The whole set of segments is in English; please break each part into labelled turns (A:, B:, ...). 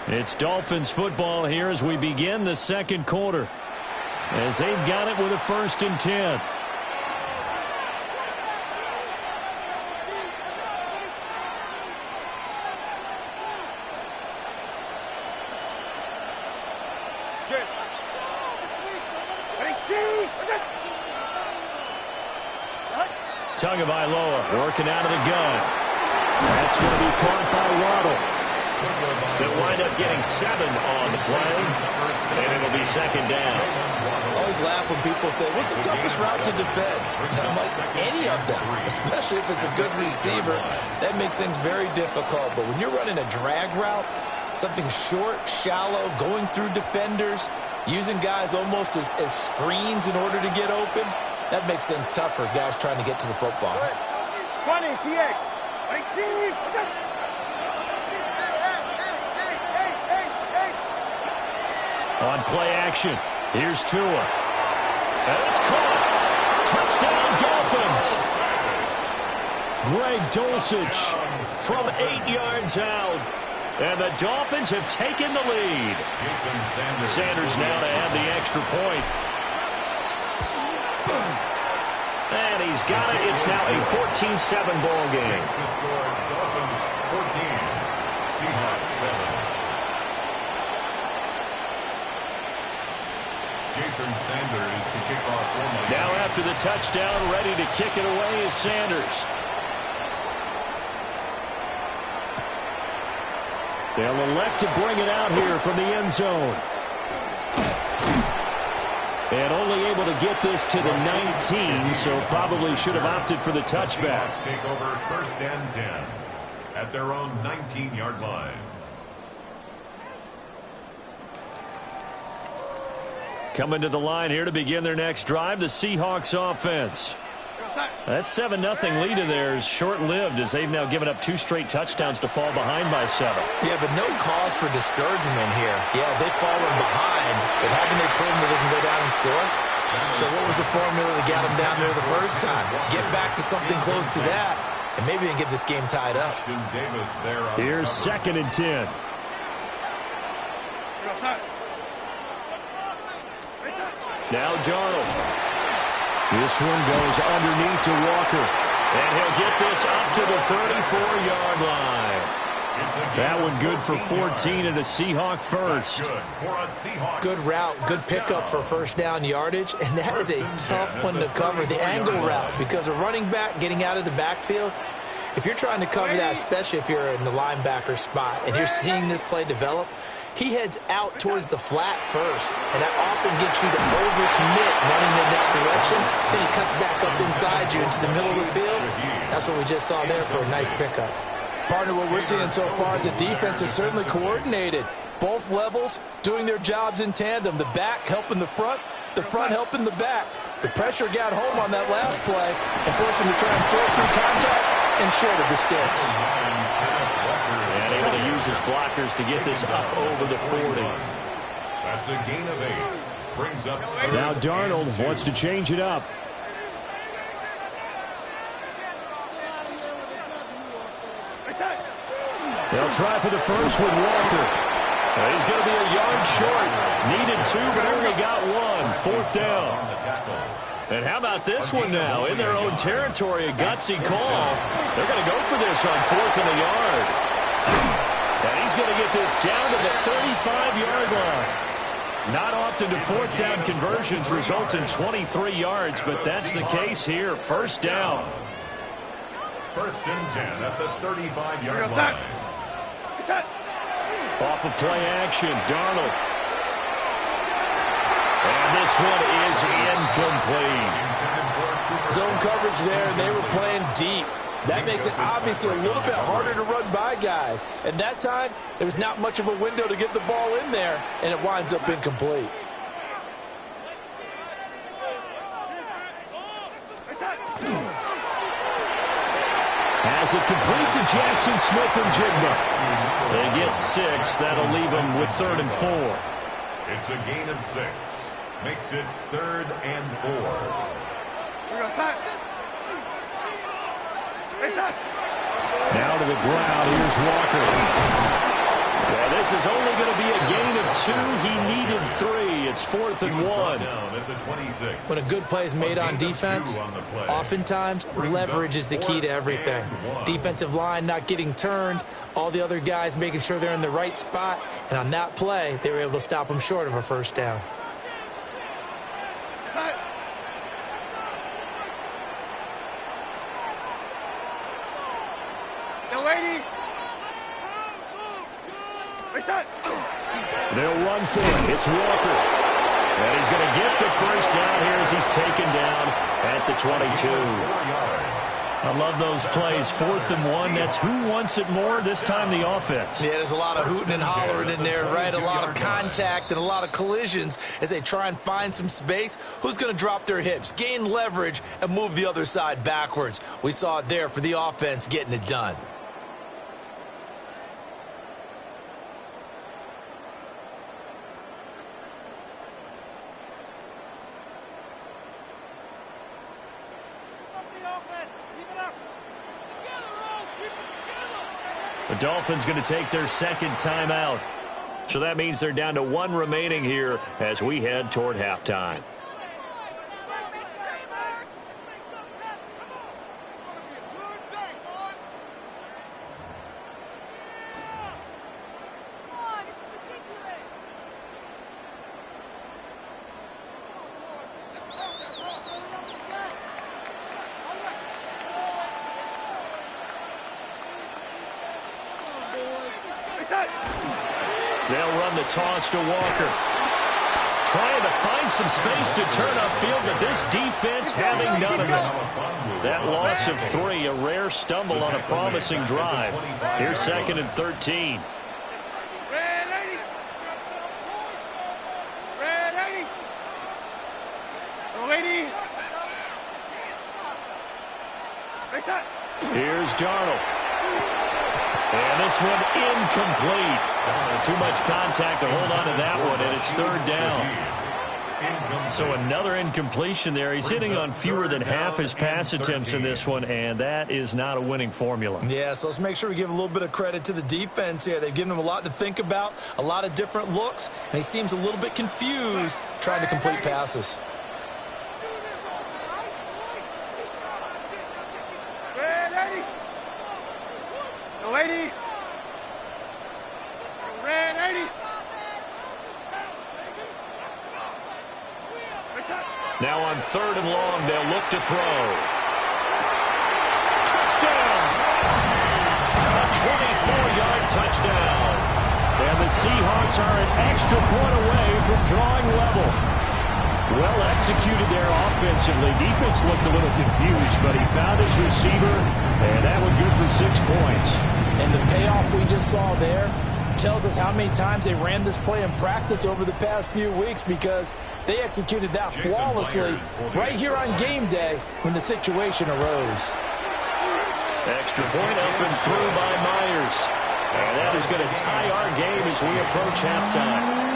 A: It's Dolphins football here as we begin the second quarter, as they've got it with a 1st and 10. Tagovailoa working out of the gun. That's going to be caught by Waddle. They'll wind up getting 7 on the play, and it'll be 2nd down.
B: I always laugh when people say, what's the toughest route to defend? I'm like, any of them, especially if it's a good receiver. That makes things very difficult. But when you're running a drag route, something short, shallow, going through defenders, using guys almost as screens in order to get open, that makes things tough for guys trying to get to the football.
C: 20, TX. 18.
A: On play action, here's Tua. And it's caught. Touchdown, Dolphins. Greg Dulcich from 8 yards out. And the Dolphins have taken the lead. Sanders now to add the extra point. And he's got it. It's now a 14-7 ball game.
D: Dolphins 14, Seahawks 7. Jason Sanders to kick off for Miami.
A: Now after the touchdown, ready to kick it away is Sanders. They'll elect to bring it out here from the end zone. And only able to get this to the 19, so probably should have opted for the touchback.
D: Seahawks take over 1st and 10 at their own 19-yard line.
A: Coming to the line here to begin their next drive, the Seahawks offense. That 7-0 lead of theirs short-lived as they've now given up 2 straight touchdowns to fall behind by 7.
B: Yeah, but no cause for discouragement here. Yeah, they've fallen behind, but haven't they proven that they can go down and score? So what was the formula that got them down there the first time? Get back to something close to that, and maybe they can get this game tied up.
A: Here's 2nd and 10. Now Darnold. This one goes underneath to Walker. And he'll get this up to the 34-yard line. That one good for 14 and a Seahawk first.
B: Good route, good pickup for 1st down yardage. And that is a tough one to cover, the angle route, because a running back getting out of the backfield, if you're trying to cover that, especially if you're in the linebacker spot and you're seeing this play develop, he heads out towards the flat first, and that often gets you to overcommit running in that direction. Then he cuts back up inside you into the middle of the field. That's what we just saw there for a nice pickup.
E: Partner, what we're seeing so far is the defense is certainly coordinated. Both levels doing their jobs in tandem. The back helping the front helping the back. The pressure got home on that last play and forced him to try and throw through contact and short of the sticks.
A: And able to use his blockers to get this up over the 40.
D: That's a gain of 8. Brings up
A: now Darnold wants to change it up. They'll try for the first with Walker. He's going to be a yard short. Needed 2, but only got 1. 4th down. And how about this one now? In their own territory, a gutsy call. They're going to go for this on 4th and a yard. And he's going to get this down to the 35-yard line. Not often do 4th down conversions result in 23 yards, but that's the case here. 1st down.
D: 1st and 10 at the 35-yard line.
A: Off of play action, Darnold. And this one is incomplete.
E: Zone coverage there, and they were playing deep. That makes it obviously a little bit harder to run by guys. And that time, there was not much of a window to get the ball in there, and it winds up incomplete.
A: As it complete to Jackson Smith and Jigba. They get 6. That'll leave them with 3rd and 4.
D: It's a gain of 6. Makes it 3rd and 4.
A: Now to the ground. Here's Walker. Yeah, this is only going to be a gain of 2. He needed 3. It's 4th and 1.
B: When a good play is made on defense, oftentimes leverage is the key to everything. Defensive line not getting turned, all the other guys making sure they're in the right spot, and on that play, they were able to stop them short of a first down.
A: They'll run for it. It's Walker. And he's going to get the first down here as he's taken down at the 22. I love those plays. 4th and 1. That's who wants it more, this time the offense.
B: Yeah, there's a lot of hooting and hollering in there, right? A lot of contact and a lot of collisions as they try and find some space. Who's going to drop their hips, gain leverage, and move the other side backwards? We saw it there for the offense getting it done.
A: The Dolphins going to take their second timeout. So that means they're down to 1 remaining here as we head toward halftime. They'll run the toss to Walker. Trying to find some space to turn upfield, but this defense having none of it. That loss of 3, a rare stumble on a promising drive. Here's 2nd and 13. Here's Darnold. And this one incomplete. Too much contact to hold on to that one, and it's 3rd down. So another incompletion there. He's hitting on fewer than half his pass attempts in this one, and that is not a winning formula.
B: Yeah, so let's make sure we give a little bit of credit to the defense here. They've given him a lot to think about, a lot of different looks, and he seems a little bit confused trying to complete passes.
A: Now on 3rd and long, they'll look to throw. Touchdown! A 24-yard touchdown. And the Seahawks are an extra point away from drawing level. Well executed there offensively. Defense looked a little confused, but he found his receiver, and that one good for 6 points.
B: And the payoff we just saw there tells us how many times they ran this play in practice over the past few weeks, because they executed that flawlessly right here on game day when the situation arose.
A: Extra point up and through by Myers. And that is going to tie our game as we approach halftime.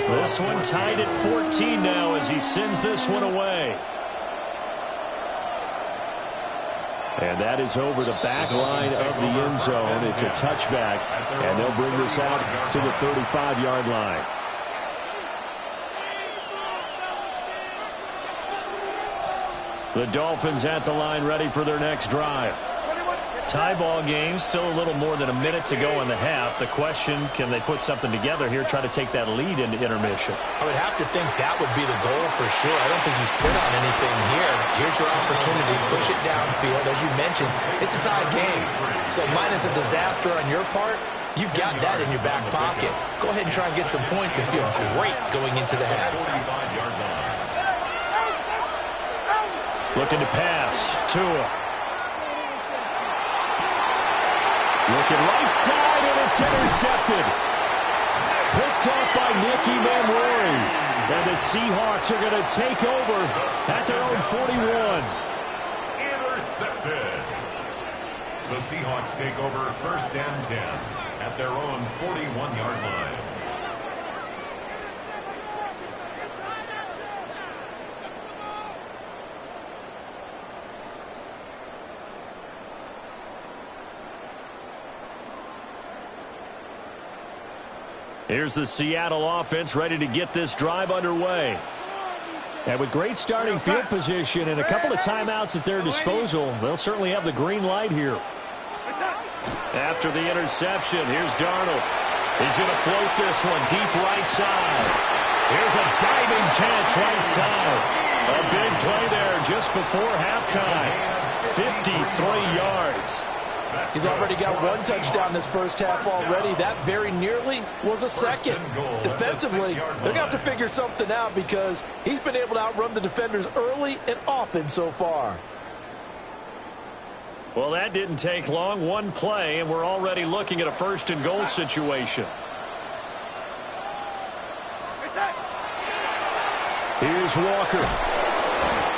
A: This one tied at 14 now as he sends this one away. And that is over the back line of the end zone. It's a touchback, and they'll bring this out to the 35-yard line. The Dolphins at the line ready for their next drive. Tie ball game, still a little more than a minute to go in the half. The question, can they put something together here, try to take that lead into intermission?
B: I would have to think that would be the goal for sure. I don't think you sit on anything here. Here's your opportunity. Push it downfield. As you mentioned, it's a tie game. So minus a disaster on your part, you've got that in your back pocket. Go ahead and try and get some points and feel great going into the half.
A: Looking to pass. Tua. Looking right side, and it's intercepted. Picked up by Nicky Manwari. And the Seahawks are going to take over at their own 41.
D: Intercepted. The Seahawks take over 1st and 10 at their own 41-yard line.
A: Here's the Seattle offense ready to get this drive underway.
F: And with great starting field position and a couple of timeouts at their disposal, they'll certainly have the green light here.
A: After the interception, here's Darnold. He's going to float this one deep right side. Here's a diving catch right side. A big play there just before halftime. 53 yards.
E: He's already got one touchdown this first half already. That very nearly was a second. Defensively, they're going to have to figure something out because he's been able to outrun the defenders early and often so far.
A: Well, that didn't take long. One play, and we're already looking at a first and goal situation. Here's Walker.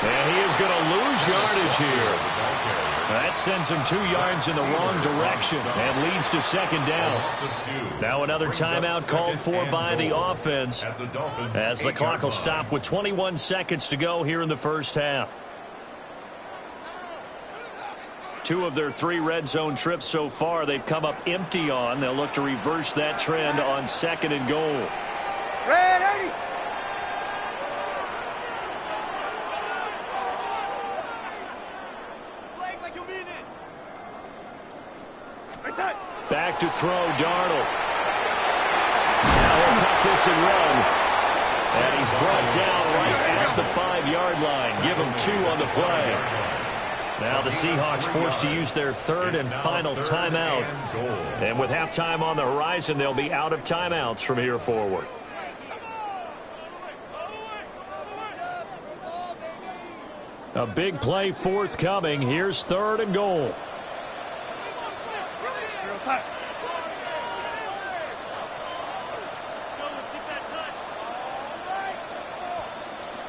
A: And he is going to lose yardage here. That sends him 2 yards in the wrong direction and leads to second down. Now another timeout called for by the offense as the clock will stop with 21 seconds to go here in the first half. 2 of their 3 red zone trips so far they've come up empty on. They'll look to reverse that trend on second and goal.
C: Ready!
A: Back to throw, Darnold. Now he'll tuck this and run. And he's brought down right at the 5-yard line. Give him 2 on the play. Now the Seahawks forced to use their third and final timeout. And with halftime on the horizon, they'll be out of timeouts from here forward. A big play forthcoming. Here's third and goal.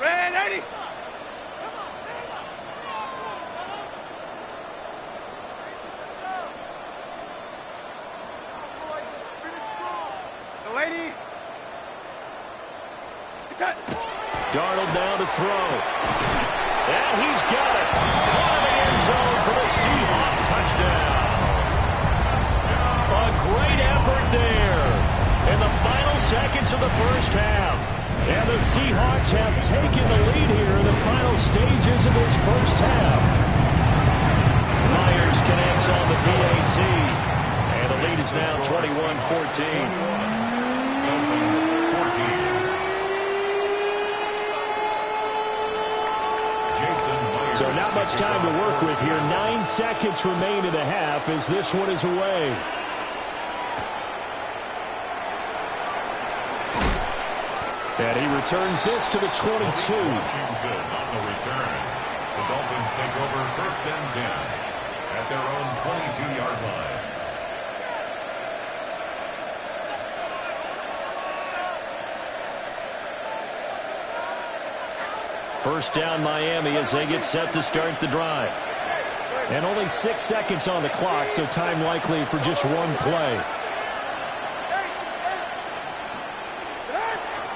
C: Ready! The lady.
A: Darnold now to throw. And he's got it. Caught in the end zone for the Seahawk touchdown. A great effort there in the final seconds of the first half. And the Seahawks have taken the lead here in the final stages of this first half. Myers connects on the PAT. And the lead is now 21-14. So not much time to work with here. 9 seconds remain in the half as this one is away. And he returns this to the 22.
D: Washington on the return. The Dolphins take over first and 10 at their own 22-yard line.
A: First down Miami as they get set to start the drive.
F: And only 6 seconds on the clock, so time likely for just one play.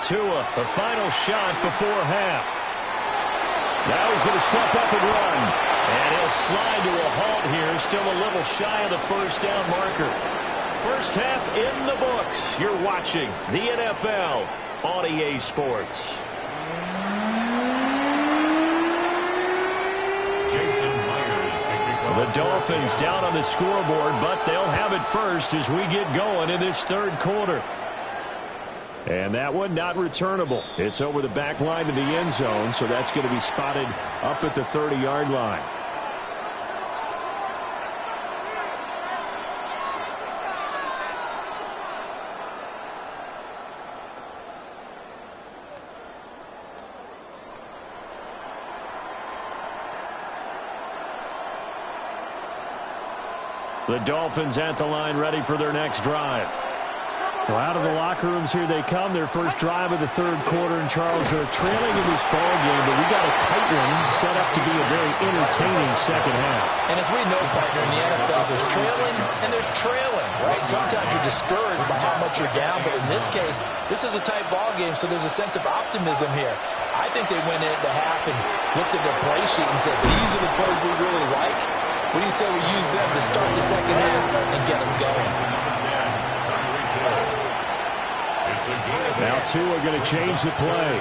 A: Tua, the final shot before half. Now he's going to step up and run. And he'll slide to a halt here, still a little shy of the first down marker. First half in the books. You're watching the NFL on EA Sports. The Dolphins down on the scoreboard, but they'll have it first as we get going in this third quarter. And that one not returnable. It's over the back line to the end zone, so that's going to be spotted up at the 30-yard line. The Dolphins at the line ready for their next drive.
F: Well, out of the locker rooms here they come. Their first drive of the third quarter. And, Charles, they're trailing in this ball game, but we got a tight one set up to be a very entertaining second half.
B: And as we know, partner, in the NFL, there's trailing and there's trailing, right? Sometimes you're discouraged by how much you're down, but in this case, this is a tight ball game, so there's a sense of optimism here. I think they went into half and looked at their play sheet and said, these are the plays we really like. What do you say we use them to start the second half and get us going?
F: Now two are going to change the play.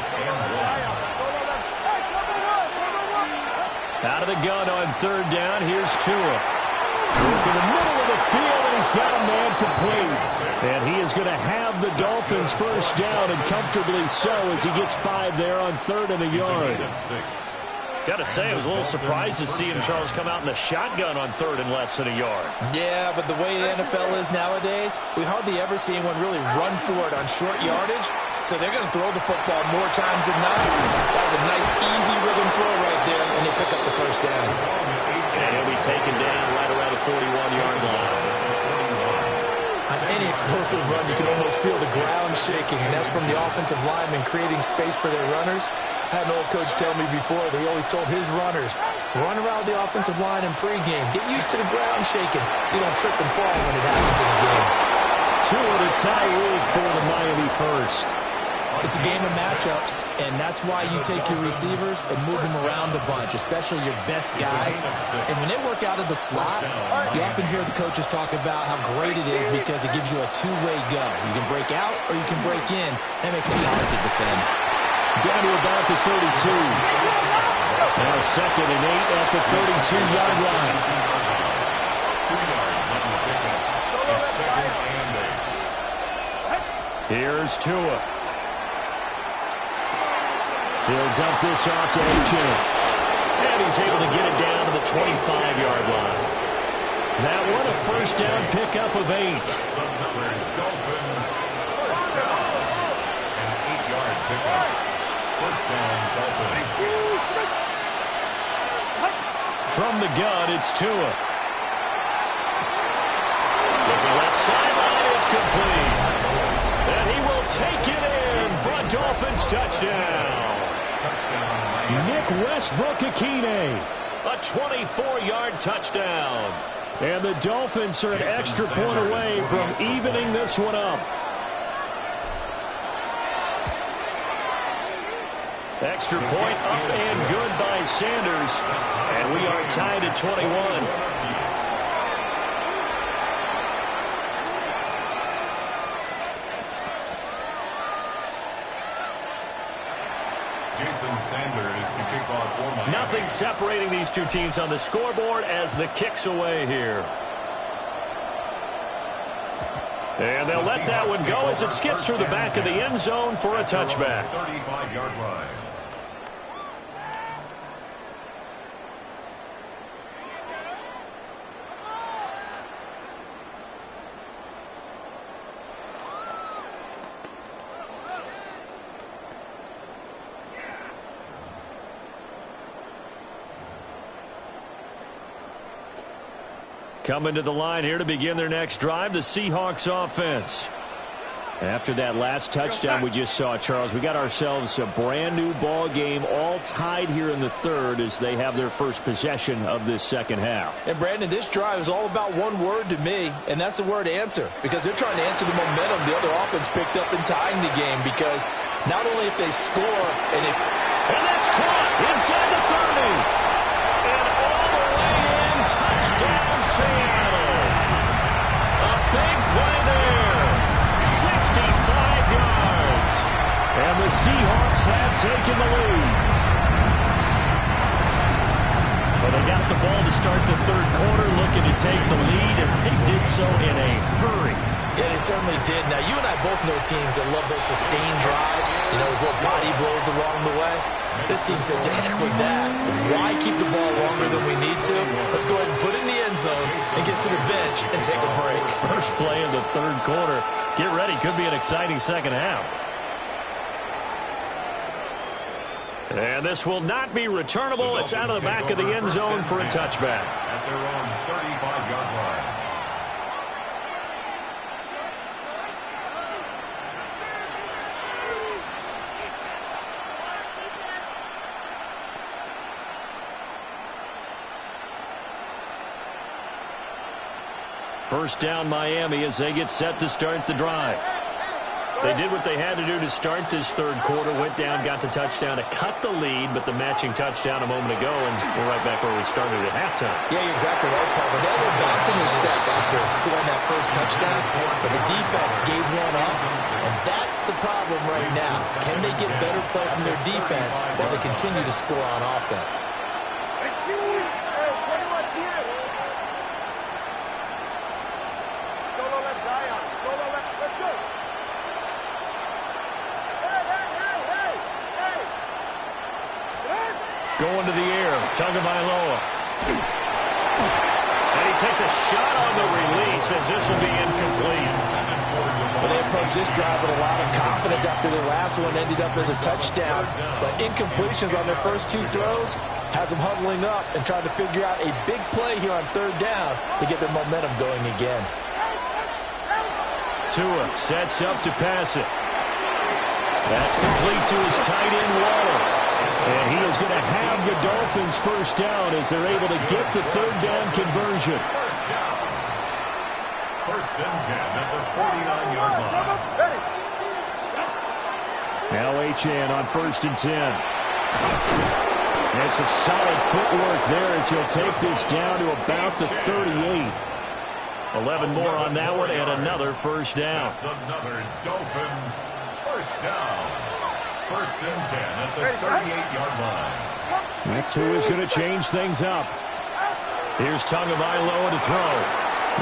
F: Out of the gun on third down. Here's Tua. Look in the middle of the field, and he's got a man complete. And he is going to have the Dolphins first down, and comfortably so, as he gets 5 there on 3rd and a yard.
A: Got to say, I was a little surprised to see him, Charles, come out in a shotgun on 3rd and less than a yard.
B: Yeah, but the way the NFL is nowadays, we hardly ever see anyone really run for it on short yardage. So they're going to throw the football more times than not. That was a nice, easy rhythm throw right there, and they pick up the first down.
A: And he'll be taken down right around the 41-yard line.
B: On any explosive run, you can almost feel the ground shaking, and that's from the offensive linemen creating space for their runners. I had an old coach tell me before, he always told his runners, run around the offensive line in pregame. Get used to the ground shaking so you don't trip and fall when it happens in the game.
F: Tua to Tyreek for the Miami first.
B: It's a game of matchups, and that's why you take your receivers and move them around a bunch, especially your best guys. And when they work out of the slot, you often hear the coaches talk about how great it is because it gives you a two-way go. You can break out or you can break in. That makes it hard to defend.
F: Down to about the 32. Now 2nd and 8 at the 32-yard line.
D: 2 yards on the pickup. It's 2nd and 8.
F: Here's Tua. He'll dump this off to Achane.
A: And he's able to get it down to the 25-yard line. That one a first down pickup of 8.
D: Dolphins, first down. An 8-yard pickup. First down, Dolphins.
A: From the gun, it's Tua. Looking left sideline, it's complete. And he will take it in for a Dolphins touchdown.
F: Nick Westbrook-Ikhine.
A: A 24-yard touchdown.
F: And the Dolphins are an extra point away from evening this one up.
A: Extra point up and good by Sanders. And we are tied at 21. Nothing separating these two teams on the scoreboard as the kick's away here. And they'll let that one go as it skips through the back of the end zone for a touchback.
D: 35-yard line.
A: Coming to the line here to begin their next drive, the Seahawks offense. After that last touchdown we just saw, Charles, we got ourselves a brand new ball game, all tied here in the 3rd as they have their first possession of this second half.
E: And Brandon, this drive is all about one word to me, and that's the word answer, because they're trying to answer the momentum the other offense picked up in tying the game, because not only if they score and
A: that's caught inside the 30. And all the way in, touchdown Seattle. A big play there. 65 yards.
F: And the Seahawks have taken the lead.
A: Well, they got the ball to start the 3rd quarter, looking to take the lead, and they did so in a hurry.
B: Yeah, they certainly did. Now, you and I both know teams that love those sustained drives. You know, those little body blows along the way. This team says, the heck with that. Why keep the ball longer than we need to? Let's go ahead and put it in the end zone and get to the bench and take a break.
A: First play in the 3rd quarter. Get ready. Could be an exciting second half. And this will not be returnable. It's out of the back of the end zone for a touchback.
D: At their own 35-yard line.
A: First down Miami as they get set to start the drive. They did what they had to do to start this 3rd quarter, went down, got the touchdown to cut the lead, but the matching touchdown a moment ago, and we're right back where we started at halftime.
B: Yeah, you're exactly right, Paul. They had a little bounce in their step after scoring that first touchdown, but the defense gave one up, And that's the problem right now. Can they get better play from their defense while they continue to score on offense?
A: Going to the air, Tagovailoa. And he takes a shot on the release as this will be incomplete.
E: Well, they approached this drive with a lot of confidence after their last one ended up as a touchdown. But incompletions on their first two throws has them huddling up and trying to figure out a big play here on third down to get their momentum going again.
A: Tua sets up to pass it. That's complete to his tight end, Waller. And he is going to have the Dolphins first down as they're able to get the third down conversion.
D: First and 10 at the 49-yard line.
F: Now Achane on first and 10. And some solid footwork there as he'll take this down to about the 38.
A: 11 more on that one and another first down.
D: That's another Dolphins first down. First and 10 at the 38-yard line.
F: That's who is going to change things up.
A: Here's Tagovailoa to throw.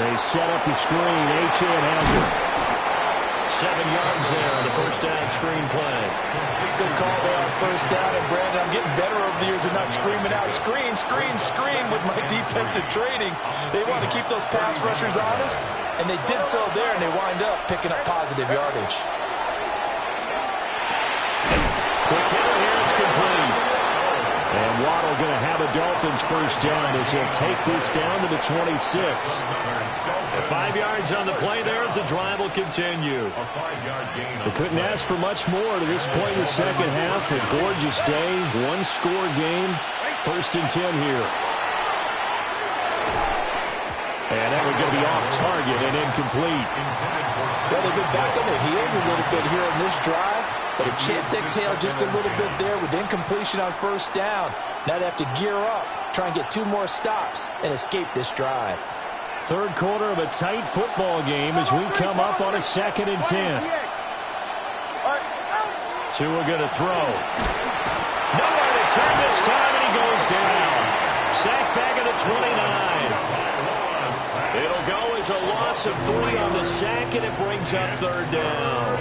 F: They set up the screen. Achane has it.
A: 7 yards there on the first down screen play.
E: Good call there on first down. And, Brandon, I'm getting better over the years of not screaming out, screen, screen, screen with my defensive training. They want to keep those pass rushers honest, and they did so there, and they wind up picking up positive yardage.
A: Quick hitter here, it's complete.
F: And Waddle going to have a Dolphins first down as he'll take this down to the 26.
A: 5 yards on the play there as the drive will continue.
D: A 5-yard gain.
F: They couldn't ask for much more to this point in the second half. A gorgeous day, one-score game. First and 10 here. And that one's going to be off target and incomplete.
E: Well, they've been back on their heels a little bit here on this drive, but a chance to exhale just a little bit there with incompletion on first down. Now they have to gear up, try and get 2 more stops, and escape this drive.
F: Third quarter of a tight football game as we come up on a second and 10.
A: Tua going to throw. Nowhere to turn this time, and he goes down. Sacked back at the 29. It'll go as a loss of 3 on the sack, and it brings up third down.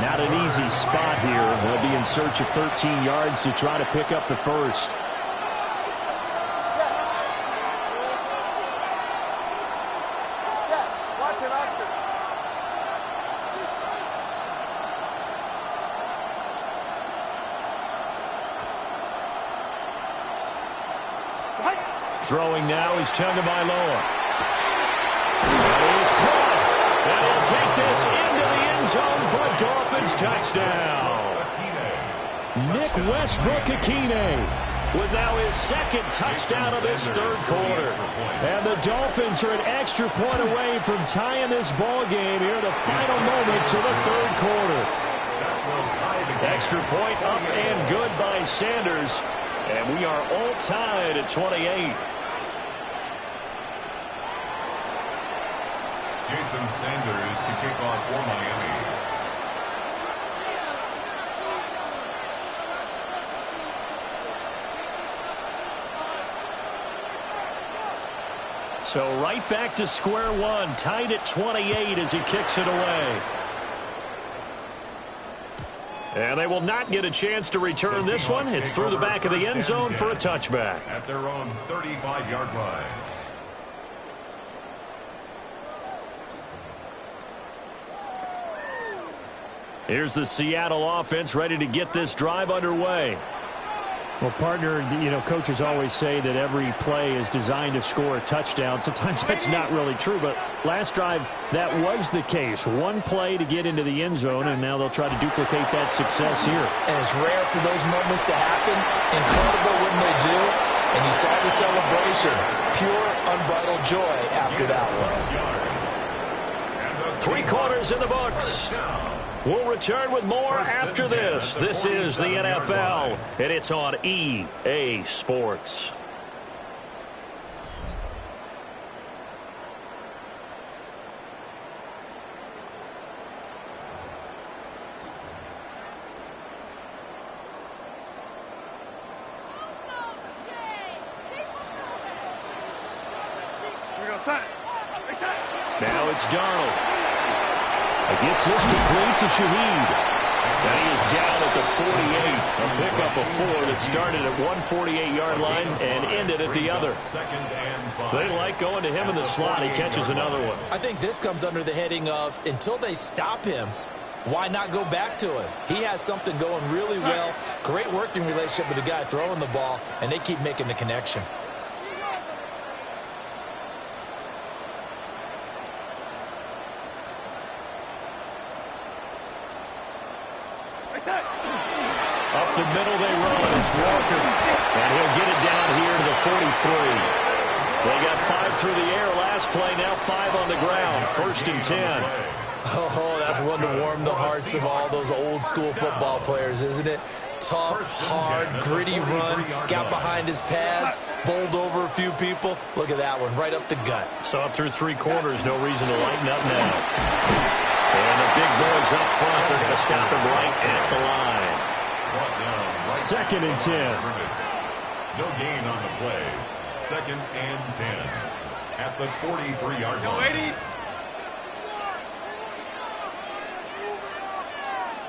F: Not an easy spot here. They'll be in search of 13 yards to try to pick up the first.
A: Throwing now is Tagovailoa. That is caught. And he'll take this into the end zone for a Dolphins touchdown.
F: Nick Westbrook-Ikhine
A: with now his second touchdown of this third quarter.
F: And the Dolphins are an extra point away from tying this ball game here in the final moments of the third quarter.
A: Extra point up and good by Sanders. And we are all tied at 28.
D: Jason Sanders to kick off for Miami.
A: So right back to square one, tied at 28 as he kicks it away. And they will not get a chance to return this one. It's through the back of the end zone for a touchback.
D: At their own 35-yard line.
A: Here's the Seattle offense ready to get this drive underway.
F: Well, partner, you know, coaches always say that every play is designed to score a touchdown. Sometimes that's not really true, but last drive, that was the case. One play to get into the end zone, and now they'll try to duplicate that success here.
E: And it's rare for those moments to happen. Incredible when they do. And you saw the celebration. Pure, unbridled joy after that one.
A: 3 quarters in the books. We'll return with more after this. This is the NFL, and it's on EA Sports. Now it's Darnold. He gets this complete to Shaheed. And he is down at the 48. A pickup of 4 that started at 148-yard line and ended at the other. They like going to him in the slot. He catches another one.
B: I think this comes under the heading of until they stop him, why not go back to him? He has something going really well. Great working relationship with the guy throwing the ball, and they keep making the connection.
A: Up the middle they run. It's Walker. And he'll get it down here to the 43. They got 5 through the air last play. Now 5 on the ground. 1st and 10.
B: Oh, that's one to warm the hearts of all those old school football players, isn't it? Tough, hard, gritty run. Got behind his pads. Bowled over a few people. Look at that one. Right up the gut.
A: Saw it through 3 quarters. No reason to lighten up now. And the big boys up front. They're going to stop him right at the line. 2nd and 10.
D: No gain on the play. 2nd and 10. At the 43-yard line.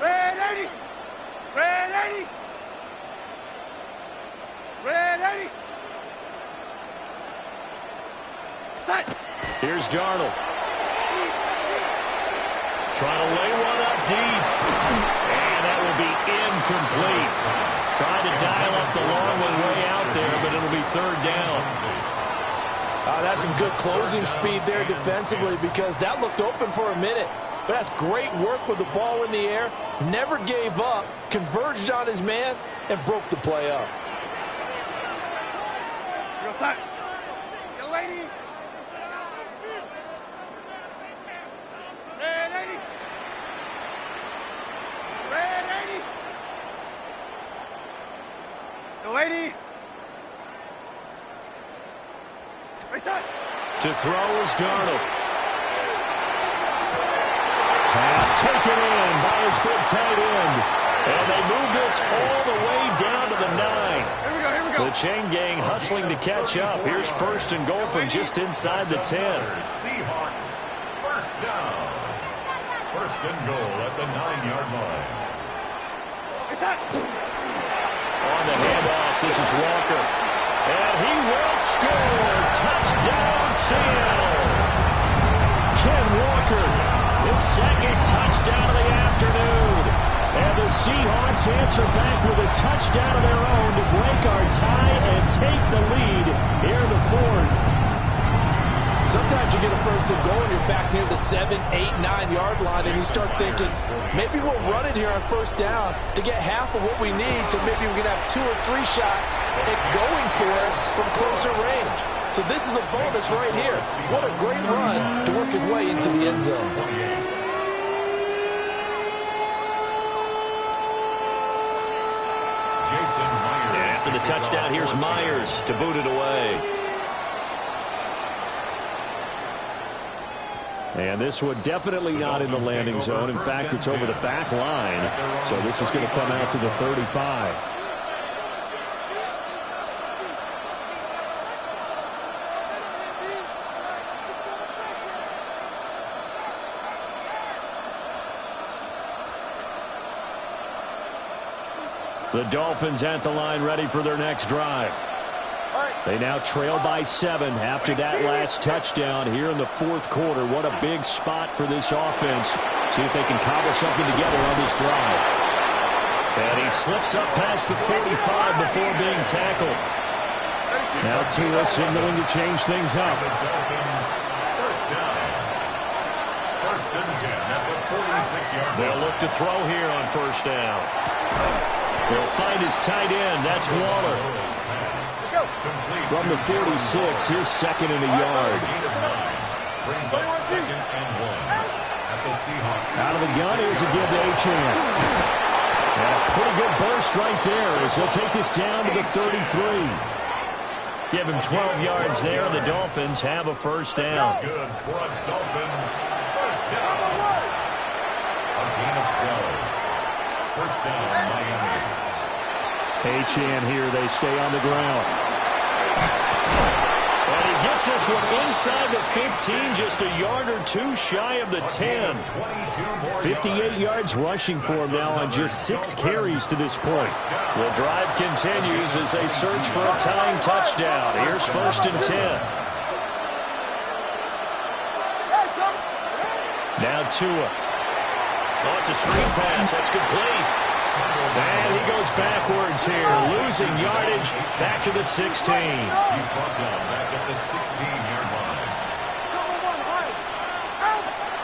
C: Red 80. Red 80. Red 80. Set.
A: Here's Darnold. Trying to lay one up deep. And that will be incomplete. Trying to dial up the long one way out there, but it'll be 3rd down.
E: That's some good closing speed there defensively because that looked open for a minute. But that's great work with the ball in the air. Never gave up, converged on his man, and broke the play up.
C: You're set. You lady. Red 80. Red 80. You lady. Reset.
A: To throw is Darnold. Pass taken in by his big tight end. And they move this all the way down to the 9.
C: Here we go.
A: The chain gang hustling to catch up. Here's 1st and goal from just inside the 10.
D: Seahawks, 1st down. 1st and goal at the 9-yard line.
C: Reset.
A: On the handoff, this is Walker. And he will score. Touchdown, Seattle. Ken Walker, his 2nd touchdown of the afternoon. And the Seahawks answer back with a touchdown of their own to break our tie and take the lead here in the 4th.
E: Sometimes you get a 1st and goal and you're back near the 7, 8, 9-yard line and you start thinking, maybe we'll run it here on 1st down to get half of what we need, so maybe we can have 2 or 3 shots at going for it from closer range. So this is a bonus right here. What a great run to work his way into the end zone.
A: After the touchdown, here's Myers to boot it away. And this one definitely not in the landing zone. In fact, it's over the back line. So this is going to come out to the 35. The Dolphins at the line ready for their next drive. They now trail by 7 after that last touchdown here in the 4th quarter. What a big spot for this offense. See if they can cobble something together on this drive. And he slips up past the 45 before being tackled. Now Tua signaling to change things up.
D: The Dolphins, 1st down. 1st and 10 at the 46-yard line.
A: They'll look to throw here on 1st down. They'll find his tight end. That's Waller. From the 46, here's 2nd and a yard.
D: Brings up 2nd and 1 at the Seahawks.
A: Out of the gun, here's a give to H.M. And a pretty good burst right there as he'll take this down to the 33. Give him 12 yards there, and the Dolphins have a 1st down.
D: That's good for a Dolphins 1st down. A gain of 12. 1st down, Miami.
A: H.M. here, they stay on the ground. And he gets this one inside the 15, just a yard or two shy of the 10.
F: 58 yards rushing for him now on just 6 carries to this point.
A: The drive continues as they search for a tying touchdown. Here's 1st and 10. Now Tua. Oh, it's a screen pass. That's complete. And he goes backwards here, losing yardage back to the 16.
D: He's brought down back at the 16-yard line.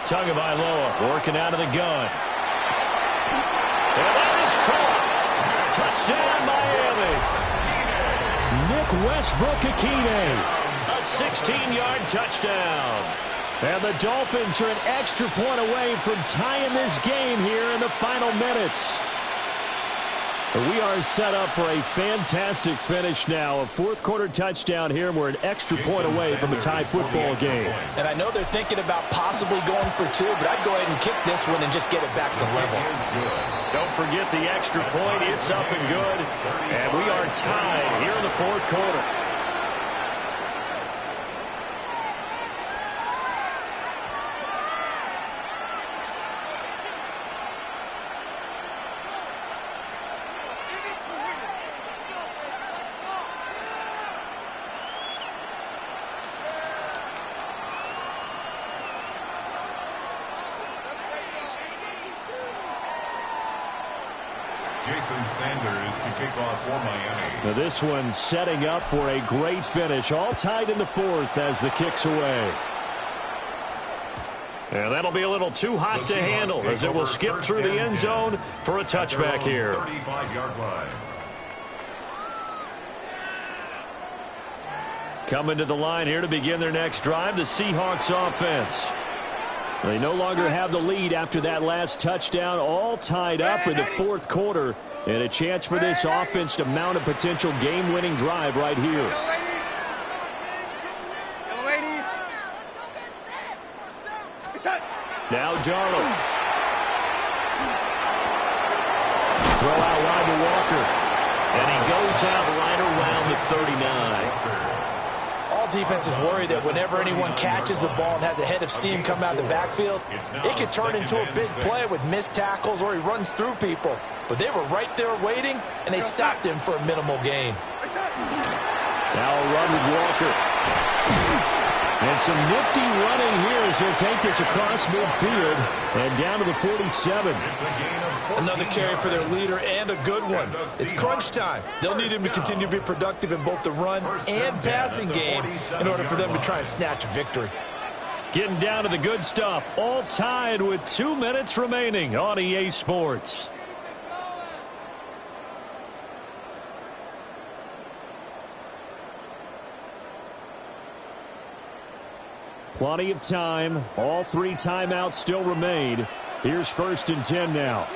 A: Tagovailoa working out of the gun. And that is caught. Touchdown, Miami.
F: Nick Westbrook-Akine.
A: A 16-yard touchdown.
F: And the Dolphins are an extra point away from tying this game here in the final minutes. We are set up for a fantastic finish now. A fourth-quarter touchdown here, and we're an extra point away from a tie football game.
B: And I know they're thinking about possibly going for 2, but I'd go ahead and kick this one and just get it back to level.
A: Don't forget the extra point. It's up and good. And we are tied here in the fourth quarter.
D: Jason Sanders to kick off for Miami.
F: Now this one setting up for a great finish. All tied in the fourth as the kick's away.
A: And that'll be a little too hot to handle as it will skip through the end zone for a touchback here.
D: 35-yard line.
A: Coming to the line here to begin their next drive, the Seahawks offense.
F: They no longer have the lead after that last touchdown, all tied up in the fourth quarter, and a chance for this offense to mount a potential game-winning drive right here.
A: Now Darnold. Throw out wide to Walker. And he goes out right around the 39.
B: All defenses worry that whenever anyone catches the ball and has a head of steam come out of the backfield, it can turn into a big play with missed tackles or he runs through people. But they were right there waiting, and they stopped him for a minimal gain.
A: Now a run with Walker.
F: And some nifty running here as he'll take this across midfield and down to the 47.
B: Another carry for their leader and a good one. It's crunch time. They'll need him to continue to be productive in both the run and passing game in order for them to try and snatch a victory.
A: Getting down to the good stuff. All tied with 2 minutes remaining on EA Sports.
F: Plenty of time. All 3 timeouts still remain. Here's 1st and 10 now.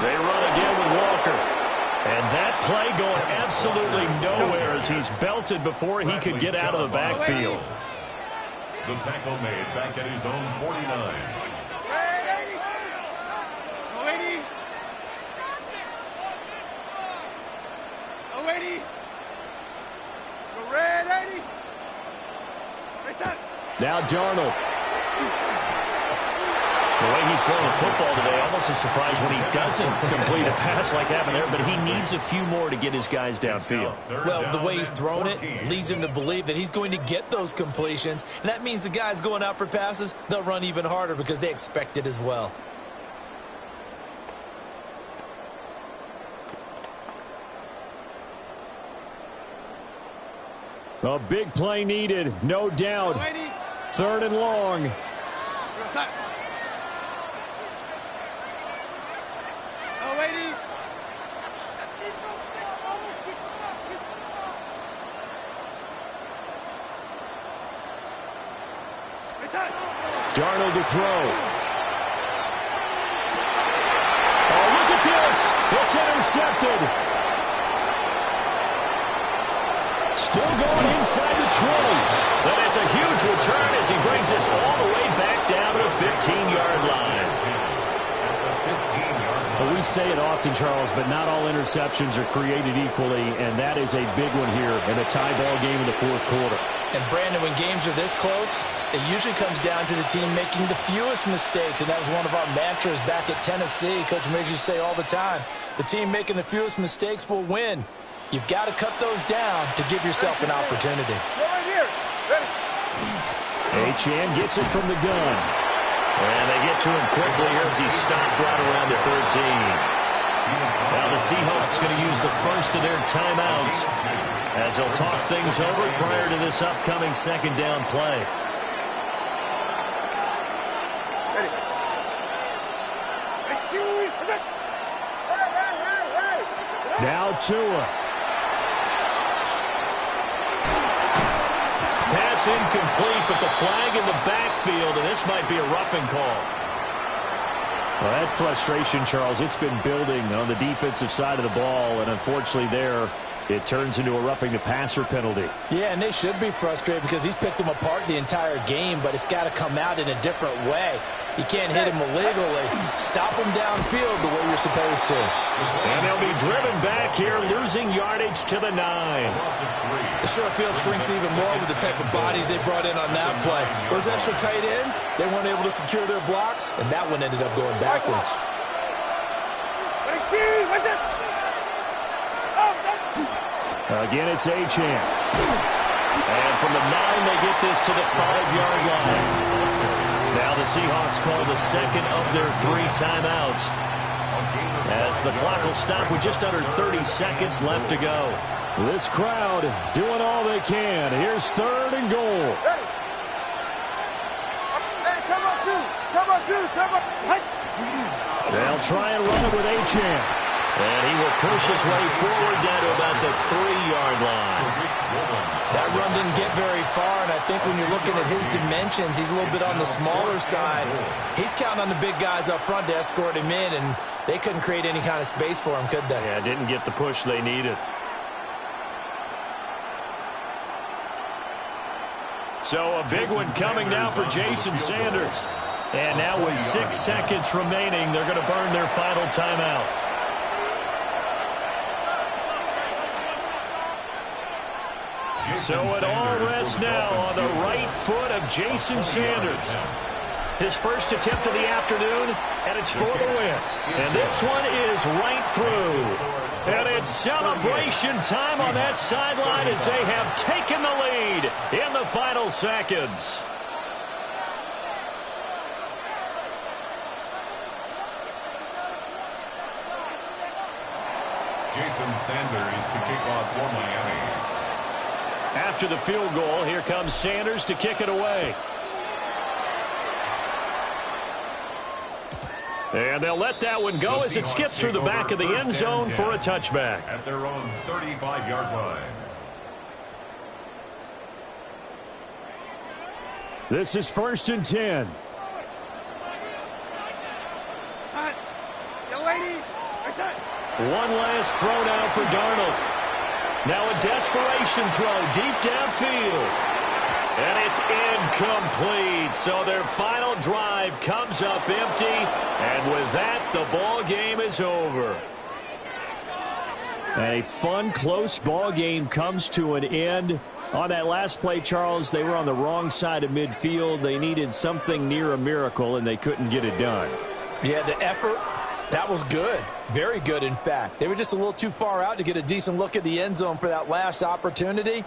A: They run again with Walker. And that play going absolutely nowhere as he's belted before he could get out of the backfield.
D: The tackle made back at his own 49.
F: Now Darnold.
A: The way he's throwing the football today, almost a surprise when he doesn't complete a pass like that there, but he needs a few more to get his guys downfield.
B: Well, the way he's thrown it leads him to believe that he's going to get those completions, and that means the guys going out for passes, they'll run even harder because they expect it as well.
F: A big play needed, no doubt. 3rd and long. Darnold to throw. Oh, look at this. It's intercepted. Still going inside the 20.
A: But it's a huge return as he brings us all the way back down to the 15-yard line.
F: We say it often, Charles, but not all interceptions are created equally, and that is a big one here in a tie ball game in the fourth quarter.
B: And, Brandon, when games are this close, it usually comes down to the team making the fewest mistakes, and that was one of our mantras back at Tennessee. Coach Major used to say all the time, the team making the fewest mistakes will win. You've got to cut those down to give yourself an opportunity.
C: Right here. Ready.
F: Achane gets it from the gun.
A: And they get to him quickly here as he stopped right around the 13. Now the Seahawks going to use the first of their timeouts as they'll talk things over prior to this upcoming second down play.
C: Ready.
F: Now Tua.
A: Pass incomplete, but the flag in the backfield, and this might be a roughing call.
F: Well, that frustration, Charles, it's been building on the defensive side of the ball, and unfortunately there, it turns into a roughing the passer penalty.
B: Yeah, and they should be frustrated because he's picked them apart the entire game, but it's got to come out in a different way. You can't hit him illegally. Stop him downfield the way you're supposed to.
A: And they'll be driven back here, losing yardage to the 9.
E: The short field shrinks even more with the type of bodies they brought in on that play. Those extra tight ends, they weren't able to secure their blocks, and that one ended up going backwards.
F: Again, it's Achane. And from the 9, they get this to the 5-yard line. Now the Seahawks call the second of their 3 timeouts, as the clock will stop with just under 30 seconds left to go. This crowd doing all they can. Here's 3rd and goal.
C: Hey, come on, two.
F: They'll try and run it with Achane.
A: And he will push his way forward down to about the 3-yard line.
B: That run didn't get very far, and I think when you're looking at his dimensions, he's a little bit on the smaller side. He's counting on the big guys up front to escort him in, and they couldn't create any kind of space for him, could they?
F: Yeah, didn't get the push they needed.
A: So a big one coming now for Jason Sanders. And now with 6 seconds remaining, they're going to burn their final timeout. So it all rests now on the right foot of Jason Sanders. His first attempt of the afternoon, and it's for the win. And this one is right through. And it's celebration time on that sideline as they have taken the lead in the final seconds.
D: Jason Sanders to kick off for Miami.
A: After the field goal, here comes Sanders to kick it away. And they'll let that one go as it skips through the back of the end zone for a touchback.
D: At their own 35-yard line.
F: This is 1st and 10.
C: Young lady.
A: One last throw now for Darnold. Now a desperation throw deep downfield. And it's incomplete. So their final drive comes up empty. And with that, the ball game is over.
F: A fun, close ball game comes to an end. On that last play, Charles, they were on the wrong side of midfield. They needed something near a miracle, and they couldn't get it done.
B: Yeah, the effort, that was good. Very good, in fact. They were just a little too far out to get a decent look at the end zone for that last opportunity.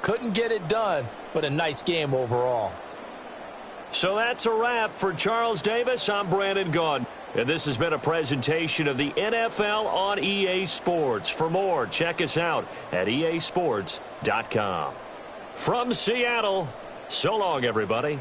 B: Couldn't get it done, but a nice game overall.
A: So that's a wrap for Charles Davis. I'm Brandon Gunn. And this has been a presentation of the NFL on EA Sports. For more, check us out at easports.com. From Seattle, so long, everybody.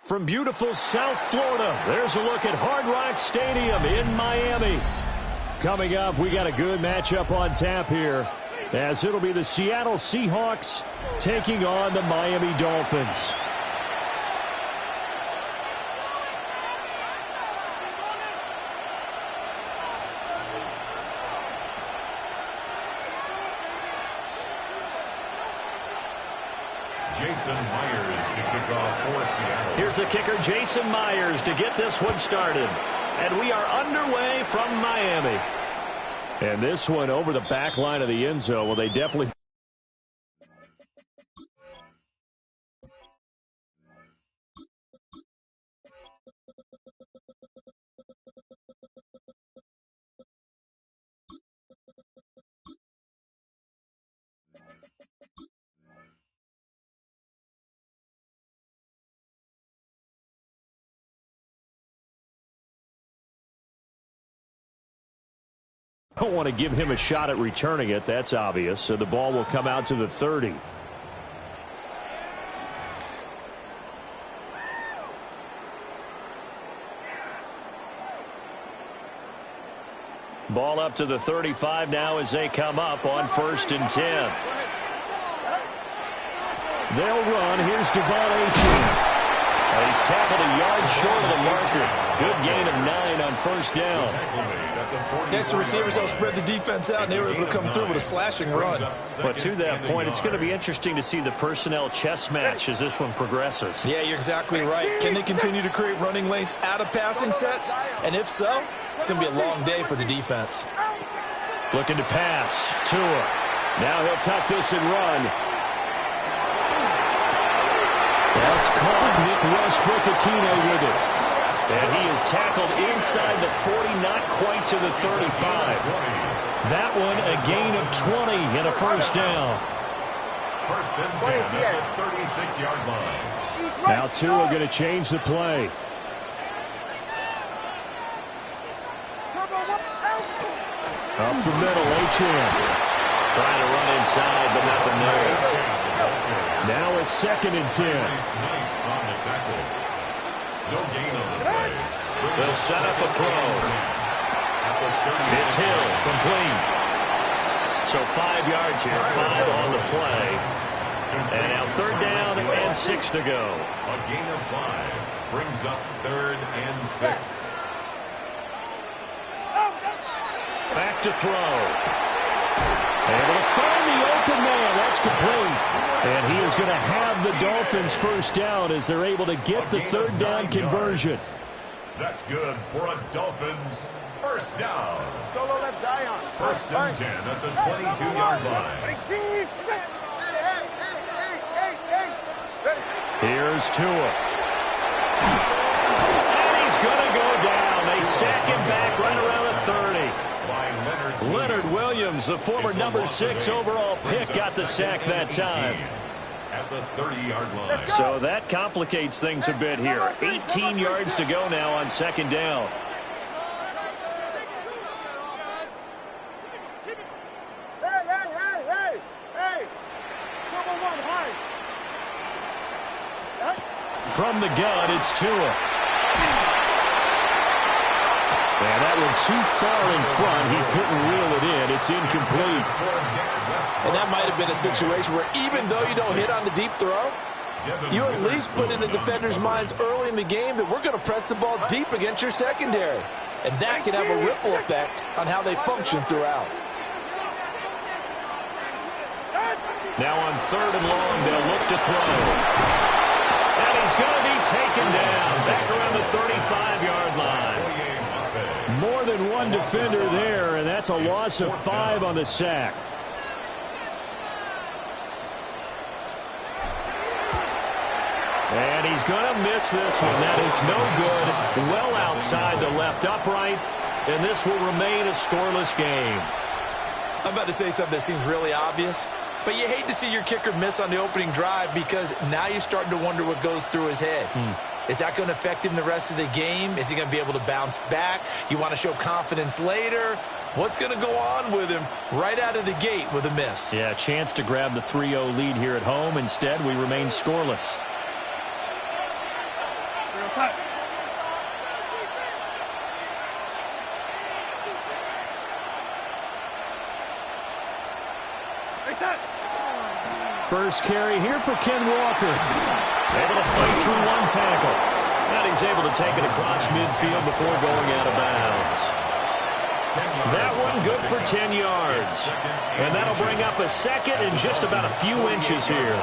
A: from beautiful South Florida. There's a look at Hard Rock Stadium in Miami. Coming up, we got a good matchup on tap here, as it'll be the Seattle Seahawks taking on the Miami Dolphins.
D: Jason Myers to kick off for Seattle.
A: Here's the kicker, Jason Myers, to get this one started. And we are underway from Miami. And this one over the back line of the end zone. Well, they definitely... don't want to give him a shot at returning it. That's obvious. So the ball will come out to the 30. Ball up to the 35 now as they come up on 1st and 10. They'll run. Here's Devon Achane. He's tackled a yard short of the marker. Good gain of 9 on 1st down.
B: Next, the receivers helped spread the defense out, and they were able to come through with a slashing run.
A: But to that point, it's going to be interesting to see the personnel chess match as this one progresses.
B: Yeah, you're exactly right. Can they continue to create running lanes out of passing sets? And if so, it's going to be a long day for the defense.
A: Looking to pass. Tua. Now he'll tuck this and run. That's caught. Nick Westbrook-Ikhine with it. And he is tackled inside the 40, not quite to the 35. That one a gain of 20 and a 1st down.
D: 1st and 10 at the 36-yard line.
A: Now Tua going to change the play. Up the middle, Achane. Trying to run inside, but nothing there. Now it's 2nd and 10.
D: On the tackle. No gain on the play.
A: They'll set up a throw. It's Hill, complete. So 5 yards here, 5 on the play. And now 3rd down and 6 to go.
D: A gain of 5 brings up 3rd and 6.
A: Back to throw. Able to find the open man. That's complete. And he is going to have the Dolphins 1st down as they're able to get the 3rd down conversion.
D: That's good for a Dolphins 1st down.
C: Solo left Zion.
D: 1st and 10 at the 22-yard line.
A: Here's Tua. And he's going to go down. They sack him back right around the 30. Leonard Williams, the former number 6 overall pick, got the sack that time.
D: At the 30-yard line.
A: So that complicates things a bit here. 18 yards to go now on 2nd down. From the gun, it's Tua. And that one too far in front. He couldn't reel it in. It's incomplete.
E: And that might have been a situation where even though you don't hit on the deep throw, you at least put in the defender's minds early in the game that we're going to press the ball deep against your secondary. And that can have a ripple effect on how they function throughout.
A: Now on 3rd and long, they'll look to throw. And he's going to be taken down back around the 35-yard line. More than one defender there, and that's a loss of 5 on the sack. And he's going to miss this one. That is no good. Well outside the left upright, and this will remain a scoreless game.
B: I'm about to say something that seems really obvious, but you hate to see your kicker miss on the opening drive because now you're starting to wonder what goes through his head. Is that going to affect him the rest of the game? Is he going to be able to bounce back? You want to show confidence later? What's going to go on with him right out of the gate with a miss?
A: Yeah, a chance to grab the 3-0 lead here at home. Instead, we remain scoreless.
F: First carry here for Ken Walker. Able to fight through one tackle. And he's able to take it across midfield before going out of bounds. That one good for 10 yards. And that'll bring up a second and just about a few inches here.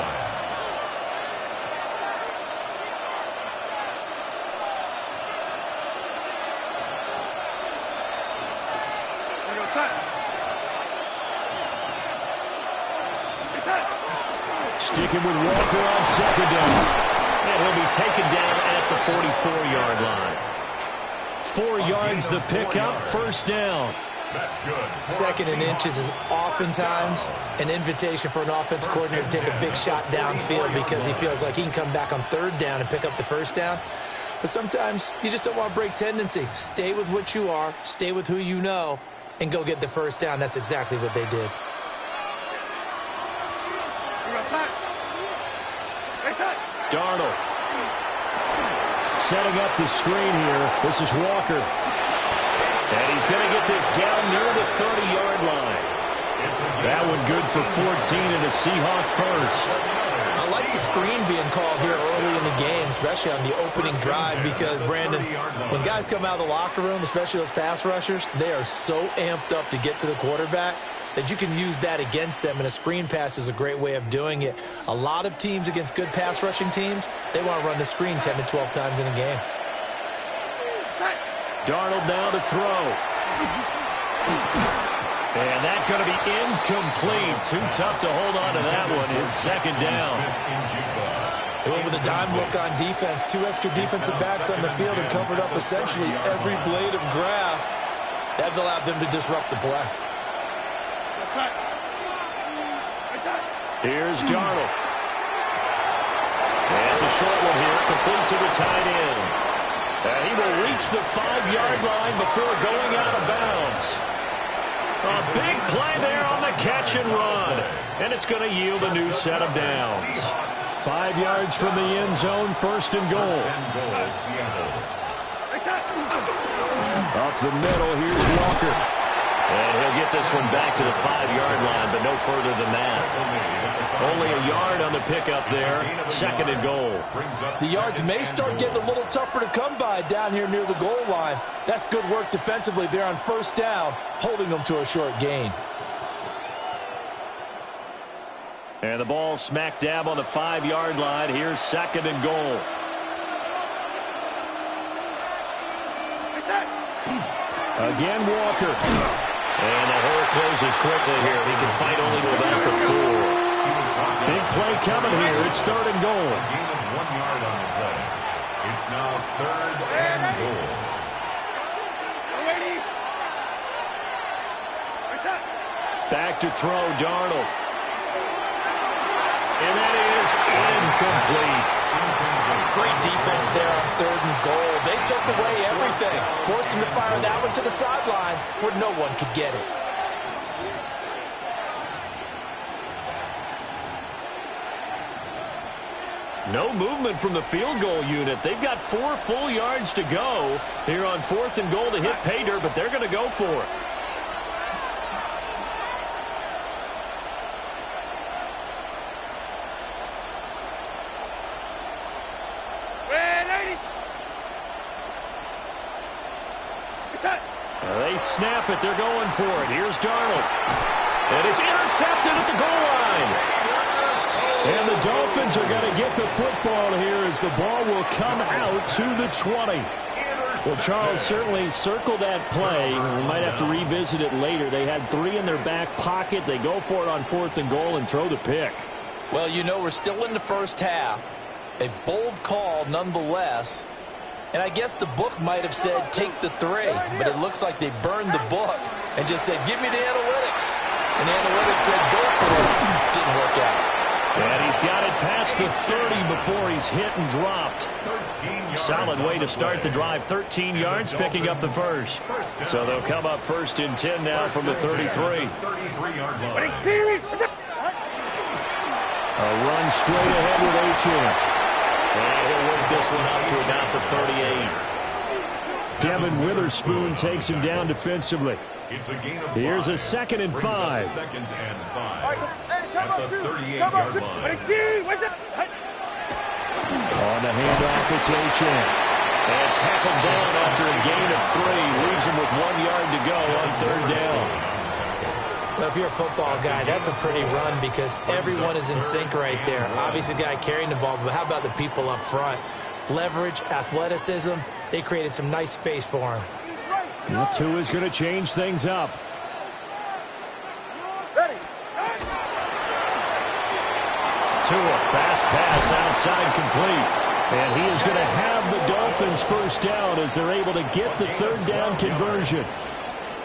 F: Sticking with Walker on second down. And he'll be taken down at the 44-yard line. 4 yards the pickup, first down.
D: That's good.
B: Second and inches is oftentimes an invitation for an offense coordinator to take a big shot downfield because he feels like he can come back on third down and pick up the first down. But sometimes you just don't want to break tendency. Stay with what you are, stay with who you know, and go get the first down. That's exactly what they did.
F: Darnold setting up the screen here. This is Walker. And he's going to get this down near the 30-yard line. That one good for 14 and a Seahawk first.
B: I like the screen being called here early in the game, especially on the opening drive, because, Brandon, when guys come out of the locker room, especially those pass rushers, they are so amped up to get to the quarterback that you can use that against them, and a screen pass is a great way of doing it. A lot of teams against good pass rushing teams, they want to run the screen 10 to 12 times in a game.
F: Darnold now to throw. And that's going to be incomplete. Too tough to hold on to that one. It's second down.
B: They went with a dime look on defense. 2 extra defensive backs on the field and covered up essentially every blade of grass. That allowed them to disrupt the play.
F: Here's Darnold. And it's a short one here, complete to the tight end. And he will reach the 5-yard line before going out of bounds. A big play there on the catch and run. And it's going to yield a new set of downs. 5 yards from the end zone, first and goal. Up the middle, here's Walker. And he'll get this one back to the 5-yard line, but no further than that. Only a yard on the pickup there, second and goal.
E: The yards may start getting a little tougher to come by down here near the goal line. That's good work defensively there on first down, holding them to a short gain.
F: And the ball smack dab on the 5-yard line. Here's second and goal. Again, Walker. And the hole closes quickly here. He can fight only to about the 4. Big play coming here. It's third and goal.
D: A gain of 1 yard on the play. It's now third and goal.
F: Back to throw, Darnold. And that is incomplete.
E: Great defense there on third and goal. They took away everything. Forced him to fire that one to the sideline where no one could get it.
F: No movement from the field goal unit. They've got 4 full yards to go here on fourth and goal to hit pay dirt, but they're going to go for it. They snap it. They're going for it. Here's Darnold. And it's intercepted at the goal line. And the Dolphins are going to get the football here as the ball will come out to the 20. Well, Charles, certainly circle that play. We might have to revisit it later. They had 3 in their back pocket. They go for it on fourth and goal and throw the pick.
E: Well, you know, we're still in the first half. A bold call nonetheless. And I guess the book might have said take the 3, but it looks like they burned the book and just said, give me the analytics. And the analytics said, go for it. Didn't work out.
F: And he's got it past the 30 before he's hit and dropped. Solid way to start the drive. 13 yards, picking up the first. So they'll come up first and 10 now from the 33. A run straight ahead with H.M. And he'll win
A: pick this one up to about the 38.
F: Devin Witherspoon takes him down defensively.
D: It's a gain of 5.
F: Here's a 2nd and 5.
D: 2nd and 5.
C: Hey, come
D: At
C: on,
D: the
C: two.
D: 38-yard
C: Come on, two.
D: line.
C: Hey, D, what's that?
F: On the handoff, it's H.N.
A: And tackled down after a gain of 3. Leaves him with 1 yard to go on 3rd down.
B: Well, if you're a football guy, that's a pretty run because everyone is in sync right there. Obviously, the guy carrying the ball, but how about the people up front? Leverage, athleticism, they created some nice space for him.
F: Now Tua's going to change things up.
C: Ready.
F: Tua, fast pass outside complete. And he is going to have the Dolphins first down as they're able to get the 3rd down conversion.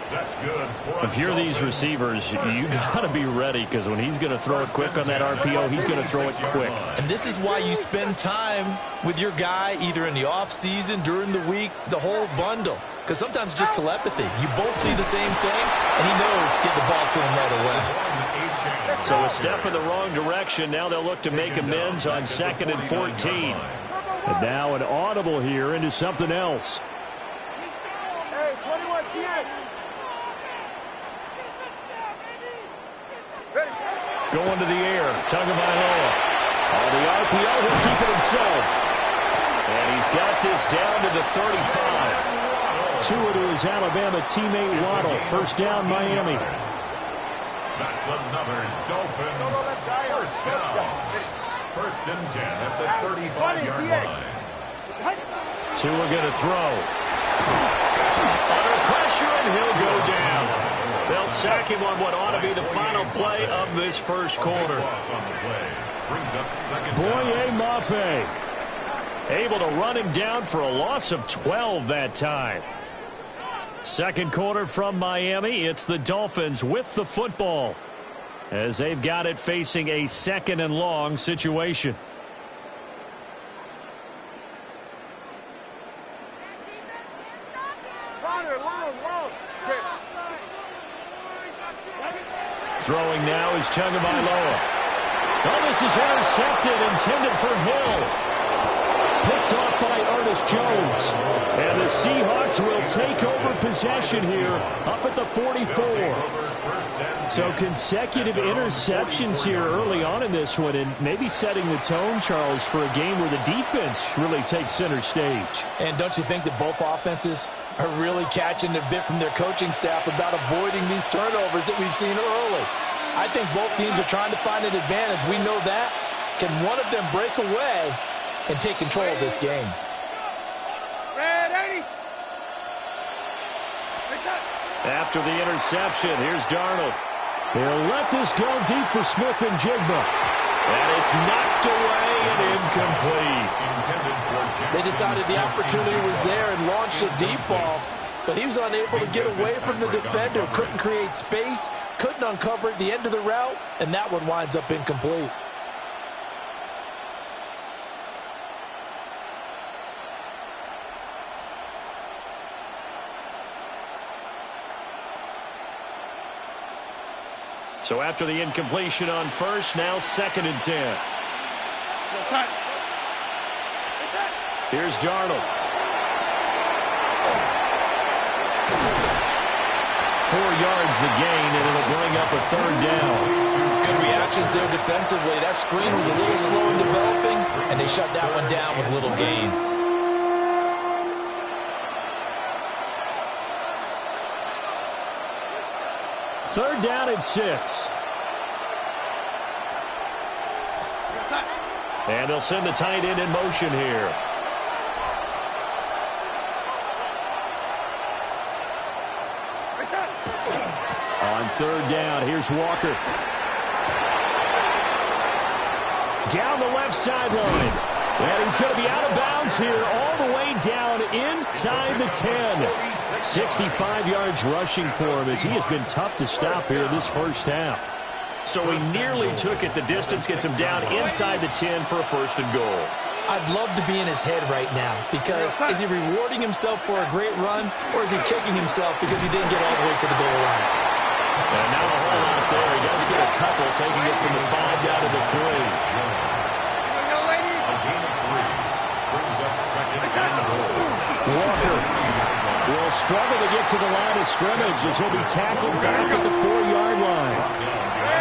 D: That's good.
A: If you're these receivers, you got to be ready because when he's going to throw it quick on that RPO, he's going to throw it quick.
B: And this is why you spend time with your guy either in the offseason, during the week, the whole bundle. Because sometimes it's just telepathy. You both see the same thing, and he knows get the ball to him right away.
A: So a step in the wrong direction. Now they'll look to make amends on 2nd and 14.
F: And now an audible here into something else.
C: Hey, 21 TX. Ready.
A: Going to the air. Tagovailoa. On the RPO, he'll keep it himself. And he's got this down to the 35.
F: Tua to his Alabama teammate Waddle. First down, Miami.
D: That's another Dolphins first down. 1st and 10 at the 35-yard line.
A: Tua going to throw. Under pressure, and he'll go down. They'll sack him on what ought to be the final play of this first quarter.
D: Loss on the play. Brings up 2nd
F: Boye
D: down.
F: Mafe.
A: Able to run him down for a loss of 12 that time. Second quarter from Miami. It's the Dolphins with the football as they've got it facing a 2nd and long situation.
C: Long.
A: Throwing now is Tagovailoa. Oh, this is intercepted, intended for Hill. Picked off by Ernest Jones. And the Seahawks will take over possession here up at the 44. So consecutive interceptions here early on in this one, and maybe setting the tone, Charles, for a game where the defense really takes center stage.
E: And don't you think that both offenses are really catching a bit from their coaching staff about avoiding these turnovers that we've seen early? I think both teams are trying to find an advantage. We know that. Can one of them break away and take control of this game?
C: Ready.
A: After the interception, here's Darnold.
F: They'll let this go deep for Smith and Jigba.
A: And it's knocked away and incomplete.
E: They decided the opportunity was there and launched a deep ball, but he was unable to get away from the defender, couldn't create space, couldn't uncover at the end of the route, and that one winds up incomplete.
A: So after the incompletion on first, now 2nd and 10. Here's Darnold. 4 yards the gain, and it'll bring up a 3rd down.
E: Good reactions there defensively. That screen was a little slow in developing, and they shut that one down with little gain.
F: Third down and 6.
A: And they'll send the tight end in motion here. On 3rd down, here's Walker.
F: Down the left sideline. And he's going to be out of bounds here all the way down inside the 10. 65 yards rushing for him as he has been tough to stop here this first half.
A: So he nearly took it the distance, gets him down inside the 10 for a 1st and goal.
B: I'd love to be in his head right now because is he rewarding himself for a great run or is he kicking himself because he didn't get all the way to the goal line?
A: And now a whole lot there. He does get a couple, taking it from the 5 down to the 3.
D: A gain of 3 brings
F: Walker will struggle to get to the line of scrimmage as he'll be tackled back at the 4-yard line.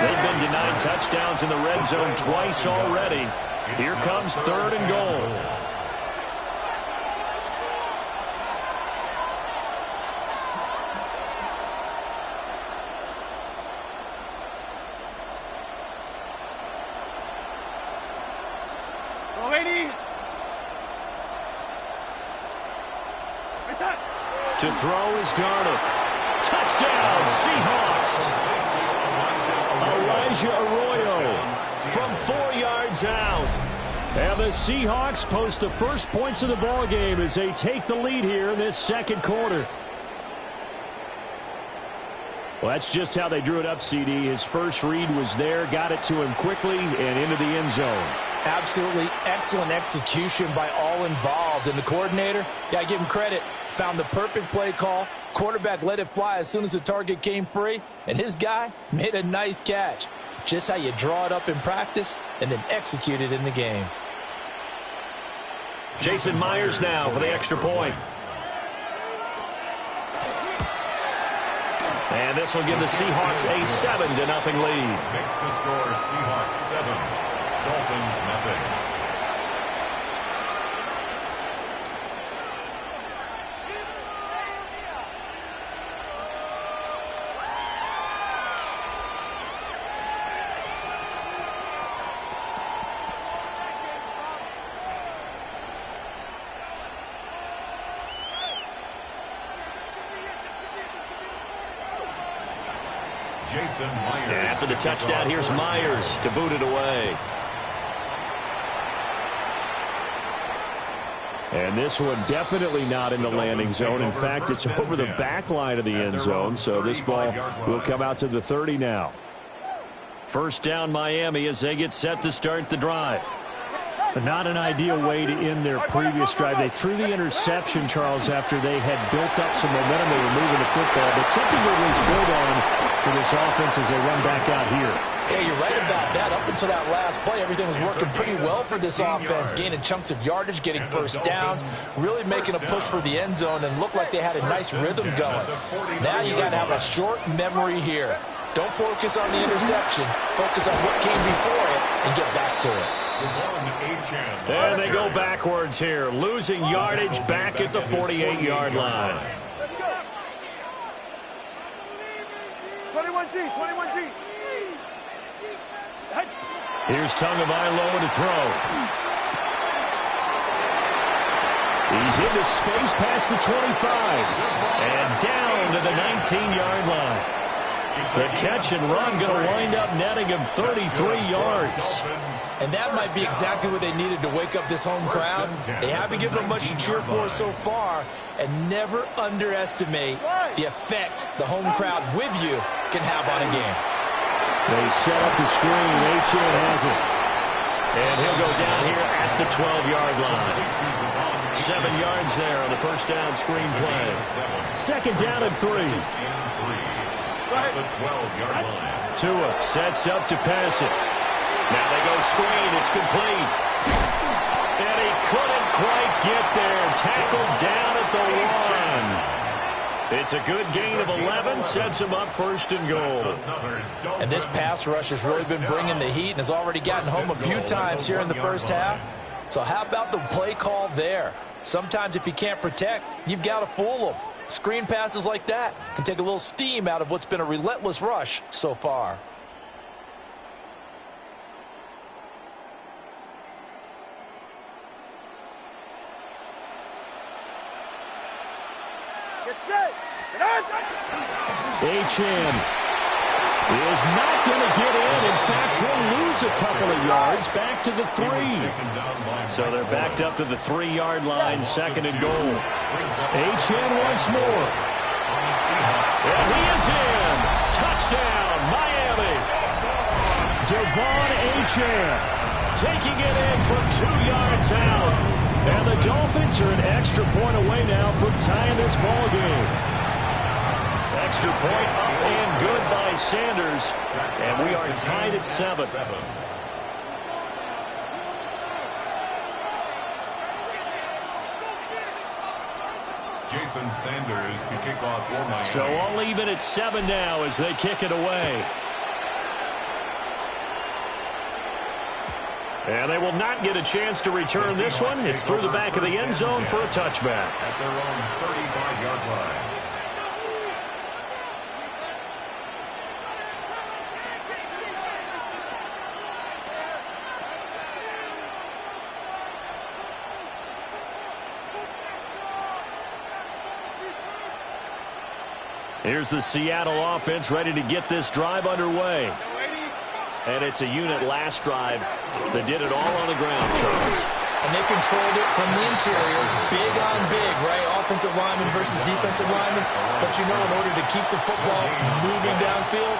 F: They've been denied touchdowns in the red zone twice already. Here comes 3rd and goal. To throw is Darnold. Touchdown, Seahawks. Elijah Arroyo from 4 yards out. And the Seahawks post the first points of the ball game as they take the lead here in this second quarter. Well, that's just how they drew it up, CD. His first read was there, got it to him quickly, and into the end zone.
B: Absolutely excellent execution by all involved. And the coordinator, got to give him credit, found the perfect play call. Quarterback let it fly as soon as the target came free, and his guy made a nice catch. Just how you draw it up in practice and then execute it in the game.
A: Jason Myers now for the extra point. And this will give the Seahawks a 7-0 lead.
D: Makes the score Seahawks 7, Dolphins nothing.
A: After the touchdown, here's Myers to boot it away.
F: And this one definitely not in the landing zone. In fact, it's over the back line of the end zone, so this ball will come out to the 30 now.
A: First down, Miami, as they get set to start the drive.
F: But not an ideal way to end their previous drive. They threw the interception, Charles, after they had built up some momentum. They were moving the football, but something to at least build on for this offense as they run back out here.
B: Yeah, you're right about that. Up until that last play, everything was working pretty well for this offense, gaining chunks of yardage, getting first downs, really making a push for the end zone, and looked like they had a nice rhythm going. Now you got to have a short memory here. Don't focus on the interception. Focus on what came before it and get back to it.
A: And they go backwards here, losing yardage back at the 48-yard line.
C: 21G, 21G.
A: Here's Tagovailoa to throw. He's into space past the 25 and down to the 19-yard line. The catch and run going to wind up netting him 33 yards.
B: And that might be exactly what they needed to wake up this home crowd. They haven't given them much to cheer for so far, and never underestimate the effect the home crowd with you can have on a game.
F: They set up the screen. Achane has it.
A: And he'll go down here at the 12-yard line. 7 yards there on the first down screen play.
F: Second down and 3.
D: At the 12-yard line.
A: Tua sets up to pass it. Now they go screen. It's complete. And he couldn't quite get there. Tackled down at the 1. It's a good gain of 11. Sets him up first and goal.
B: And this pass rush has really been bringing the heat and has already gotten home a few times here in the first half. So how about the play call there? Sometimes if you can't protect, you've got to fool them. Screen passes like that can take a little steam out of what's been a relentless rush so far.
C: Get set.
F: Achane is not going to get in. In fact, he'll lose a couple of yards back to the 3.
A: So they're backed up to the 3-yard line, second and goal.
F: Achane once more.
A: And he is in. Touchdown, Miami.
F: Devon Achane
A: taking it in from 2 yards out. And the Dolphins are an extra point away now from tying this ball game. Extra point up and good by Sanders. And we are tied at 7.
D: Jason Sanders to kick off for Miami.
A: So all even at 7 now as they kick it away. And they will not get a chance to return this one. It's through the back of the end zone for a touchback.
D: At their own 35-yard line.
A: Here's the Seattle offense ready to get this drive underway. And it's a unit last drive that did it all on the ground, Charles.
B: And they controlled it from the interior, big on big, right? Offensive lineman versus defensive lineman. But you know, in order to keep the football moving downfield,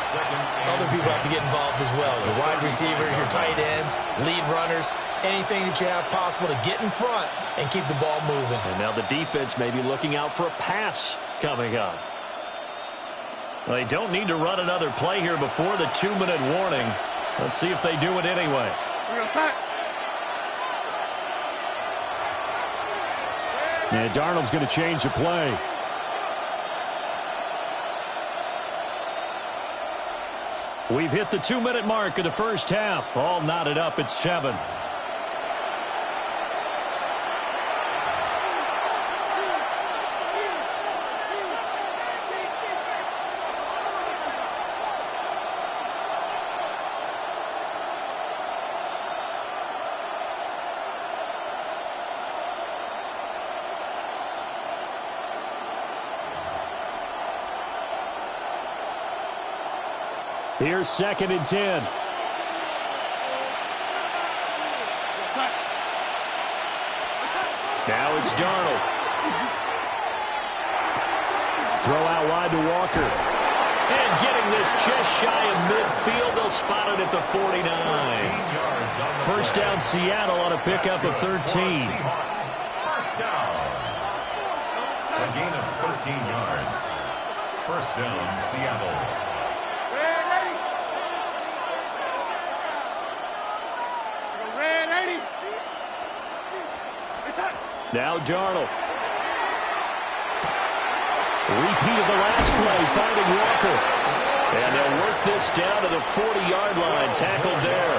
B: other people have to get involved as well. Your wide receivers, your tight ends, lead runners, anything that you have possible to get in front and keep the ball moving.
A: And now the defense may be looking out for a pass coming up. Well, they don't need to run another play here before the 2-minute warning. Let's see if they do it anyway.
F: Yeah, Darnold's going to change the play.
A: We've hit the 2-minute mark of the first half. All knotted up at 7.
F: Here's 2nd and 10.
A: Now it's Darnold.
F: Throw out wide to Walker.
A: And getting this just shy of midfield. They'll spot it at the 49. First down Seattle on a pickup of 13.
D: First down. A gain of 13 yards. First down, Seattle.
A: Now Darnold. Repeat of the last play, finding Walker. And they'll work this down to the 40-yard line. Tackled there.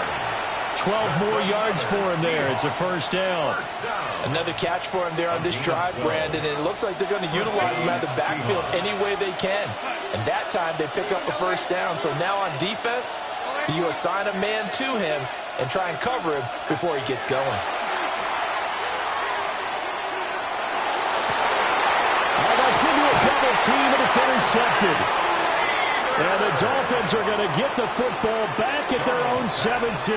A: 12 more yards for him there. It's a first down.
B: Another catch for him there on this drive, Brandon. And it looks like they're going to utilize him out of the backfield any way they can. And that time they pick up a first down. So now on defense, you assign a man to him and try and cover him before he gets going.
F: Into a double team, and it's intercepted. And the Dolphins are going to get the football back at their own 17.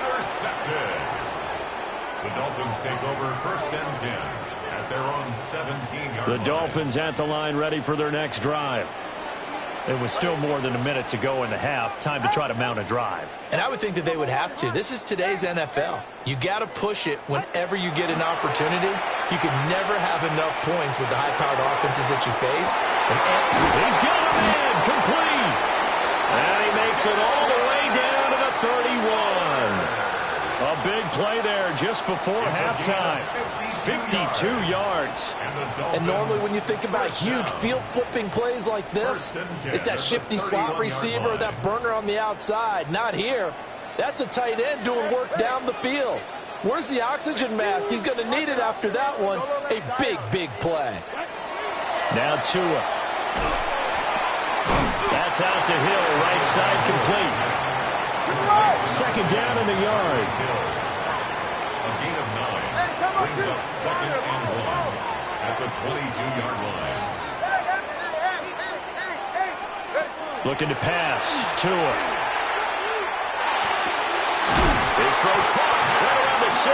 D: Intercepted. The Dolphins take over 1st and 10 at their own 17-yard line.
A: The Dolphins at the line ready for their next drive. It was still more than a minute to go in the half. Time to try to mount a drive.
B: And I would think that they would have to. This is today's NFL. You got to push it whenever you get an opportunity. You can never have enough points with the high-powered offenses that you face.
A: He's got a man complete. And he makes it all the way down to the 31. A big play there just before halftime. 52 yards.
E: And normally when you think about huge field-flipping plays like this, it's that shifty slot receiver, that burner on the outside. Not here. That's a tight end doing work down the field. Where's the oxygen mask? He's going to need it after that one. A big, big play.
A: Now Tua. That's out to Hill, right side complete.
F: 2nd down in the yard.
D: A gain of 9 brings up 2nd and 1 at the 22-yard line.
A: Looking to pass. Tua. His throw caught right around the 6.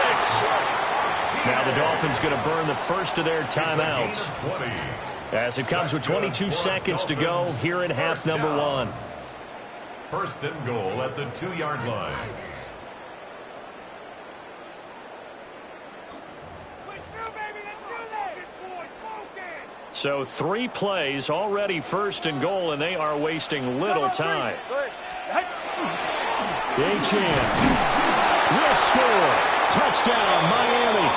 A: Now the Dolphins going to burn the first of their timeouts as it comes with 22 seconds to go here in half number 1.
D: 1st and goal at the 2-yard line.
A: So 3 plays already 1st and goal, and they are wasting little time.
F: Achane will score. Touchdown, Miami.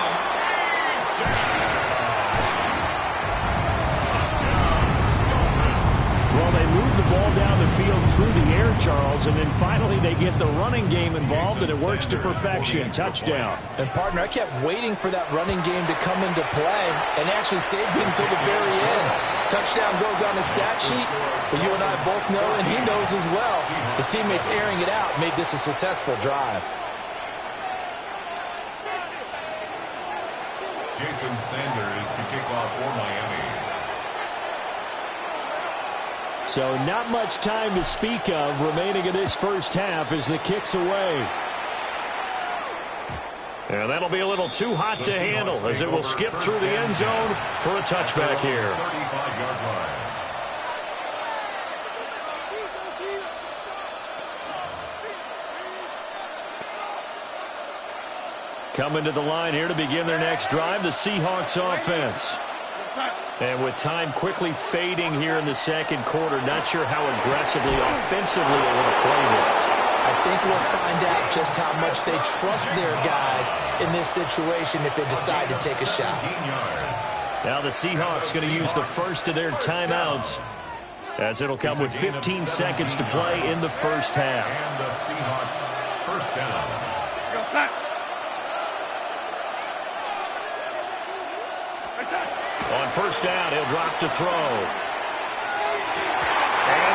F: move the ball down the field through the air, Charles, and then finally they get the running game involved, and it works to perfection. Touchdown.
B: And, partner, I kept waiting for that running game to come into play and actually saved it until the very end. Touchdown goes on the stat sheet, but you and I both know, and he knows as well, his teammates airing it out made this a successful drive.
D: Jason Sanders to kick off for Miami.
F: So not much time to speak of remaining in this first half as the kick's away. And that'll be a little too hot to handle as it will skip through the end zone for a touchback here.
D: 35-yard line.
F: Coming to the line here to begin their next drive, the Seahawks offense. And with time quickly fading here in the second quarter, not sure how aggressively, offensively they want to play this.
B: I think we'll find out just how much they trust their guys in this situation if they decide to take a shot.
F: Now the Seahawks going to use the first of their timeouts as it'll come with 15 seconds to play in the first half.
D: And the Seahawks first down.
C: Go, set.
F: On first down, he'll drop to throw. And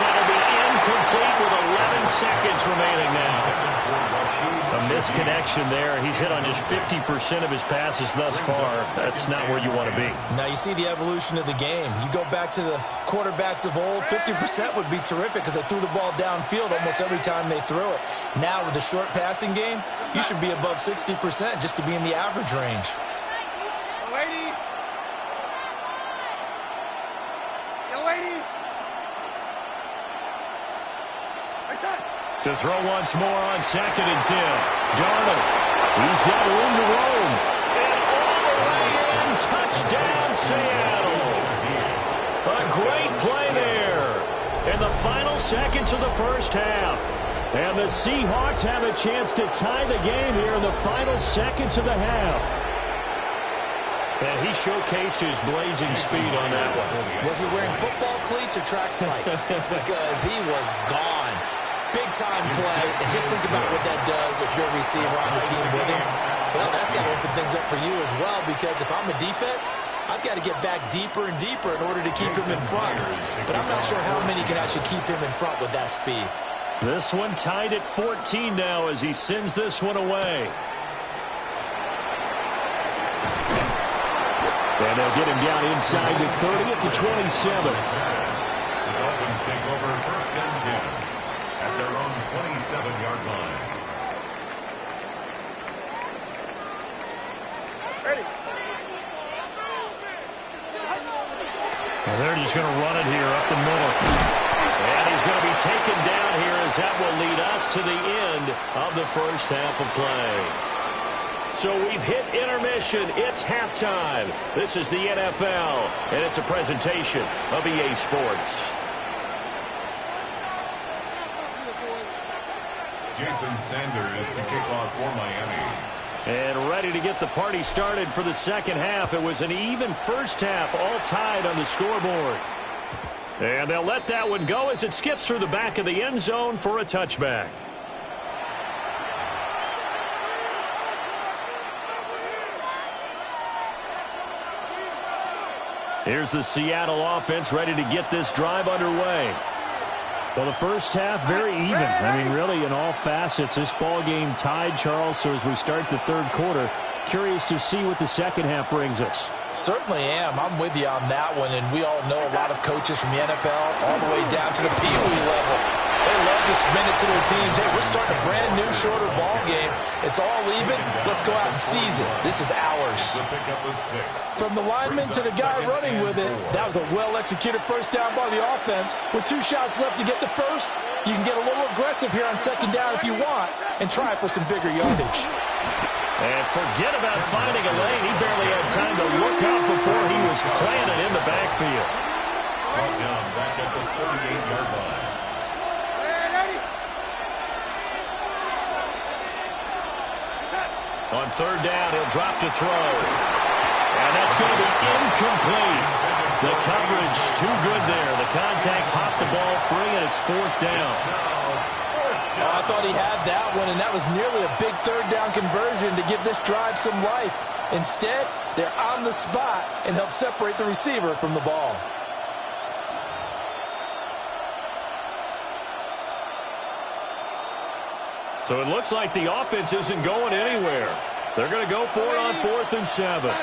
F: that'll be incomplete with 11 seconds remaining now. A misconnection there. He's hit on just 50% of his passes thus far. That's not where you want to be.
B: Now you see the evolution of the game. You go back to the quarterbacks of old, 50% would be terrific because they threw the ball downfield almost every time they threw it. Now with the short passing game, you should be above 60% just to be in the average range.
F: To throw once more on 2nd and 10. Darnold, he's got room to roam. And all the way in, touchdown Seattle. A great play there in the final seconds of the first half. And the Seahawks have a chance to tie the game here in the final seconds of the half. And he showcased his blazing speed on that one.
B: Was he wearing football cleats or track spikes? Because he was gone. Big-time play, and just think about what that does if you're a receiver on the team with him. Well, that's got to open things up for you as well, because if I'm a defense, I've got to get back deeper and deeper in order to keep him in front. But I'm not sure how many can actually keep him in front with that speed.
F: This one tied at 14 now as he sends this one away. And they'll get him down inside the 30 to 27.
D: The Dolphins take over first and 10. At their own 27-yard line.
C: Ready.
F: And they're just going to run it here up the middle. And he's going to be taken down here as that will lead us to the end of the first half of play. So we've hit intermission. It's halftime. This is the NFL, and it's a presentation of EA Sports.
D: Jason Sanders to kick off for Miami.
F: And ready to get the party started for the second half. It was an even first half, all tied on the scoreboard. And they'll let that one go as it skips through the back of the end zone for a touchback. Here's the Seattle offense ready to get this drive underway. Well, the first half, very even. I mean, really, in all facets, this ball game tied, Charles. So as we start the third quarter, curious to see what the second half brings us.
B: Certainly am. I'm with you on that one, and we all know a lot of coaches from the NFL all the way down to the Pee Wee level. They love to spin it to their teams. Hey, we're starting a brand new, shorter ball game. It's all even. Let's go out and seize it. This is ours.
D: The pickup of 6.
E: From the lineman to the guy running with it, that was a well-executed first down by the offense. With 2 shots left to get the first, you can get a little aggressive here on second down if you want and try for some bigger yardage.
F: And forget about finding a lane. He barely had time to look up before he was planted in the backfield.
D: Brought down back at the 38-yard line.
F: On third down, he'll drop to throw. And that's going to be incomplete.
A: The coverage too good there. The contact popped the ball free, and it's 4th down.
E: Oh, I thought he had that one, and that was nearly a big 3rd down conversion to give this drive some life. Instead, they're on the spot and help separate the receiver from the ball.
A: So it looks like the offense isn't going anywhere. They're going to go for it on 4th and 7.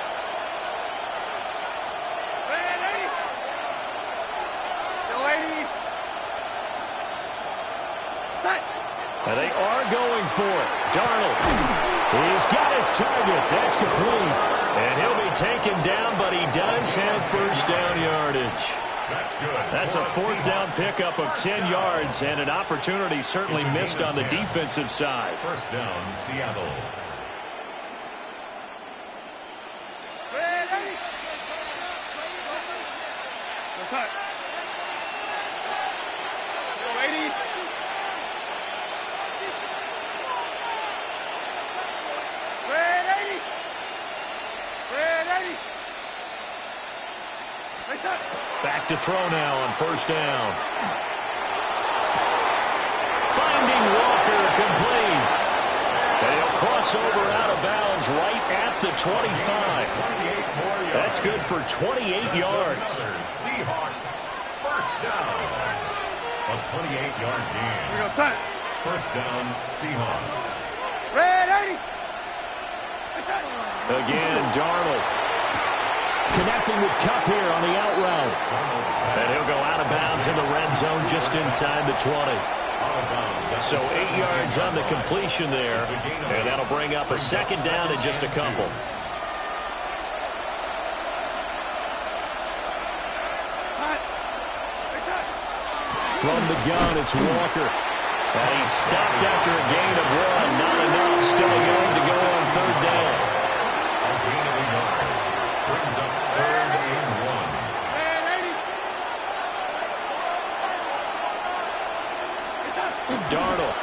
A: And they are going for it. Darnold. He's got his target. That's complete. And he'll be taken down, but he does have 1st down yardage.
D: That's good.
A: That's a 4th down pickup of 10 yards, and an opportunity certainly missed on the defensive side.
D: 1st down, Seattle.
C: What's up? Go, 80.
A: Back to throw now on 1st down. Finding Walker, complete. And he'll cross over out of bounds right at the 25. That's good for 28 yards.
D: Seahawks, 1st down. A 28-yard gain.
C: Here we go, son.
D: 1st down, Seahawks.
C: Red 80.
A: Again, Darnold. Connecting with Kupp here on the out route. And he'll go out of bounds in the red zone just inside the 20. So 8 yards on the completion there. And that'll bring up a 2nd down in just a couple. From the gun, it's Walker. And he's stopped after a gain of 1. Not enough. Still a yard to go on 3rd down.
D: A gain of a yard. Brings up 3rd and 1.
A: Darnold.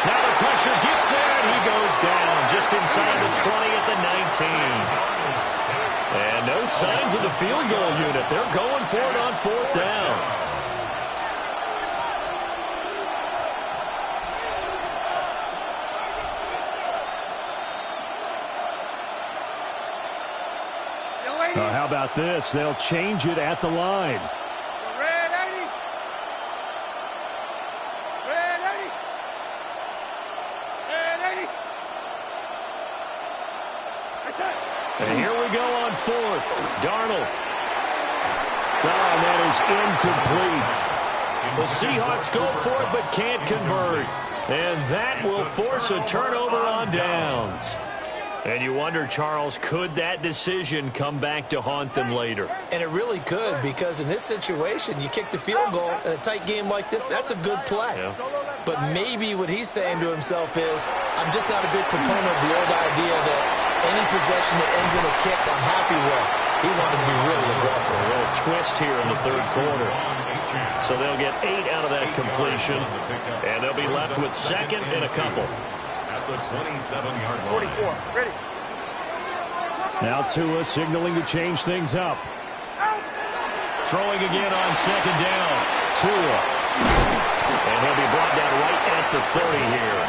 A: Now the pressure gets there, and he goes down just inside the 20 at the 19. And no signs of the field goal unit. They're going for it on 4th down. How about this? They'll change it at the line.
C: Red 80. Red 80. Red 80.
A: And here we go on 4th. Darnold. Oh, and that is incomplete. The Seahawks go for it but can't convert. And that will force a turnover on downs. And you wonder, Charles, could that decision come back to haunt them later?
B: And it really could, because in this situation, you kick the field goal in a tight game like this, that's a good play.
A: Yeah.
B: But maybe what he's saying to himself is, I'm just not a big proponent of the old idea that any possession that ends in a kick I'm happy with. He wanted to be really aggressive.
A: A little twist here in the 3rd quarter. So they'll get 8 out of that completion, and they'll be left with 2nd and a couple.
D: At the 27-yard line.
C: 44. Ready.
F: Now Tua signaling to change things up.
A: Throwing again on 2nd down. Tua. And he'll be brought down right at the 30 here.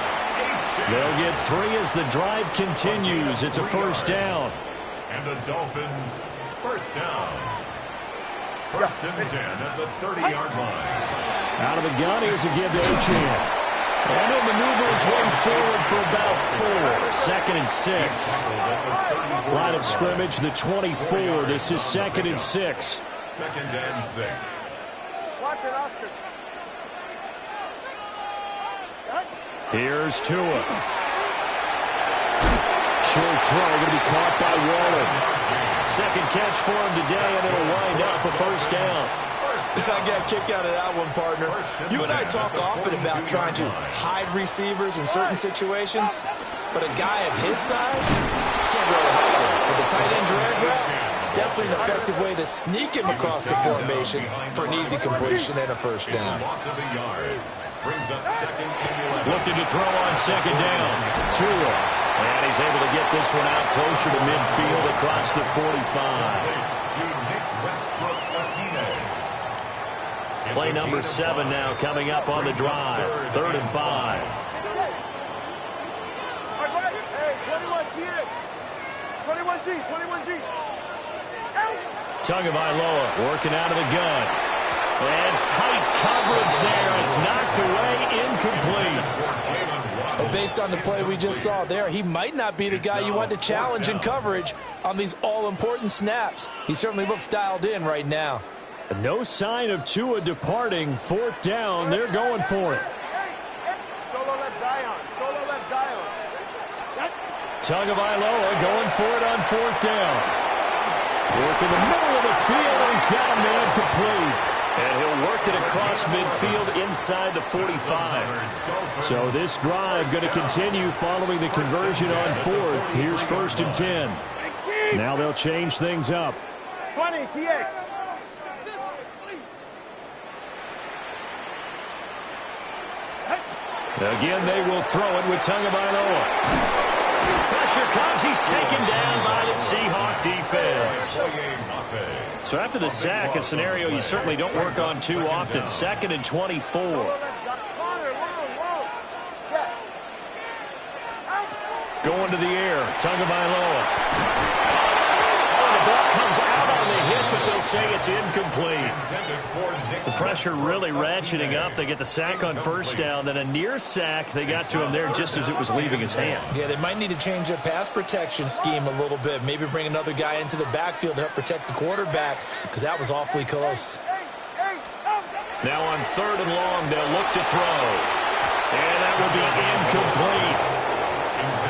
A: They'll get 3 as the drive continues. It's a 1st down.
D: And the Dolphins, 1st down. 1st and 10 at the 30-yard line.
F: Out of the gun, here's a give to Gtowncapp.
A: And he'll maneuver his way forward for about 4. 2nd and 6.
F: Line of scrimmage, the 24. This is 2nd and 6.
D: 2nd and 6.
C: Watch it, Oscar.
A: Here's Tua.
F: Short throw, going to be caught by Waller.
A: 2nd catch for him today, and it'll wind up a 1st down.
B: I got a kick out of that one, partner. You and I talk often about trying to hide receivers in certain situations, but a guy of his size can't really hide him. With the tight end drag route, definitely an effective way to sneak him across the formation for an easy completion and a 1st down.
D: Loss of a yard. Brings up 2nd and 11.
A: Looking to throw on 2nd down. Tua. And he's able to get this one out closer to midfield across the 45. Play number 7 now coming up on the drive. 3rd and 5.
C: Hey, 21G. 21G. 21G.
A: Tagovailoa working out of the gun. And tight coverage there. It's knocked away, incomplete.
E: Well, based on the play we just saw there, he might not be the guy you want to challenge in coverage on these all-important snaps. He certainly looks dialed in right now.
F: No sign of Tua departing. 4th down. They're going for it.
C: Solo left Zion. Solo left Zion.
A: Tagovailoa going for it on 4th down. Work in the middle of the field, and he's got a man complete. And he'll work it across midfield inside the 45.
F: So this drive going to continue following the conversion on 4th. Here's 1st and 10. Now they'll change things up.
C: 20, TX.
A: Again, they will throw it with Tagovailoa. Pressure comes. He's taken down by the Seahawk defense. So after the sack, a scenario you certainly don't work on too often. 2nd and 24. Going to the air. Tagovailoa. The ball comes out on the hit, but they'll say it's incomplete. The pressure really ratcheting up. They get the sack on 1st down, then a near sack. They got to him there just as it was leaving his hand.
B: Yeah, they might need to change their pass protection scheme a little bit. Maybe bring another guy into the backfield to help protect the quarterback, because that was awfully close.
A: Now on 3rd and long, they'll look to throw. And that will be incomplete.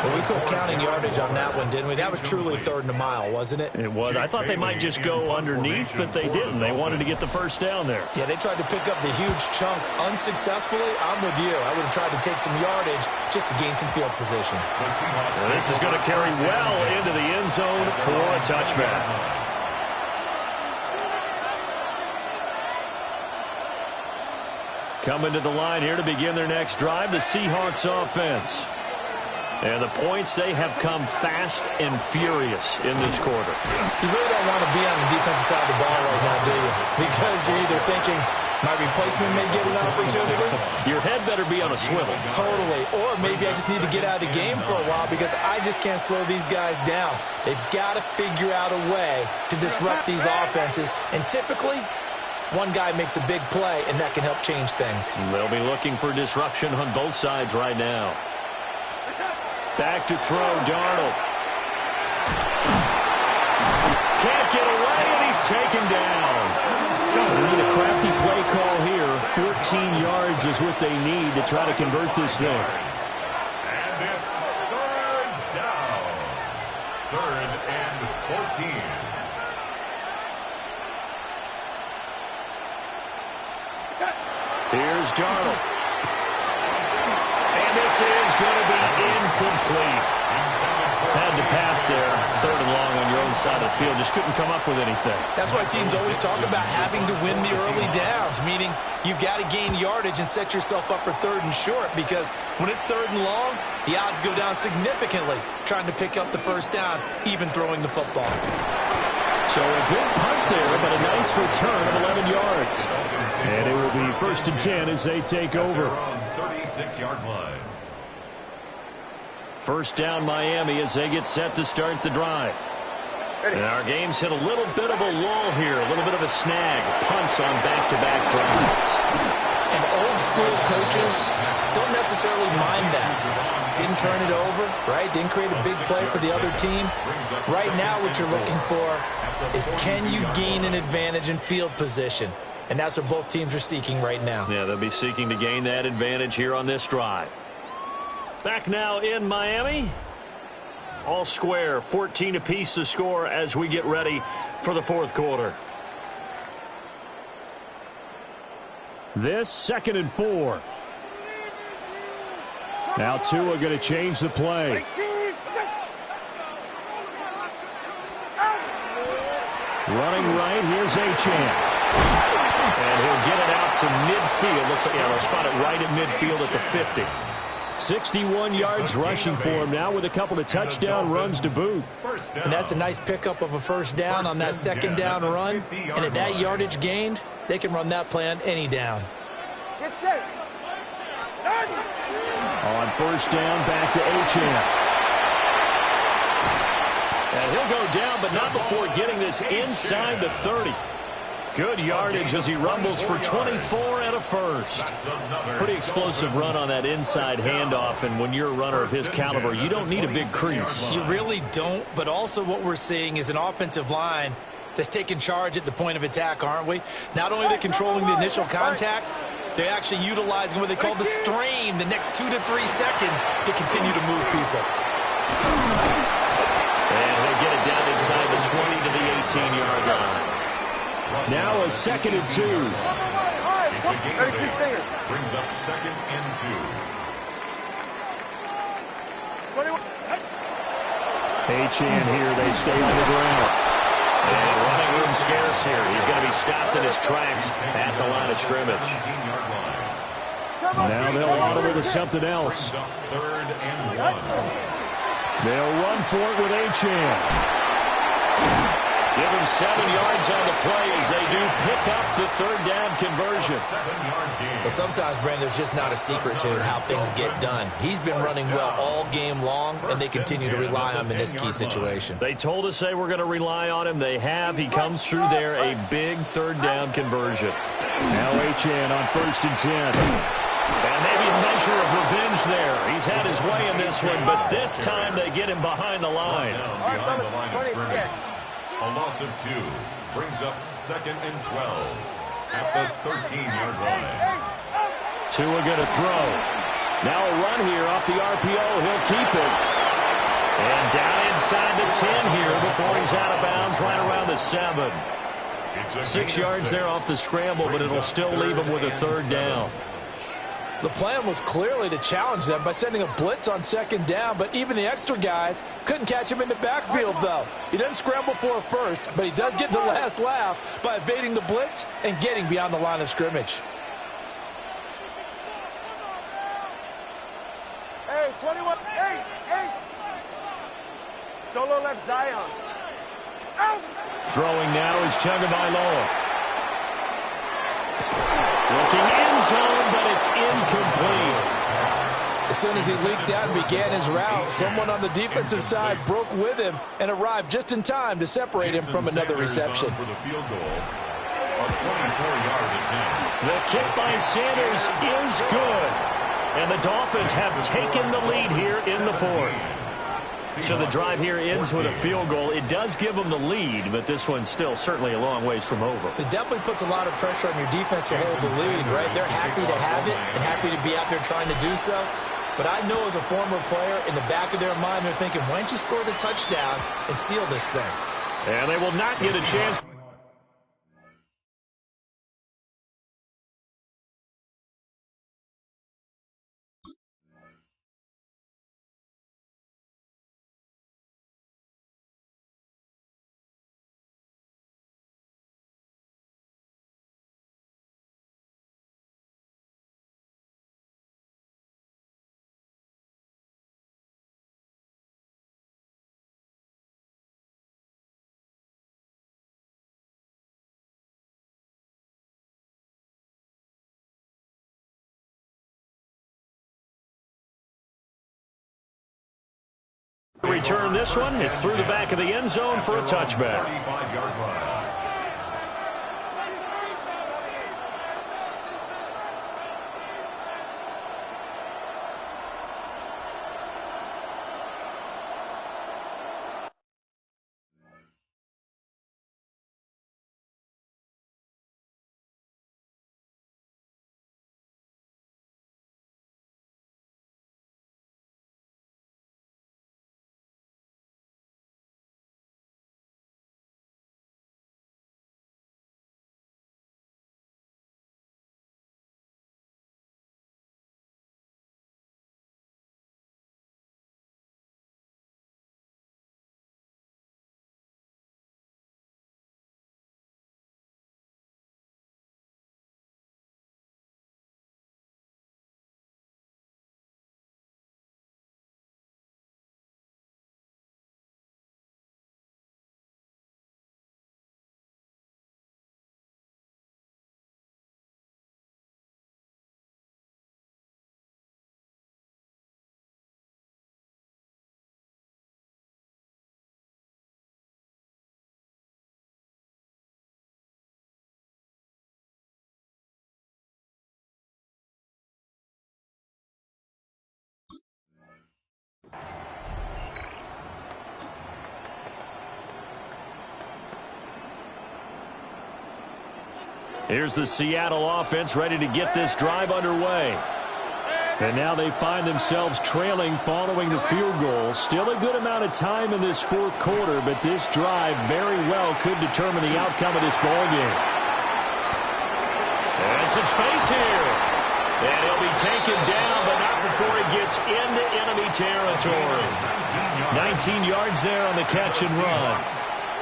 B: Well, we quit counting yardage on that one, didn't we? That was truly 3rd and a mile, wasn't it?
A: It was. I thought they might just go underneath, but they didn't. They wanted to get the 1st down there.
B: Yeah, they tried to pick up the huge chunk unsuccessfully. I'm with you. I would have tried to take some yardage just to gain some field position.
A: Well, this is going to carry well into the end zone for a touchback. Coming to the line here to begin their next drive, the Seahawks offense. And the points, they have come fast and furious in this quarter.
B: You really don't want to be on the defensive side of the ball right now, do you? Because you're either thinking, my replacement may get an opportunity.
A: Your head better be on a swivel.
B: Totally. Or maybe I just need to get out of the game for a while because I just can't slow these guys down. They've got to figure out a way to disrupt these offenses. And typically, one guy makes a big play, and that can help change things.
A: They'll be looking for disruption on both sides right now. Back to throw, Darnold. Can't get away, and he's taken down. They need a crafty play call here. 14 yards is what they need to try to convert this thing.
D: And it's 3rd down. 3rd and 14.
A: Here's Darnold. And this is going to be incomplete. Had to pass there. 3rd and long on your own side of the field. Just couldn't come up with anything.
B: That's why teams always talk about having to win the early downs, meaning you've got to gain yardage and set yourself up for 3rd and short, because when it's 3rd and long, the odds go down significantly trying to pick up the 1st down, even throwing the football.
F: So a good punt there, but a nice return of 11 yards. And it will be 1st and 10 as they take over.
D: 36-yard line.
A: 1st down Miami as they get set to start the drive. And our game's hit a little bit of a lull here, a little bit of a snag. Punts on back-to-back drives.
B: And old school coaches don't necessarily mind that. Didn't turn it over, right? Didn't create a big play for the other team. Right now what you're looking for is, can you gain an advantage in field position? And that's what both teams are seeking right now.
A: Yeah, they'll be seeking to gain that advantage here on this drive. Back now in Miami. All square, 14 apiece to score as we get ready for the 4th quarter.
F: This 2nd and 4. Now Tua going to change the play. Running right, here's Achane.
A: And he'll get it out to midfield. Looks like they'll spot it right at midfield at the 50.
F: 61 yards rushing for him now with a couple of touchdown runs to boot.
B: And that's a nice pickup of a 1st down on that 2nd down run. And at that yardage gained, they can run that play on any down.
C: Get set.
F: On first down, back to Achane. And he'll go down, but not before getting this inside the 30. Good yardage as he rumbles for 24 and a first. Pretty explosive run on that inside handoff, and when you're a runner of his caliber, you don't need a big crease.
B: You really don't, but also what we're seeing is an offensive line that's taking charge at the point of attack, aren't we? Not only are they controlling the initial contact, they're actually utilizing what they call the strain the next 2 to 3 seconds to continue to move people.
F: And they'll get it down inside the 20 to the 18-yard line. Now a 2nd and 2.
D: Brings up 2nd and 2.
F: Achane here, they stay on the ground. And running room scarce here. He's going to be stopped in his tracks at the line of scrimmage. Now they'll audible to something else.
D: 3rd and 1.
F: They'll run for it with Achane. Give him 7 yards on the play as they do pick up the 3rd down conversion.
B: Well, sometimes, Brandon, there's just not a secret to how things get done. He's been running well all game long, and they continue to rely on him in this key situation.
F: They told us they were going to rely on him. They have. He comes through there, a big 3rd down conversion. Now Achane on 1st and 10. And maybe a measure of revenge there. He's had his way in this one, but this time they get him behind the line.
D: Behind the line of scrimmage. A loss of 2 brings up 2nd and 12 at the 13-yard line.
F: Tua going to throw. Now a run here off the RPO. He'll keep it. And down inside the 10 here before he's out of bounds right around the 7. 6 yards there off the scramble, but it'll still leave him with a 3rd down.
E: The plan was clearly to challenge them by sending a blitz on 2nd down, but even the extra guys couldn't catch him in the backfield, though. He doesn't scramble for a first, but he does get the last laugh by evading the blitz and getting beyond the line of scrimmage.
C: Hey, 21. Hey. Solo left Zion. Out.
F: Throwing now is Tagovailoa. Looking end zone, but it's incomplete.
E: As soon as he leaked out and began his route, someone on the defensive side broke with him and arrived just in time to separate him from another reception.
D: For the field goal, a 24-yard attempt.
F: The kick by Sanders is good. And the Dolphins have taken the lead here in the 4th. So the drive here ends with a field goal. It does give them the lead, but this one's still certainly a long ways from over.
B: It definitely puts a lot of pressure on your defense to hold the lead, right? They're happy to have it and happy to be out there trying to do so. But I know as a former player, in the back of their mind, they're thinking, why don't you score the touchdown and seal this thing?
F: And they will not get a chance. Return this one. It's through the back of the end zone for a touchback.
D: 35-yard line.
A: Here's the Seattle offense ready to get this drive underway. And now they find themselves trailing following the field goal. Still a good amount of time in this fourth quarter, but this drive very well could determine the outcome of this ball game. And some space here. And he'll be taken down, but not before he gets into enemy territory. 19 yards there on the catch and run.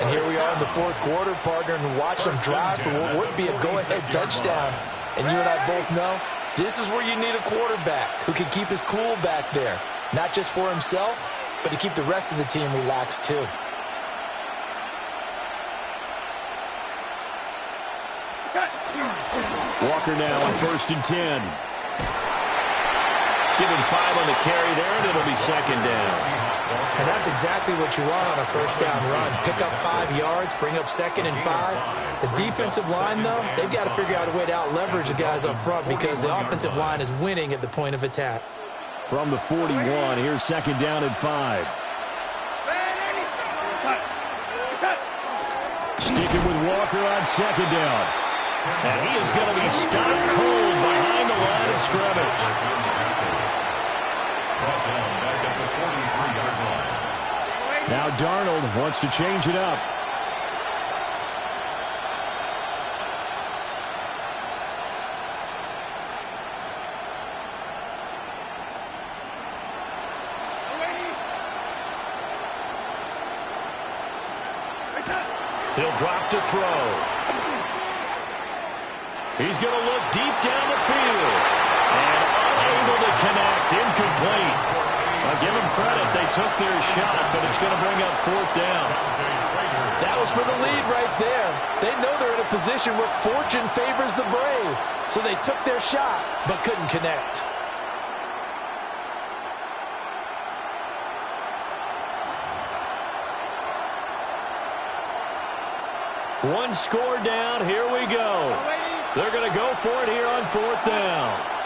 B: And here we are in the fourth quarter, partner, and watch them drive for what would be a go-ahead touchdown. And you and I both know this is where you need a quarterback who can keep his cool back there. Not just for himself, but to keep the rest of the team relaxed too.
F: Walker now on 1st and 10.
A: Give him 5 on the carry there, and it'll be 2nd down.
B: And that's exactly what you want on a first down run. Pick up 5 yards, bring up 2nd and 5. The defensive line, though, they've got to figure out a way to out-leverage the guys up front because the offensive line is winning at the point of attack.
F: From the 41, here's 2nd down and 5. Sticking with Walker on 2nd down.
A: And he is going to be stopped cold behind the line of scrimmage.
F: Now Darnold wants to change it up.
A: He'll drop to throw. He's going to look deep down the field. And unable to connect. Incomplete. I'll give them credit. They took their shot, but it's going to bring up 4th down.
E: That was for the lead right there. They know they're in a position where fortune favors the brave. So they took their shot, but couldn't connect.
A: One score down. Here we go. They're going to go for it here on 4th down.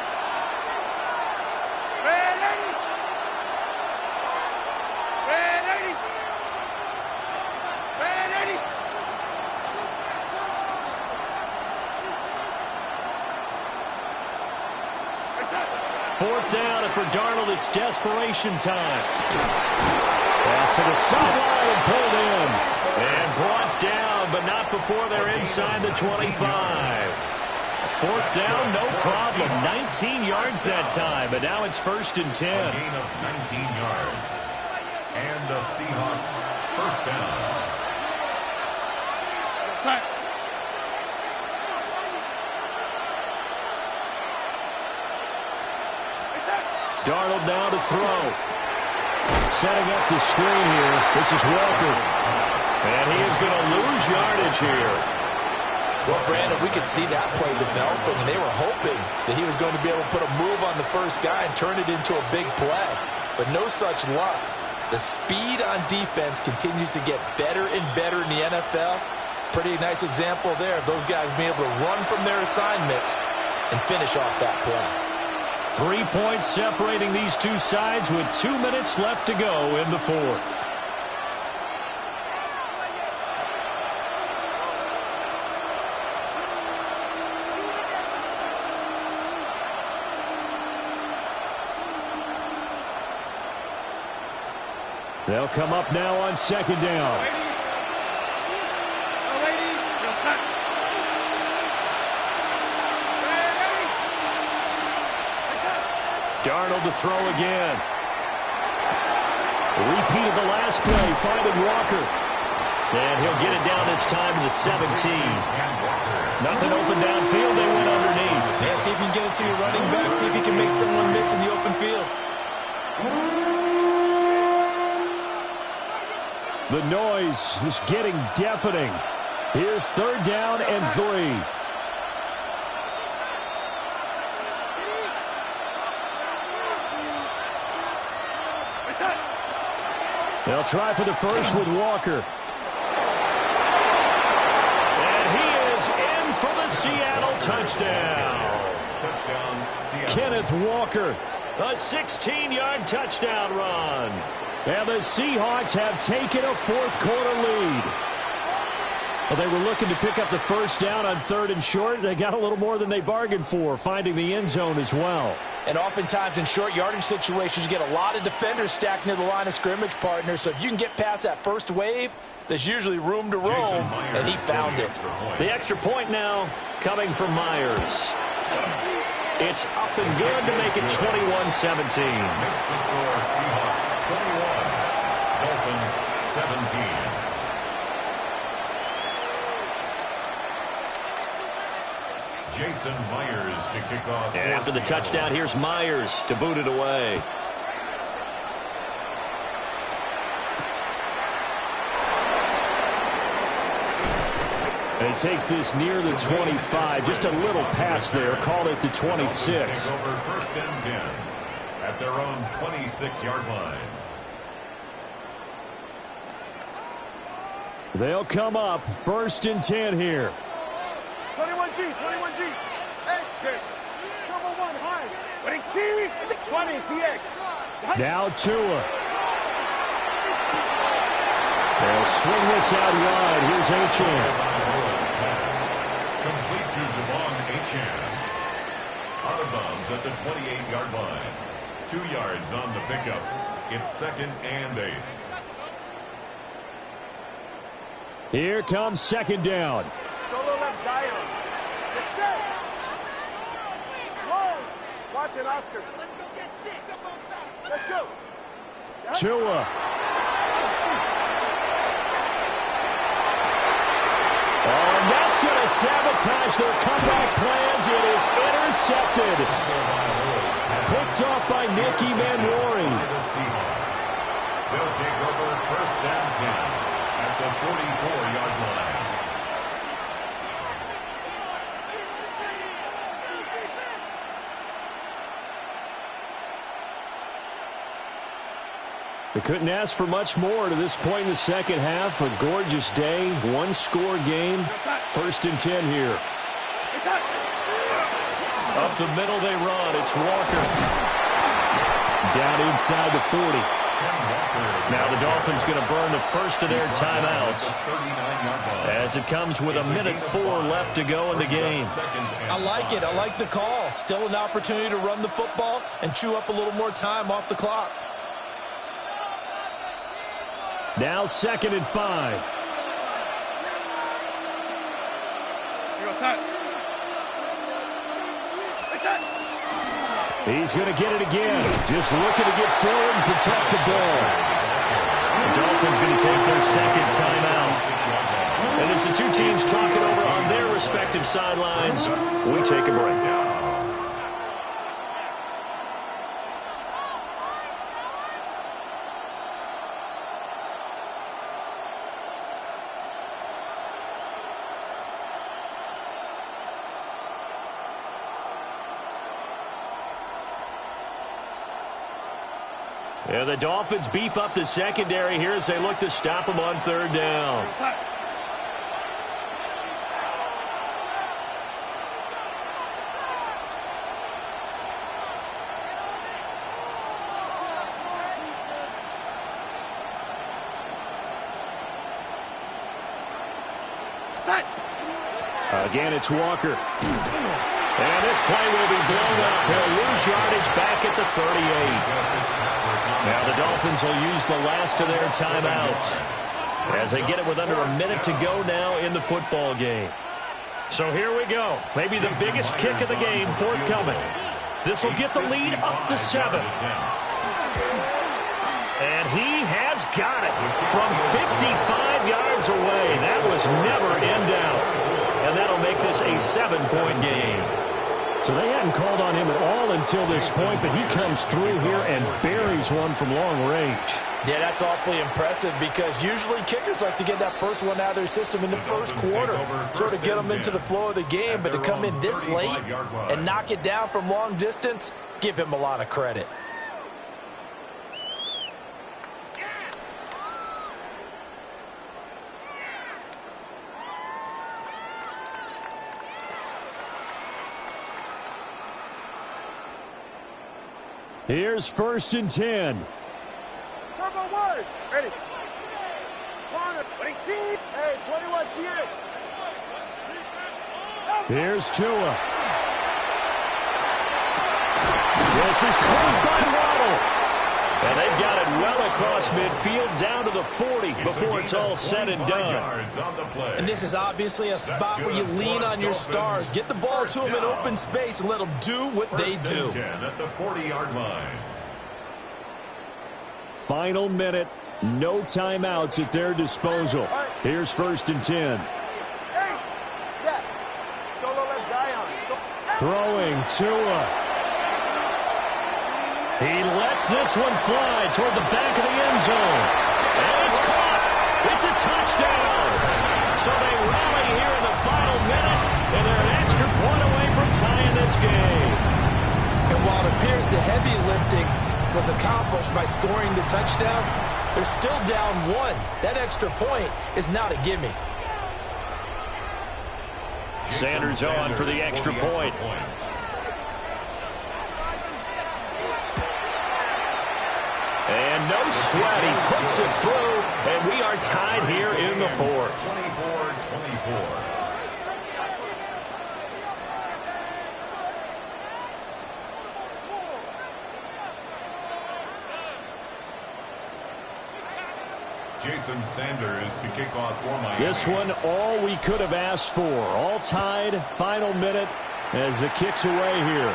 A: Fourth down, and for Darnold, it's desperation time.
F: Pass to the sideline and pulled in.
A: And brought down, but not before they're inside the 25. 4th down, no problem. 19 yards that time, but now it's 1st and 10.
D: A gain of 19 yards. And the Seahawks 1st down.
A: Darnold now to throw.
F: Setting up the screen here. This is Walker.
A: And he is going to lose yardage here.
B: Well, Brandon, we could see that play developing, and they were hoping that he was going to be able to put a move on the first guy and turn it into a big play. But no such luck. The speed on defense continues to get better and better in the NFL. Pretty nice example there of those guys being able to run from their assignments and finish off that play.
A: 3 points separating these two sides with 2 minutes left to go in the fourth.
F: They'll come up now on 2nd down.
A: Darnold to throw again.
F: Repeat of the last play, finding Walker.
A: And he'll get it down this time to the 17. Nothing open downfield, they went underneath.
B: Yeah, see if you can get it to your running back. See if you can make someone miss in the open field.
F: The noise is getting deafening. Here's 3rd down and 3. They'll try for the first with Walker.
A: And he is in for the Seattle touchdown.
D: Touchdown, Seattle.
A: Kenneth Walker, a 16-yard touchdown run.
F: And the Seahawks have taken a fourth quarter lead. Well, they were looking to pick up the first down on 3rd and short. They got a little more than they bargained for, finding the end zone as well.
B: And oftentimes in short yardage situations, you get a lot of defenders stacked near the line of scrimmage, partner. So if you can get past that first wave, there's usually room to roam, and he found it.
F: The extra point now coming from Myers. It's up and good to make it 21-17.
D: Makes the score Seahawks 21, Dolphins 17. Jason Myers to kick off.
A: And after the touchdown, here's Myers to boot it away.
F: And he takes this near the 25. Just a little pass there. Called it the 26.
D: Take over 1st and 10 at their own 26-yard line.
F: They'll come up 1st and 10 here.
C: 21G, 21G. Hey, Jay. Trouble 1, high. Wait, T. 20, TX.
F: Now Tua. They'll swing this out wide. Here's Achane.
D: Complete to Devon Achane. Out of bounds at the 28-yard line. 2 yards on the pickup. It's 2nd and 8.
F: Here comes 2nd down.
C: Solo left Zion. Get set. Whoa. Watson, Oscar. Let's go get 6. Let's go.
F: Tua. Oh, and that's going to sabotage their comeback plans. It is intercepted. Picked off by Nicky Manwari.
D: The Seahawks. They'll take over 1st and 10 at the 44-yard line.
F: They couldn't ask for much more to this point in the second half. A gorgeous day, 1-score game. 1st and 10 here.
A: Up the middle they run. It's Walker.
F: Down inside the 40.
A: Now the Dolphins going to burn the first of their timeouts as it comes with 1:04 left to go in the game.
B: I like it. I like the call. Still an opportunity to run the football and chew up a little more time off the clock.
F: Now 2nd and 5. He's going to get it again. Just looking to get forward and protect the ball.
A: The Dolphins going to take their 2nd timeout. And as the two teams talk it over on their respective sidelines, we take a break. And the Dolphins beef up the secondary here as they look to stop them on 3rd down.
F: Again, it's Walker. And this play will be blown up. He'll lose yardage back at the 38. Now the Dolphins will use the last of their timeouts as they get it with under a minute to go now in the football game. So here we go. Maybe the biggest kick of the game forthcoming. This will get the lead up to 7. And he has got it from 55 yards away. That was never in doubt. And that'll make this a 7-point game. So they hadn't called on him at all until this point, but he comes through here and buries one from long range.
B: Yeah, that's awfully impressive because usually kickers like to get that first one out of their system in the first quarter, sort of get them into the flow of the game, but to come in this late and knock it down from long distance, give him a lot of credit.
F: Here's 1st and 10.
C: Turbo 1. Ready. 1. corner. Hey, 21 T8.
F: Here's Tua. This is caught by Waddle. And they've got it well across midfield down to the 40 before it's all said and done.
B: And this is obviously a spot where you lean on your stars. Get the ball to them in open space and let them do what they do.
D: 10 at the 40-yard line.
F: Final minute. No timeouts at their disposal. Here's 1st and 10.
C: Hey, step. Solo left Zion.
F: Throwing Tua. He lets this one fly toward the back of the end zone. And it's caught. It's a touchdown. So they rally here in the final minute, and they're an extra point away from tying this game.
B: And while it appears the heavy lifting was accomplished by scoring the touchdown, they're still down 1. That extra point is not a gimme.
F: Sanders on for the extra point. And no sweat. He puts it through, and we are tied here in the 4th.
D: 24-24. Jason Sanders to kick off for Miami.
F: This one, all we could have asked for. All tied, final minute as it kicks away here.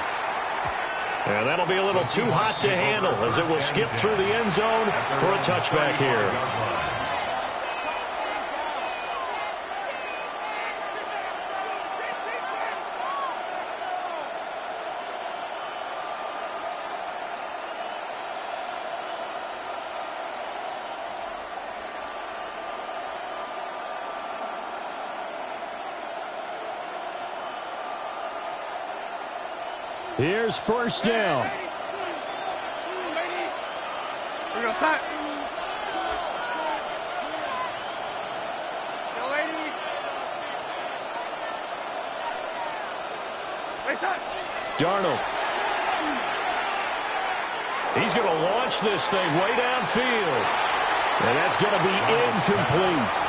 F: And that'll be a little too hot to handle as it will skip through the end zone for a touchback here. Here's 1st down.
C: Here we go, side. Yo, lady. Hey, side.
F: Darnold. He's going to launch this thing way downfield. And that's going to be incomplete.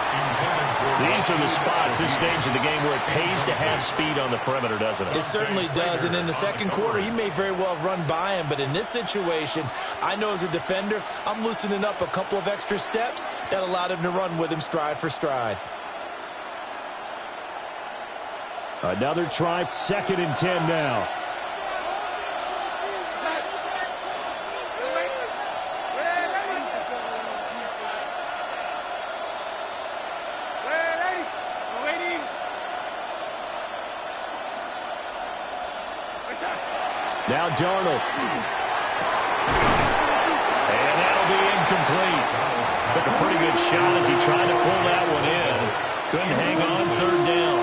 F: These are the spots, this stage of the game, where it pays to have speed on the perimeter, doesn't it?
B: It certainly does, and in the second quarter, he may very well run by him, but in this situation, I know as a defender, I'm loosening up a couple of extra steps that allowed him to run with him stride for stride.
F: Another try, 2nd and 10 now. Now Darnold. And that'll be incomplete. Took a pretty good shot as he tried to pull that one in. Couldn't hang on 3rd down.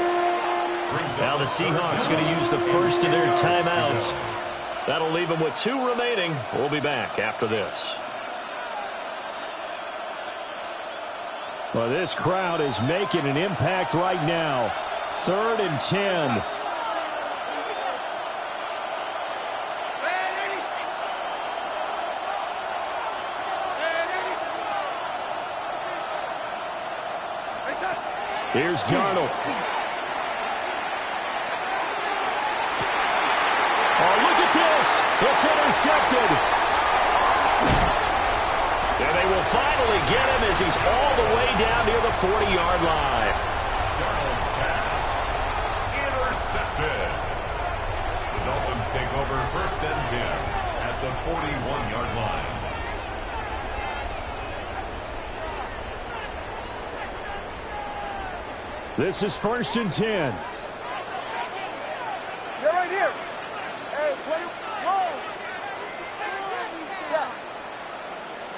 F: Now the Seahawks going to use the first of their timeouts. That'll leave them with 2 remaining. We'll be back after this. Well, this crowd is making an impact right now. 3rd and 10. Here's Darnold. Oh, look at this. It's intercepted. And they will finally get him as he's all the way down near the 40-yard line.
D: Darnold's pass intercepted. The Dolphins take over 1st and 10 at the 41-yard line.
F: This is 1st and 10.
C: You're right here. Hey, 20. Whoa. Yeah.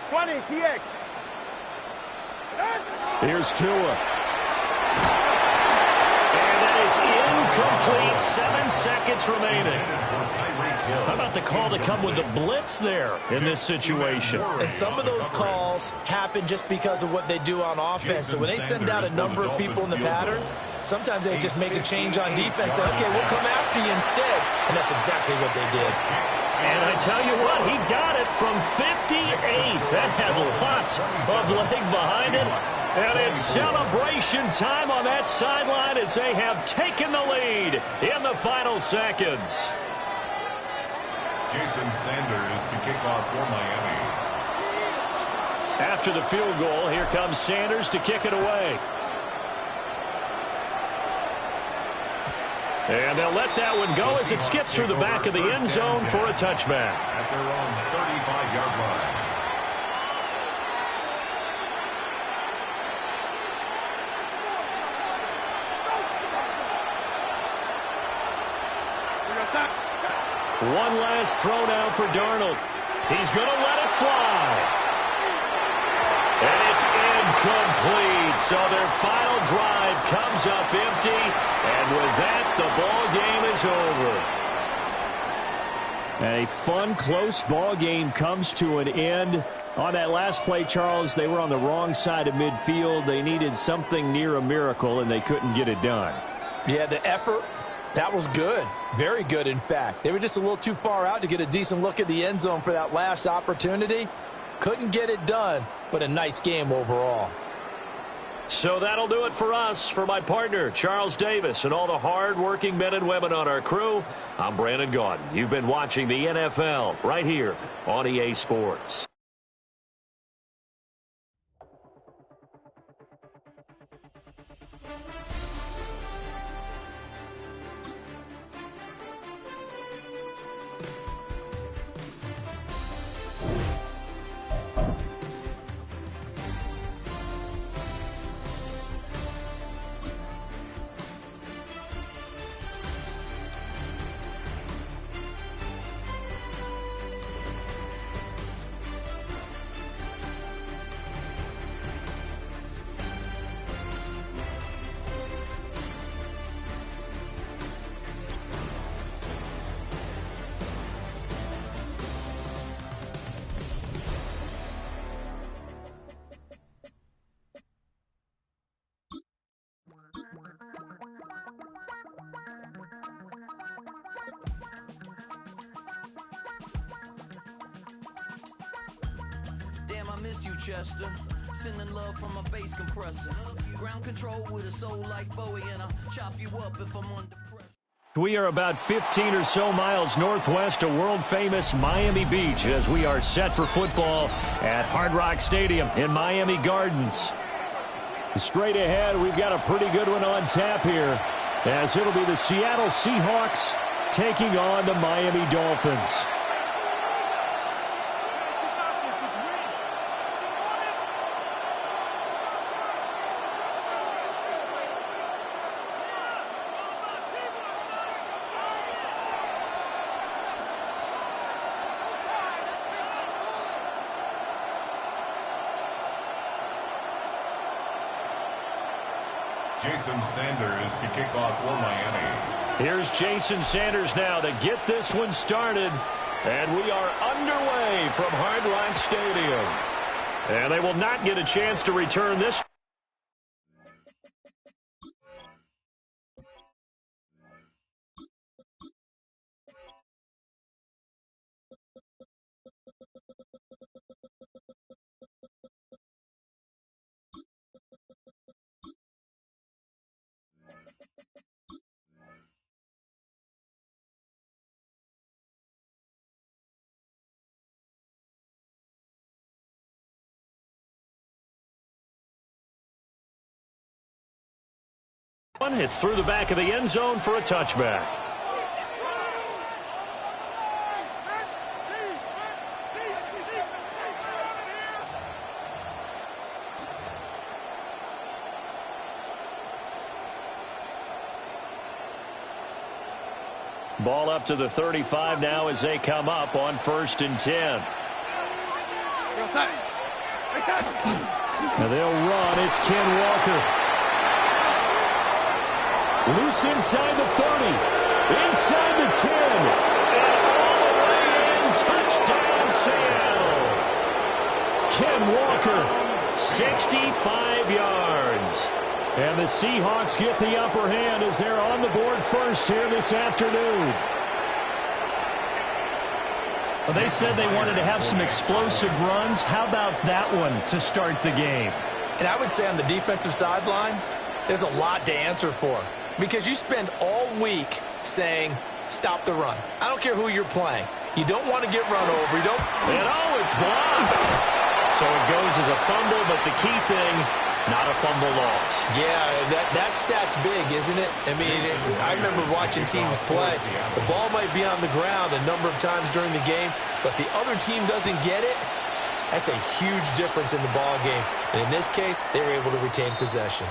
C: 20, TX.
F: Here's Tua. And that is incomplete. 7 seconds remaining. How about the call to come with the blitz there in this situation?
B: And some of those calls happen just because of what they do on offense. So when they send out a number of people in the pattern, sometimes they just make a change on defense. Say, okay, we'll come after you instead. And that's exactly what they did.
A: And I tell you what, he got it from 58. That had lots of leg behind it. And it's celebration time on that sideline as they have taken the lead in the final seconds.
D: Jason Sanders to kick off for Miami.
A: After the field goal, here comes Sanders to kick it away. And they'll let that one go as it skips through the back of the end zone for a touchback.
D: At their own 35-yard line.
A: One last throw now for Darnold. He's going to let it fly. And it's incomplete. So their final drive comes up empty. And with that, the ball game is over.
F: A fun, close ball game comes to an end. On that last play, Charles, they were on the wrong side of midfield. They needed something near a miracle, and they couldn't get it done.
B: Yeah, the effort, that was good. Very good, in fact. They were just a little too far out to get a decent look at the end zone for that last opportunity. Couldn't get it done, but a nice game overall.
A: So that'll do it for us. For my partner, Charles Davis, and all the hard-working men and women on our crew, I'm Brandon Gaudin. You've been watching the NFL right here on EA Sports.
G: Damn, I miss you, Chester. Sending love from a bass compressor. Ground control with a soul like Bowie, and I'll chop you up if I'm under pressure.
A: We are about 15 or so miles northwest of world-famous Miami Beach as we are set for football at Hard Rock Stadium in Miami Gardens. Straight ahead, we've got a pretty good one on tap here, as it'll be the Seattle Seahawks taking on the Miami Dolphins.
D: Jason Sanders to kick off for Miami.
A: Here's Jason Sanders now to get this one started. And we are underway from Hard Rock Stadium. And they will not get a chance to return this. It's through the back of the end zone for a touchback. Ball up to the 35 now as they come up on 1st and 10. Now they'll run. It's Ken Walker. Loose inside the 30, inside the 10, and all the way in, touchdown Seattle. Ken Walker, 65 yards. And the Seahawks get the upper hand as they're on the board first here this afternoon.
F: Well, they said they wanted to have some explosive runs. How about that one to start the game?
B: And I would say on the defensive sideline, there's a lot to answer for. Because you spend all week saying, stop the run. I don't care who you're playing. You don't want to get run over. You don't.
F: And it's blocked. So it goes as a fumble, but the key thing, not a fumble loss.
B: Yeah, that stat's big, isn't it? I mean, I remember watching teams play. The ball might be on the ground a number of times during the game, but the other team doesn't get it. That's a huge difference in the ball game. And in this case, they were able to retain possession.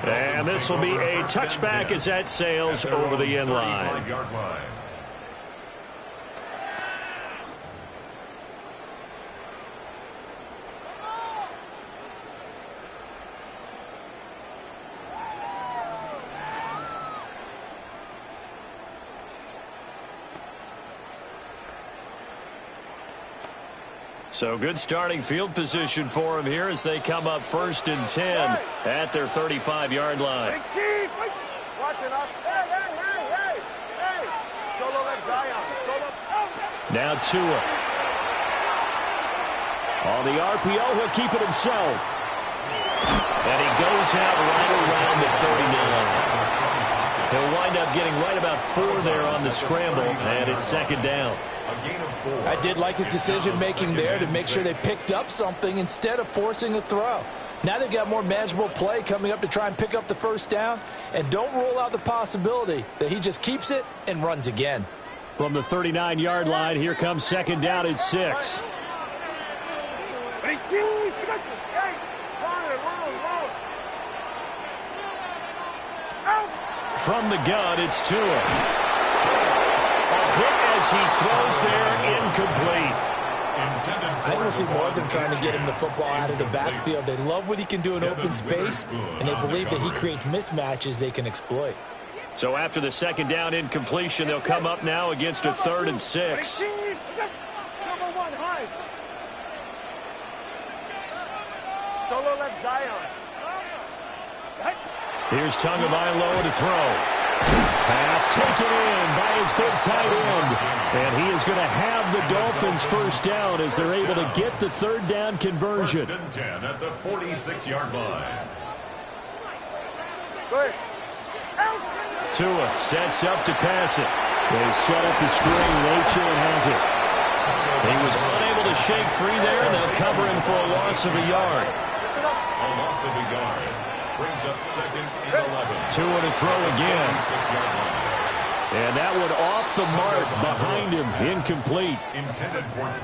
F: And this will be a touchback as that sails over the end line. So good starting field position for him here as they come up 1st and 10 at their 35-yard line.
C: Watch it up. Hey. Solo left Zion.
F: Now Tua. On the RPO, he'll keep it himself. And he goes out right around the 39. He'll wind up getting right about 4 there on the scramble, and it's 2nd down.
E: I did like his decision-making there to make sure they picked up something instead of forcing a throw. Now they've got more manageable play coming up to try and pick up the 1st down, and don't rule out the possibility that he just keeps it and runs again.
F: From the 39-yard line, here comes 2nd down and 6. From the gun, it's Tua. As he throws there, incomplete.
B: I think we'll see more of them trying to get him the football out of the backfield. They love what he can do in open space, and they believe that he creates mismatches they can exploit.
F: So after the 2nd down incompletion, they'll come up now against a 3rd and 6.
C: Solo left Zion.
F: Here's Tagovailoa to throw. Pass taken in by his big tight end. And he is going to have the Dolphins 1st down as they're able to get the 3rd down conversion.
D: 1st and 10 at the 46-yard line.
C: Good.
F: Tua sets up to pass it. They set up the screen. Rachel has it. He was unable to shake free there, and they'll cover him for a loss of a yard.
D: A loss of a yard. Brings up 2nd and 11.
F: Tua to throw again.
D: 46-yard line.
F: And that one off the mark behind him. Incomplete.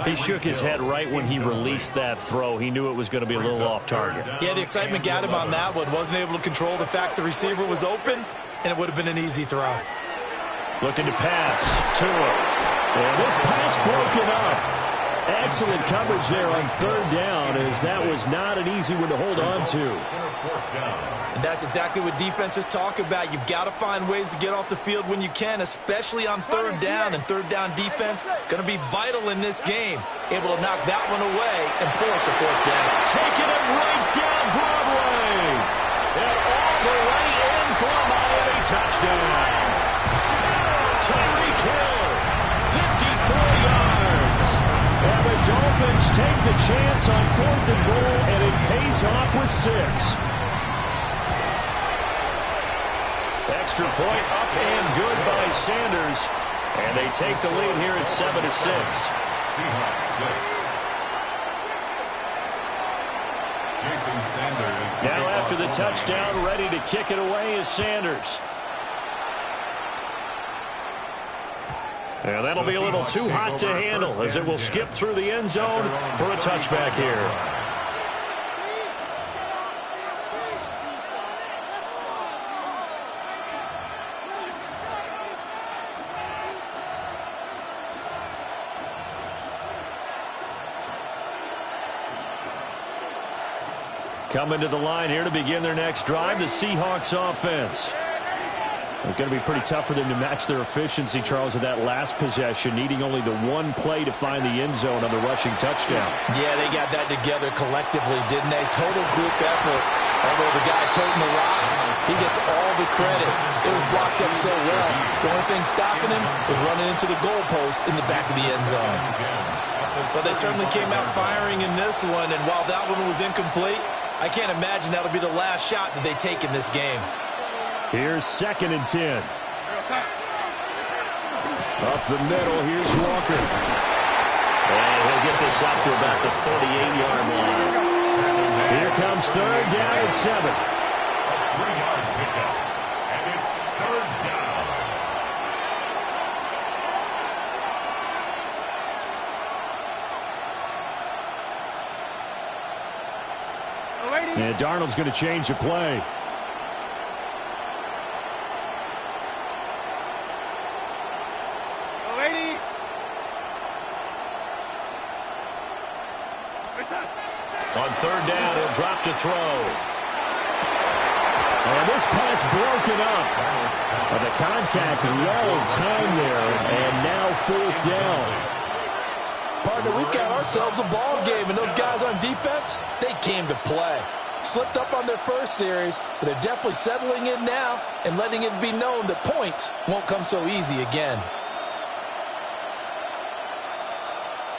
F: He shook his head right when he released that throw. He knew it was going to be a little off target.
B: Yeah, the excitement got him on that one. Wasn't able to control the fact the receiver was open, and it would have been an easy throw.
F: Looking to pass. Tua. And this pass broken up. Excellent coverage there on 3rd down, as that was not an easy one to hold on to.
B: And that's exactly what defenses talk about. You've got to find ways to get off the field when you can, especially on 3rd down. And 3rd down defense going to be vital in this game. Able to knock that one away and force a 4th down.
F: Taking it right down Broadway. And all the way in for a Miami touchdown. Tyreek Hill, 54 yards. And the Dolphins take the chance on 4th and goal, and it pays off with 6. Extra point up and good by Sanders. And they take the lead here at 7-6.
D: Seahawks 6. Jason Sanders.
F: Now after the touchdown, ready to kick it away is Sanders. And that'll be a little too hot to handle as it will skip through the end zone for a touchback here. Coming to the line here to begin their next drive, the Seahawks offense. It's going to be pretty tough for them to match their efficiency, Charles, with that last possession, needing only the one play to find the end zone on the rushing touchdown.
B: Yeah, they got that together collectively, didn't they? Total group effort. Although the guy toting the rock
E: He gets all the credit. It was blocked up so well. The only thing stopping him was running into the goalpost in the back of the end zone.
B: Well, they certainly came out firing in this one, and while that one was incomplete, I can't imagine that'll be the last shot that they take in this game.
F: Here's 2nd and 10. Up the middle, here's Walker.
A: And he'll get this up to about the 48-yard line.
F: Here comes 3rd down and 7.
D: 3-yard pickup, and it's 3rd down.
F: And Darnold's going to change the play.
A: On 3rd down, he'll drop to throw.
F: And this pass broken up. But the contact, well of time there, and now 4th down.
E: Partner, we've got ourselves a ball game, and those guys on defense, they came to play. Slipped up on their first series, but they're definitely settling in now and letting it be known that points won't come so easy again.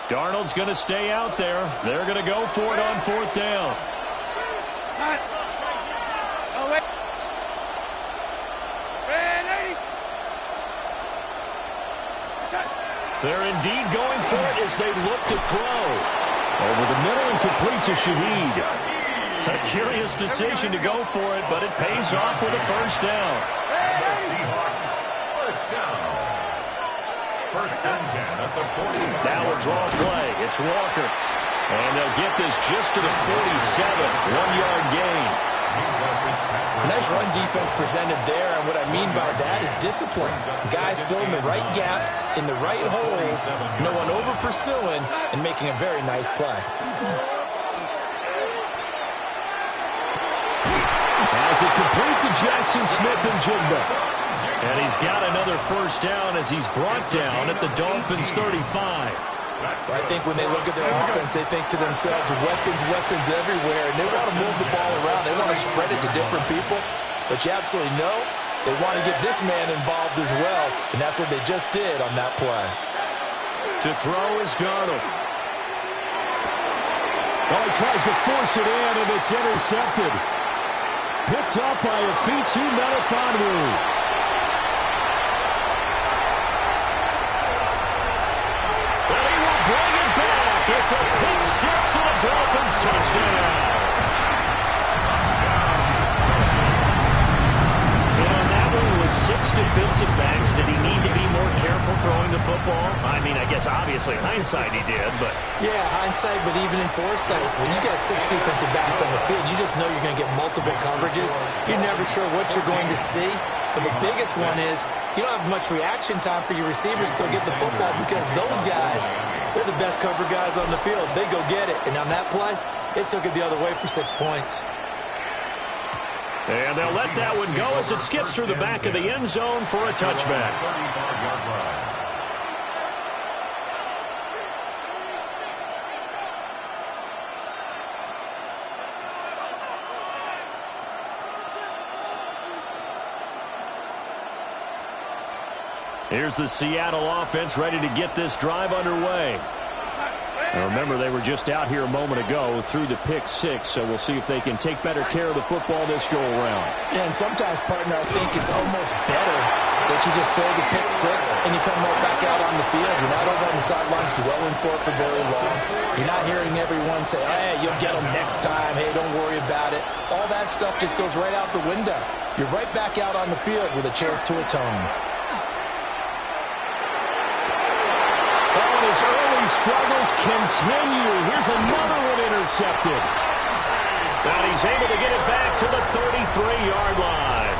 A: Darnold's going to stay out there. They're going to go for it on 4th down. They're indeed going for it as they look to throw.
F: Over the middle and complete to Shaheed.
A: A curious decision to go for it, but it pays off with a 1st down.
D: And the Seahawks, 1st down. 1st and 10 at the 40.
A: Now a draw play. It's Walker. And they'll get this just to the 47. 1-yard gain.
B: Nice run defense presented there, and what I mean by that is discipline. Guys filling the right gaps in the right holes, no one over pursuing, and making a very nice play.
F: As it complete to Jackson Smith and Jigba.
A: And he's got another 1st down as he's brought down at the Dolphins' 35.
B: I think when they look at their offense, they think to themselves, weapons, weapons everywhere, and they want to move the ball around. They want to spread it to different people, but you absolutely know they want to get this man involved as well, and that's what they just did on that play.
A: To throw is Darnold.
F: Oh, he tries to force it in, and it's intercepted. Picked up by Afitu Melifonwu.
A: It's a pick 6 and a Dolphins touchdown. And on that one with 6 defensive backs, did he need to be more careful throwing the football? I mean, I guess obviously hindsight he did, but...
B: Yeah, hindsight, but even in foresight, when you got 6 defensive backs on the field, you just know you're going to get multiple coverages. You're never sure what you're going to see. But the biggest one is you don't have much reaction time for your receivers to go get the football because those guys, they're the best cover guys on the field. They go get it. And on that play, they took it the other way for 6 points.
A: And they'll let that one go as it skips through the back of the end zone for a touchback. Here's the Seattle offense ready to get this drive underway.
F: Now remember, they were just out here a moment ago through the pick 6, so we'll see if they can take better care of the football this go-around.
E: Yeah, and sometimes, partner, I think it's almost better that you just throw the pick 6 and you come right back out on the field. You're not over on the sidelines dwelling for it for very long. You're not hearing everyone say, hey, you'll get them next time. Hey, don't worry about it. All that stuff just goes right out the window. You're right back out on the field with a chance to atone.
F: His early struggles continue. Here's another one intercepted.
A: And he's able to get it back to the 33-yard line.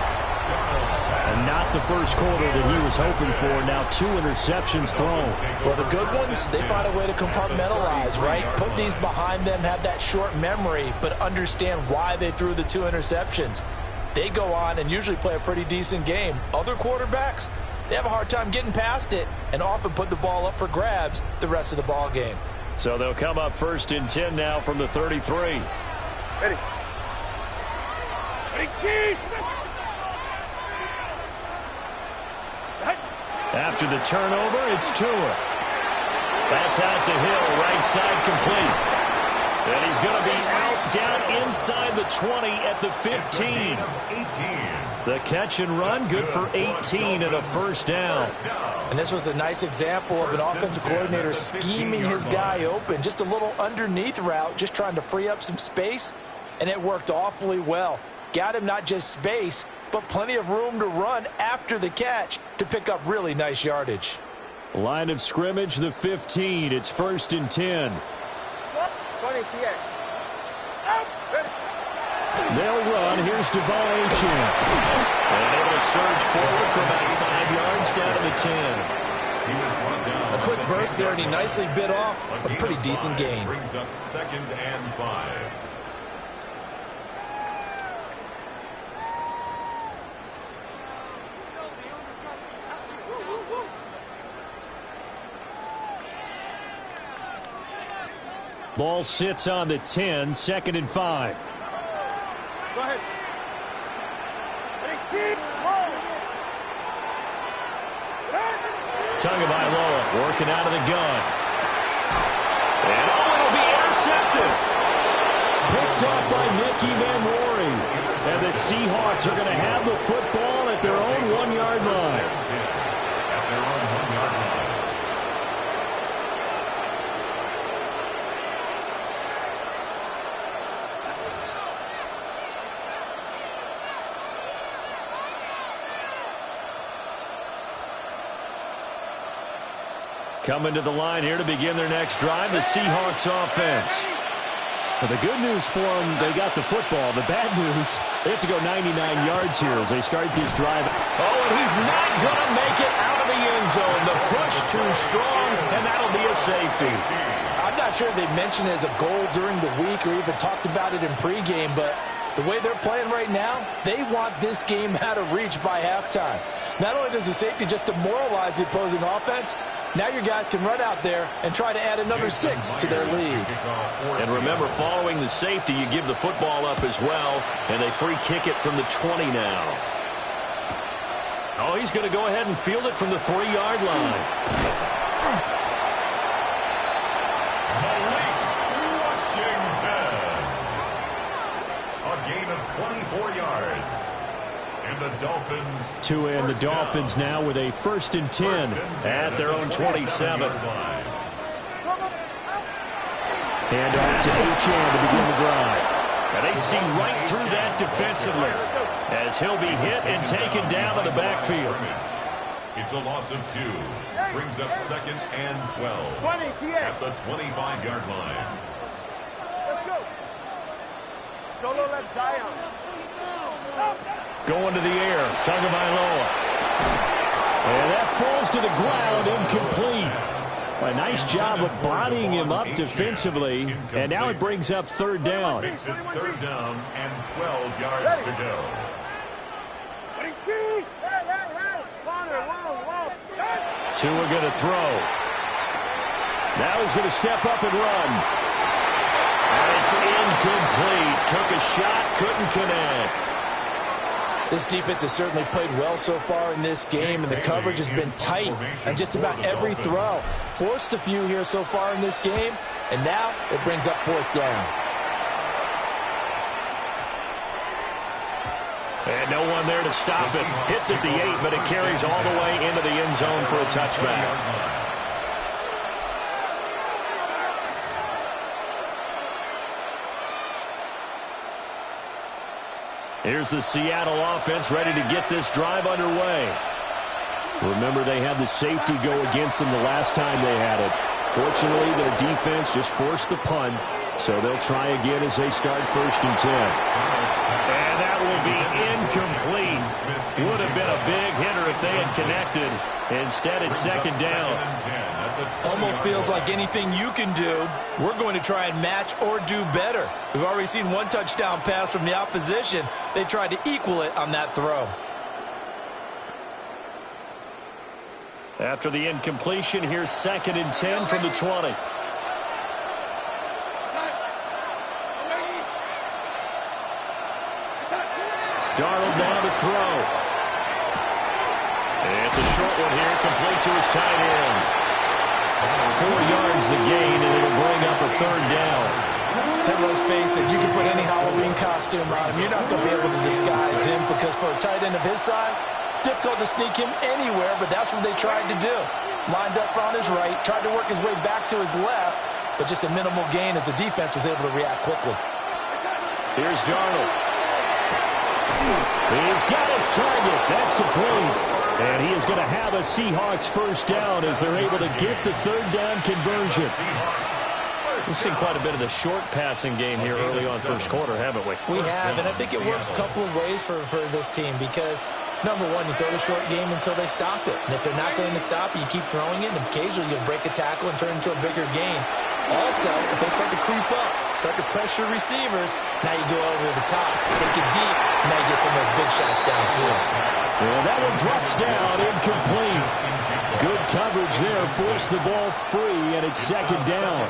F: And not the first quarter that he was hoping for. Now 2 interceptions thrown.
E: Well, the good ones, they find a way to compartmentalize, right? Put these behind them, have that short memory, but understand why they threw the 2 interceptions. They go on and usually play a pretty decent game. Other quarterbacks, they have a hard time getting past it and often put the ball up for grabs the rest of the ball game.
A: So they'll come up 1st and 10 now from the 33.
C: Ready. Ready, team!
F: After the turnover, it's Tua. That's out to Hill, right side complete. And he's going to be out down inside the 20 at the 15. The catch and run, good for 18 and a first down.
B: And this was a nice example of an offensive coordinator scheming his guy open. Just a little underneath route, just trying to free up some space, and it worked awfully well. Got him not just space, but plenty of room to run after the catch to pick up really nice yardage.
F: Line of scrimmage, the 15. It's 1st and 10.
C: 20 TX.
F: They'll run. Here's Gtowncapp. And able to surge forward for about 5 yards down to the 10.
B: A quick burst there, and he nicely bit off a pretty decent gain.
D: Brings up 2nd and 5.
F: Ball sits on the 10, 2nd and 5.
C: Go ahead. 18. Roll.
F: Tagovailoa working out of the gun. And it'll be intercepted. Picked off by Nicky Manwari. And the Seahawks are going to have the football at their own 1-yard line.
D: At their own 1-yard line.
F: Coming to the line here to begin their next drive, the Seahawks offense. Well, the good news for them, they got the football. The bad news, they have to go 99 yards here as they start this drive. Oh, and he's not going to make it out of the end zone. The push too strong, and that'll be a safety.
B: I'm not sure they mentioned it as a goal during the week or even talked about it in pregame, but the way they're playing right now, they want this game out of reach by halftime. Not only does the safety just demoralize the opposing offense, now your guys can run out there and try to add another 6 to their lead.
A: And remember, following the safety, you give the football up as well, and they free kick it from the 20 now. Oh, he's going to go ahead and field it from the 3-yard line.
D: Washington. A gain of 24 yards. And the Dolphins.
F: Tua and the Dolphins now with a 1st and 10
A: at their own 27.
F: And off to Gtowncapp to begin the drive.
A: And they see right through that defensively as he'll be hit and taken down to the backfield.
D: It's a loss of 2. Brings up 2nd and 12.
C: 20 TX.
D: At the 25-yard line.
C: Let's go. Solo left Zion.
F: Going to the air, Tagovailoa. And that falls to the ground, incomplete. A nice job of bodying him up defensively, and now it brings up 3rd down.
D: Makes it 3rd down and 12 yards to go.
C: 18.
F: Tua going to throw. Now he's going to step up and run.
A: And it's incomplete. Took a shot, couldn't connect.
B: This defense has certainly played well so far in this game, and the coverage has been tight on just about every throw. Forced a few here so far in this game, and now it brings up 4th down.
A: And no one there to stop it. Hits at the 8, but it carries all the way into the end zone for a touchback. Here's the Seattle offense ready to get this drive underway.
F: Remember, they had the safety go against them the last time they had it. Fortunately, their defense just forced the punt, so they'll try again as they start 1st and 10.
A: And that will be incomplete. Would have been a big hitter if they had connected. Instead, it's 2nd down.
B: Almost feels like anything you can do, we're going to try and match or do better. We've already seen one touchdown pass from the opposition. They tried to equal it on that throw.
F: After the incompletion, here's 2nd and 10 from the 20. Darnold now to throw.
A: It's a short one here, complete to his tight end. 4 yards the gain, and it'll bring up a third down.
B: Hey, let's face it, you can put any Halloween costume on him. You're not going to be able to disguise him because for a tight end of his size, difficult to sneak him anywhere, but that's what they tried to do. Lined up on his right, tried to work his way back to his left, but just a minimal gain as the defense was able to react quickly.
A: Here's Darnold. He's got his target. That's complete. And he is going to have a Seahawks first down as they're able to get the third down conversion. We've seen quite a bit of the short passing game here early on first quarter, haven't we?
B: We have, and I think it works a couple of ways for this team because, number one, you throw the short game until they stop it. And if they're not going to stop it, you keep throwing it, and occasionally you'll break a tackle and turn it into a bigger gain. Also, if they start to creep up, start to pressure receivers, now you go over the top, take it deep, and now you get some of those big shots downfield.
A: And that one drops down, incomplete. Good coverage there, forced the ball free, and it's second down.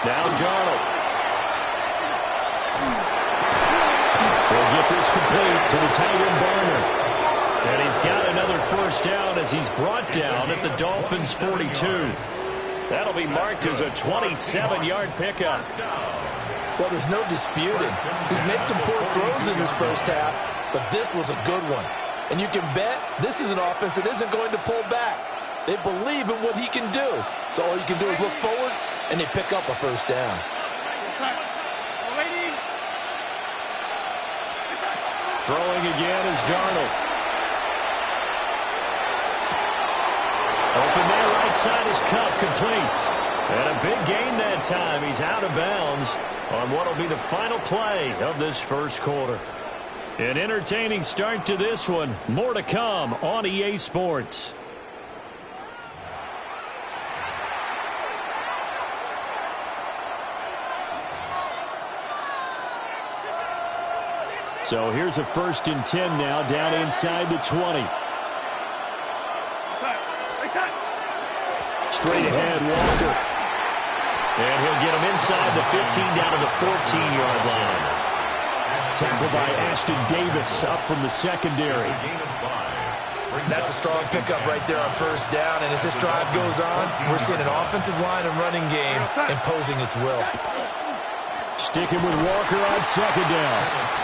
A: Now Darnold. We'll get this complete to the tight end Barner. And he's got another first down as he's brought down at the Dolphins' 42. That'll be marked as a 27-yard pickup.
B: Well, there's no disputing. He's made some poor throws in this first half, but this was a good one. And you can bet this is an offense that isn't going to pull back. They believe in what he can do. So all you can do is look forward, and they pick up a first down.
A: Throwing again is Darnold. Open there, right side is Kupp, complete. And a big gain that time. He's out of bounds on what will be the final play of this first quarter. An entertaining start to this one. More to come on EA Sports. So here's a 1st and 10 now, down inside the 20. Straight ahead, Walker. And he'll get him inside the 15 down to the 14-yard line. Tackled by Ashton Davis up from the secondary.
B: That's a strong pickup right there on first down. And as this drive goes on, we're seeing an offensive line and running game imposing its will.
A: Sticking with Walker on second down.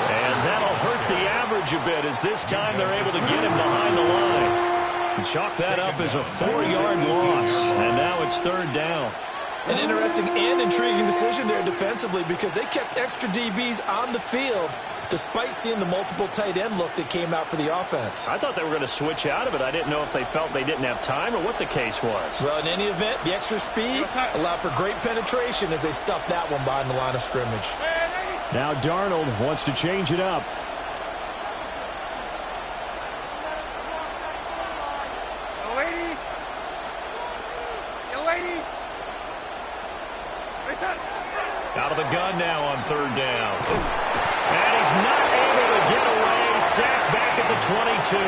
A: And that'll hurt the average a bit as this time they're able to get him behind the line. And chalk that up as a 4-yard loss. And now it's third down.
B: An interesting and intriguing decision there defensively because they kept extra DBs on the field despite seeing the multiple tight end look that came out for the offense.
A: I thought they were going to switch out of it. I didn't know if they felt they didn't have time or what the case was.
B: Well, in any event, the extra speed allowed for great penetration as they stuffed that one behind the line of scrimmage.
A: Now Darnold wants to change it up. Out of the gun now on third down. And he's not able to get away. Sacked back at the 22.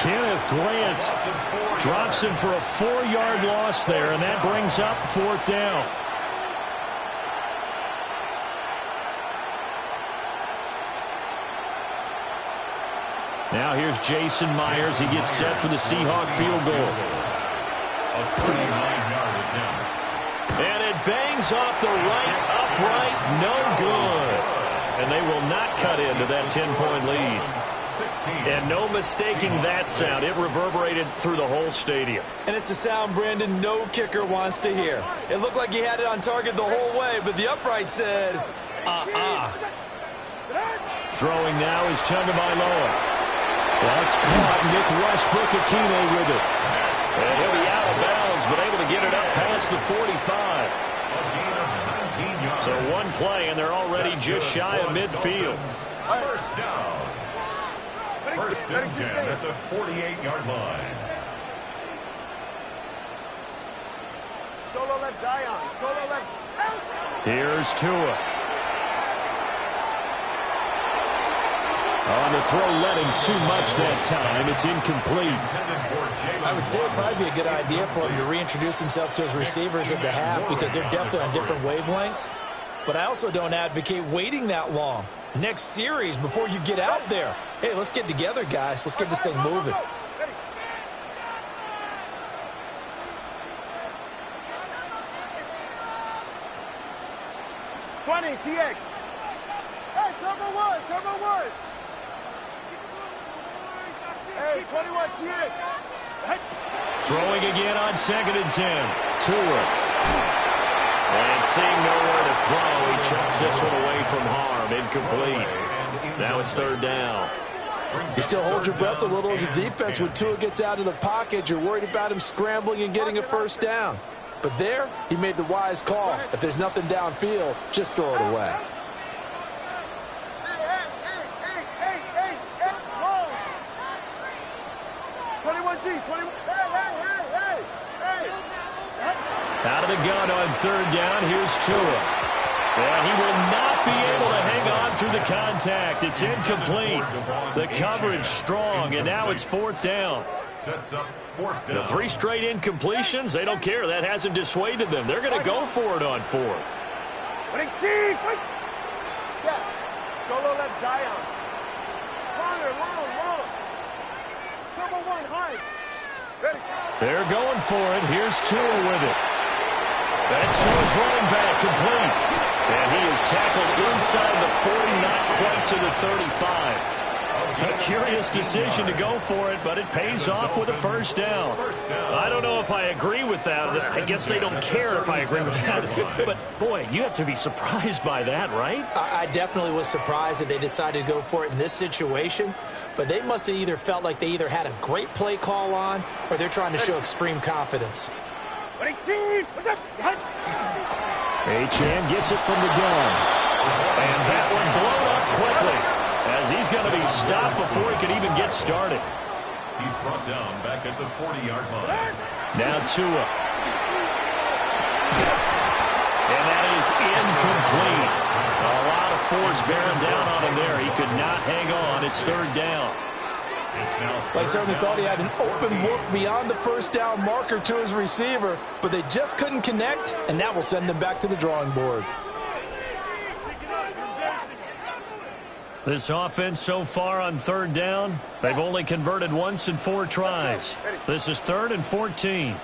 A: Kenneth Grant drops him for a 4-yard loss there, and that brings up fourth down. Now here's Jason Myers. He gets set for the Seahawk field goal.
D: A 39-yard attempt.
A: And it bangs off the right upright. No good. And they will not cut into that 10-point lead. And no mistaking that sound. It reverberated through the whole stadium.
B: And it's the sound, Brandon, no kicker wants to hear. It looked like he had it on target the whole way, but the upright said,
A: Throwing now is Tagovailoa. That's caught. Nick Westbrook-Akine with it. And he'll be out of bounds, but able to get it up past the 45. So one play, and they're already just shy of midfield.
D: First down. First and 10 at the 48-yard line.
C: Solo left Zion. Solo left. Out.
A: Here's Tua.
F: On the throw, led him too much that time. It's incomplete.
B: I would say it'd probably be a good idea for him to reintroduce himself to his receivers at the half because they're definitely on different wavelengths. But I also don't advocate waiting that long. Next series before you get out there. Hey, let's get together, guys. Let's get this thing moving.
C: TX. Hey, turbo one. Hey, 21 TX. Hey.
A: Throwing again on 2nd and 10. Tua. And seeing nowhere to throw, he chucks this one away from harm. Incomplete. Now it's 3rd down.
E: You still hold your breath a little as a defense when Tua gets out of the pocket. You're worried about him scrambling and getting a 1st down. But there, he made the wise call. If there's nothing downfield, just throw it away.
C: Hey, 21G, 21. Hey.
A: Out of the gun on 3rd down. Here's Tua. And he will not be able to hang on through the contact. It's incomplete. The coverage strong, and now it's 4th down.
D: Sets up 4th down.
A: The 3 straight incompletions, they don't care. That hasn't dissuaded them. They're going to go for it on 4th.
C: Wait. Step. Solo left Zion. Corner, long. Turbo one, high. Ready.
A: They're going for it. Here's Tua with it. That's Tua's running back, complete. And he is tackled inside the 40, not quite to the 35. A curious decision to go for it, but it pays off with a 1st down. I don't know if I agree with that. I guess they don't care if I agree with that. But, boy, you have to be surprised by that, right?
B: I definitely was surprised that they decided to go for it in this situation. But they must have either felt like they either had a great play call on or they're trying to show extreme confidence.
F: Achane gets it from the gun.
A: And that one blown up quickly, as he's going to be stopped before he can even get started.
D: He's brought down back at the 40-yard line.
A: Now Tua. And that is incomplete. A lot of force bearing down on him there. He could not hang on. It's 3rd down.
D: It's now
E: I certainly thought he had an open look beyond the 1st down marker to his receiver, but they just couldn't connect, and that will send them back to the drawing board.
A: This offense so far on 3rd down, they've only converted once in 4 tries. This is 3rd and 14.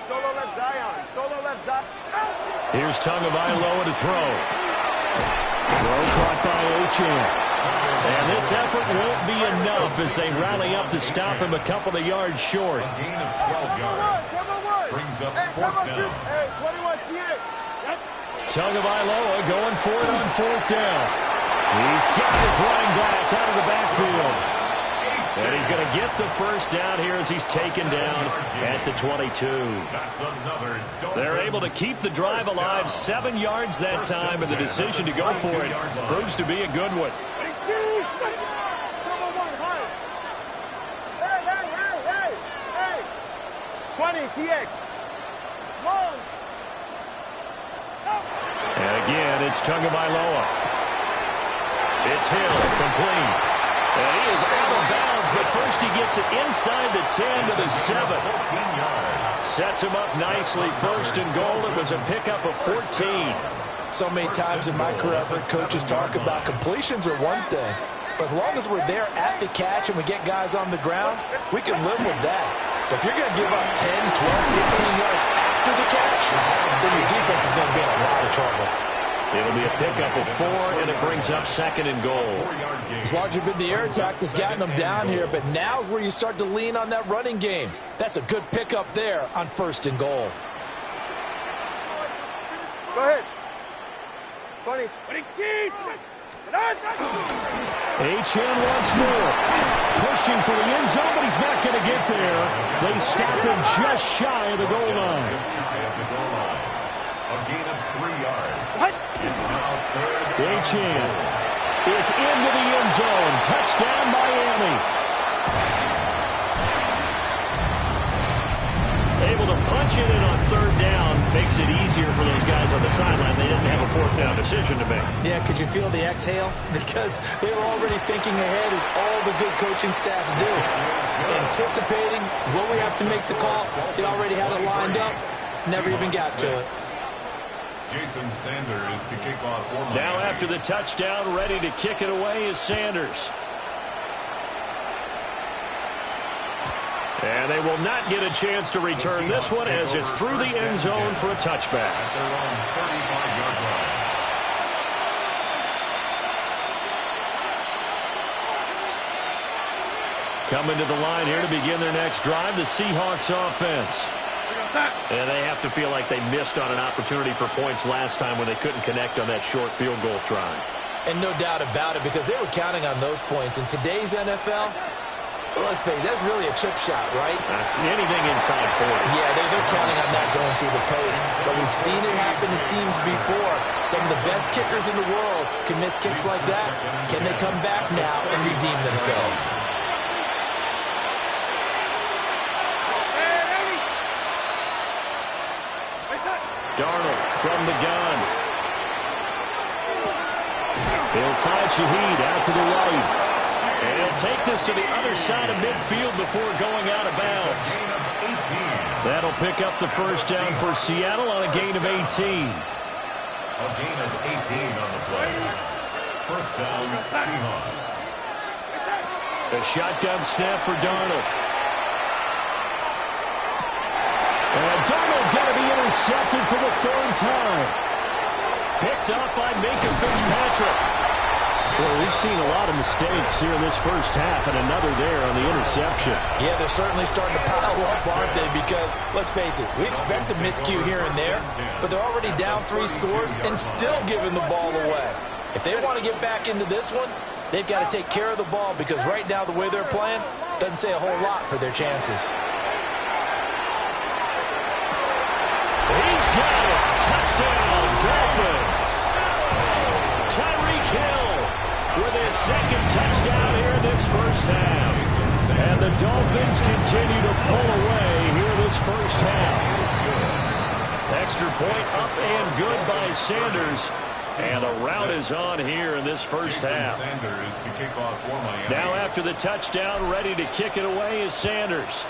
C: Solo left Zion.
A: Here's Tagovailoa to throw. Throw caught by Achane. And this effort won't be enough as they rally up to stop him a couple of yards short.
D: a gain of 12 yards. Brings up 4th down.
C: Hey, 21 TX.
A: Tagovailoa going for it on 4th down. He's got his running back out of the backfield. And he's going to get the 1st down here as he's taken down at the 22.
D: That's another
A: They're able to keep the drive alive, 7 yards that time, and the decision to go for it proves to be a good one.
C: Hey. 20 TX. Long.
A: And again, it's Tagovailoa. It's Hill, complete. And he is out of bounds, but first he gets it inside the 10 to the 7.
D: 14 yards.
A: Sets him up nicely. 1st and goal. It was a pickup of 14.
E: So many times in my career, I've heard coaches talk about completions are one thing, but as long as we're there at the catch and we get guys on the ground, we can live with that. But if you're going to give up 10, 12, 15 yards after the catch, then your defense is going to be in a lot of trouble.
A: It'll be a pickup of 4, and it brings up 2nd and goal.
E: As long as you've been the air attack that's gotten them down here, but now's where you start to lean on that running game. That's a good pickup there on 1st and goal.
C: Go ahead. 20.
F: Achane once more. Pushing for the end zone, but he's not going to get there. They stop him just shy of the goal line.
D: A gain of 3 yards. It's now 3rd.
F: Achane is into the end zone. Touchdown, Miami.
A: able to punch it in on third down. Makes it easier for those guys on the sideline. They didn't have a fourth down decision to make.
B: Yeah, could you feel the exhale? Because they were already thinking ahead, as all the good coaching staffs do. Anticipating, will we have to make the call? They already had it lined up. Never even got to it.
D: Jason Sanders to kick off for Miami.
A: Now after the touchdown, ready to kick it away is Sanders. And they will not get a chance to return this one as it's through the end zone for a touchback.
D: At their own 35-yard line.
A: Coming to the line here to begin their next drive, the Seahawks offense. And they have to feel like they missed on an opportunity for points last time when they couldn't connect on that short field goal try.
B: And no doubt about it, because they were counting on those points. In today's NFL, let's face it, that's really a chip shot, right?
A: That's anything inside 40.
B: Yeah, they're counting on that going through the post. But we've seen it happen to teams before. Some of the best kickers in the world can miss kicks like that. Can they come back now and redeem themselves?
A: Darnold from the gun. He'll find Shaheed out to the right. And he'll take this to the other side of midfield before going out of bounds. That'll pick up the first down for Seattle on a gain of 18.
D: A gain of 18 on the play. First down, Seahawks.
A: A shotgun snap for Darnold. And Darnold going to be intercepted for the third time. Picked up by Minka Fitzpatrick. Well, we've seen a lot of mistakes here in this first half, and another there on the interception.
B: Yeah, they're certainly starting to pile up, aren't they? Because, let's face it, we expect a miscue here and there, but they're already down 3 scores and still giving the ball away. If they want to get back into this one, they've got to take care of the ball, because right now the way they're playing doesn't say a whole lot for their chances.
A: He's got it. Touchdown, Dolphins. Tyreek Hill with his second touchdown here in this first half. And the Dolphins continue to pull away here this first half. Extra point up and good by Sanders. And the rout is on here in this first half.
D: Sanders to kick off for Miami.
A: Now after the touchdown, ready to kick it away is Sanders.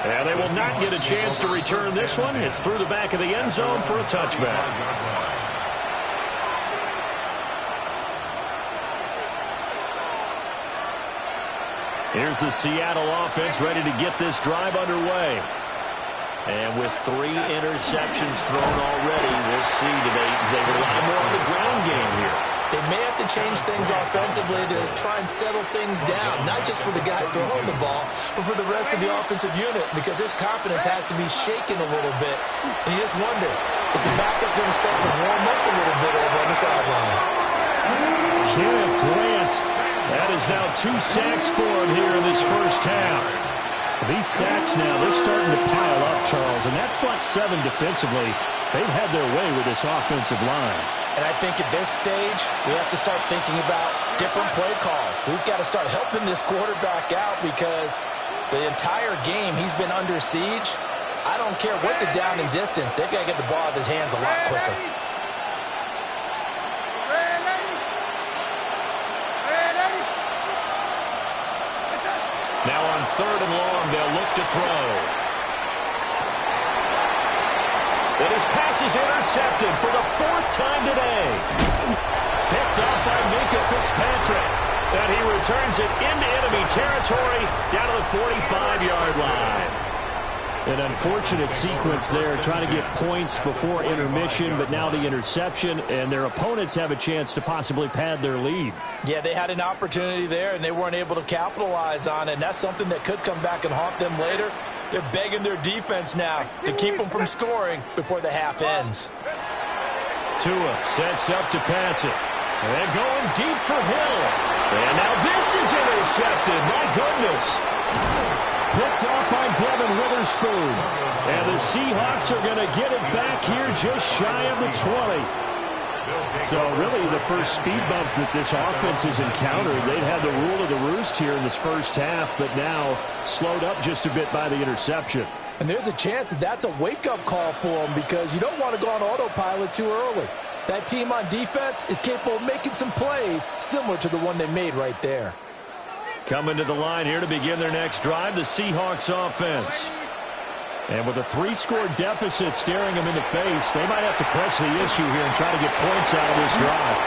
A: And they will not get a chance to return this one. It's through the back of the end zone for a touchback. Here's the Seattle offense ready to get this drive underway. And with 3 interceptions thrown already, we'll see. Do they rely more on the ground game here?
B: They may have to change things offensively to try and settle things down, not just for the guy throwing the ball, but for the rest of the offensive unit, because his confidence has to be shaken a little bit. And you just wonder, is the backup going to start to warm up a little bit over on the sideline?
A: Kenneth Grant, that is now 2 sacks for him here in this first half. These sacks now, they're starting to pile up, Charles, and that front 7 defensively, they've had their way with this offensive line.
B: And I think at this stage, we have to start thinking about different play calls. We've got to start helping this quarterback out, because the entire game he's been under siege. I don't care what the down and distance, they've got to get the ball out of his hands a lot quicker.
A: Now on 3rd and long, they'll look to throw. And his pass is intercepted for the 4th time today. Picked up by Minka Fitzpatrick. And he returns it into enemy territory down to the 45-yard line. An unfortunate sequence there, trying to get points before intermission, but now the interception, and their opponents have a chance to possibly pad their lead.
B: Yeah, they had an opportunity there, and they weren't able to capitalize on it, and that's something that could come back and haunt them later. They're begging their defense now to keep them from scoring before the half ends.
A: Tua sets up to pass it. And going deep for Hill. And now this is intercepted. My goodness. Picked off by Devin Witherspoon. And the Seahawks are going to get it back here just shy of the 20.
F: So really the first speed bump that this offense has encountered, they'd had the rule of the roost here in this first half, but now slowed up just a bit by the interception.
E: And there's a chance that that's a wake-up call for them because you don't want to go on autopilot too early. That team on defense is capable of making some plays similar to the one they made right there.
F: Coming to the line here to begin their next drive, the Seahawks offense. And with a 3-score deficit staring them in the face, they might have to press the issue here and try to get points out of this drive.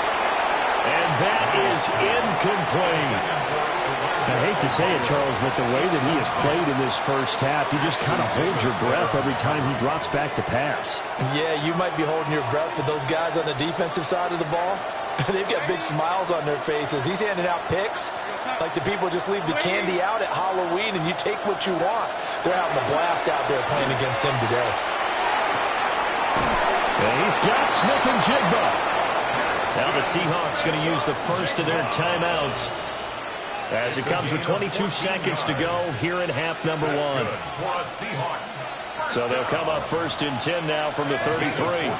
F: And that is incomplete. I hate to say it, Charles, but the way that he has played in this first half, you just kind of hold your breath every time he drops back to pass.
E: Yeah, you might be holding your breath, but those guys on the defensive side of the ball, they've got big smiles on their faces. He's handing out picks like the people just leave the candy out at Halloween and you take what you want. They're having a blast out there playing against him today.
F: And he's got Smith and Jigba. Now the Seahawks going to use the first of their timeouts as it comes with 22 seconds to go here in half number 1. So they'll come up first and 10 now from the 33.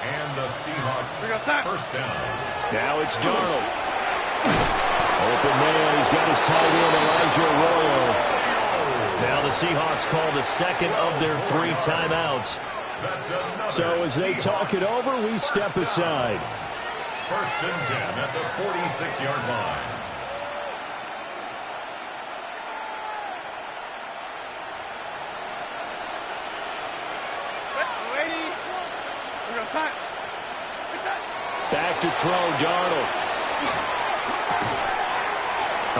D: And the Seahawks first down.
F: Now it's Darnold. Open man, he's got his tight end, Elijah Arroyo. Now the Seahawks call the second of their 3 timeouts. So as they talk it over, we step aside.
D: First and 10 at the 46-yard line.
F: Back to throw, Darnold.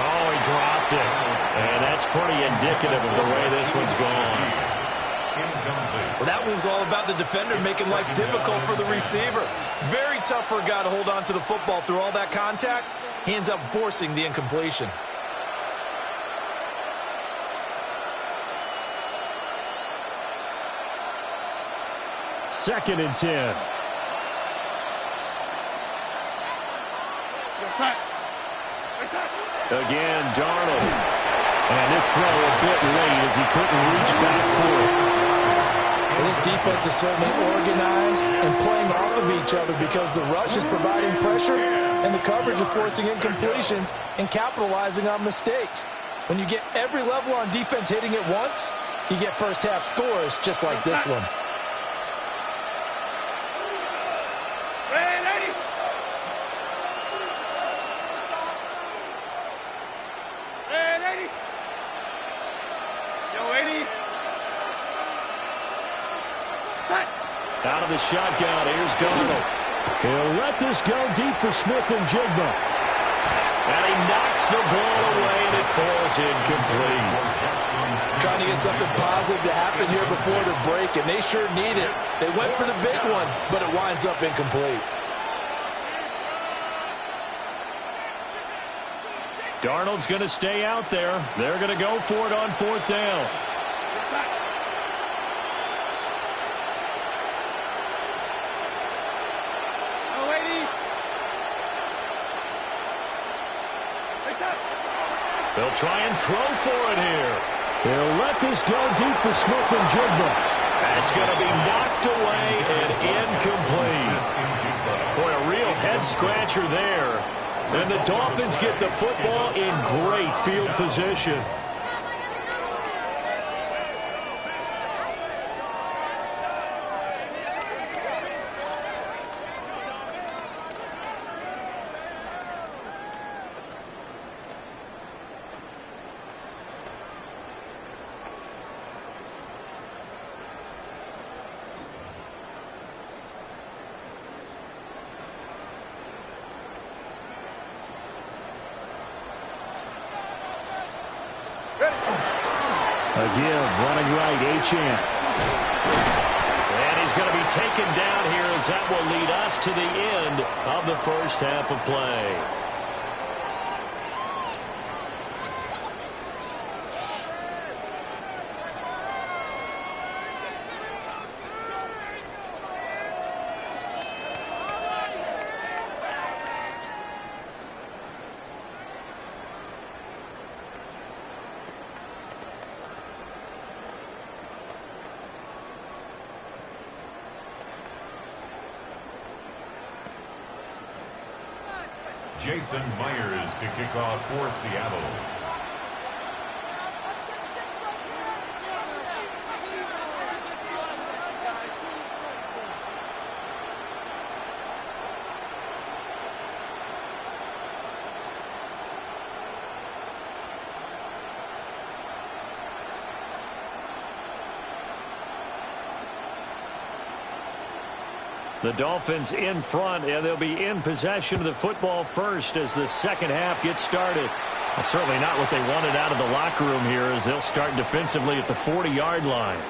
F: Oh, he dropped it. And that's pretty indicative of the way this one's gone.
E: Well, that one was all about the defender making life difficult for the receiver. Very tough for a guy to hold on to the football through all that contact. He ends up forcing the incompletion.
F: Second and 10. Again, Darnold. And this throw a bit late as he couldn't reach back for it.
E: Well, this defense is certainly organized and playing off of each other because the rush is providing pressure and the coverage is forcing incompletions and capitalizing on mistakes. When you get every level on defense hitting it once, you get first half scores just like this one.
F: Out of the shotgun, here's Darnold. He'll let this go deep for Smith and Jigba. And he knocks the ball away, and it falls incomplete.
E: Trying to get something positive to happen here before the break, and they sure need it. They went for the big one, but it winds up incomplete.
F: Darnold's going to stay out there. They're going to go for it on 4th down. They'll try and throw for it here. They'll let this go deep for Smith and Jigba. That's going to be knocked away and incomplete. Boy, a real head-scratcher there. And the Dolphins get the football in great field position. A give, running right, Achane. And he's going to be taken down here as that will lead us to the end of the first half of play.
D: Jason Myers to kick off for Seattle.
F: The Dolphins in front, and they'll be in possession of the football first as the second half gets started. Well, certainly not what they wanted out of the locker room here, as they'll start defensively at the 40-yard line.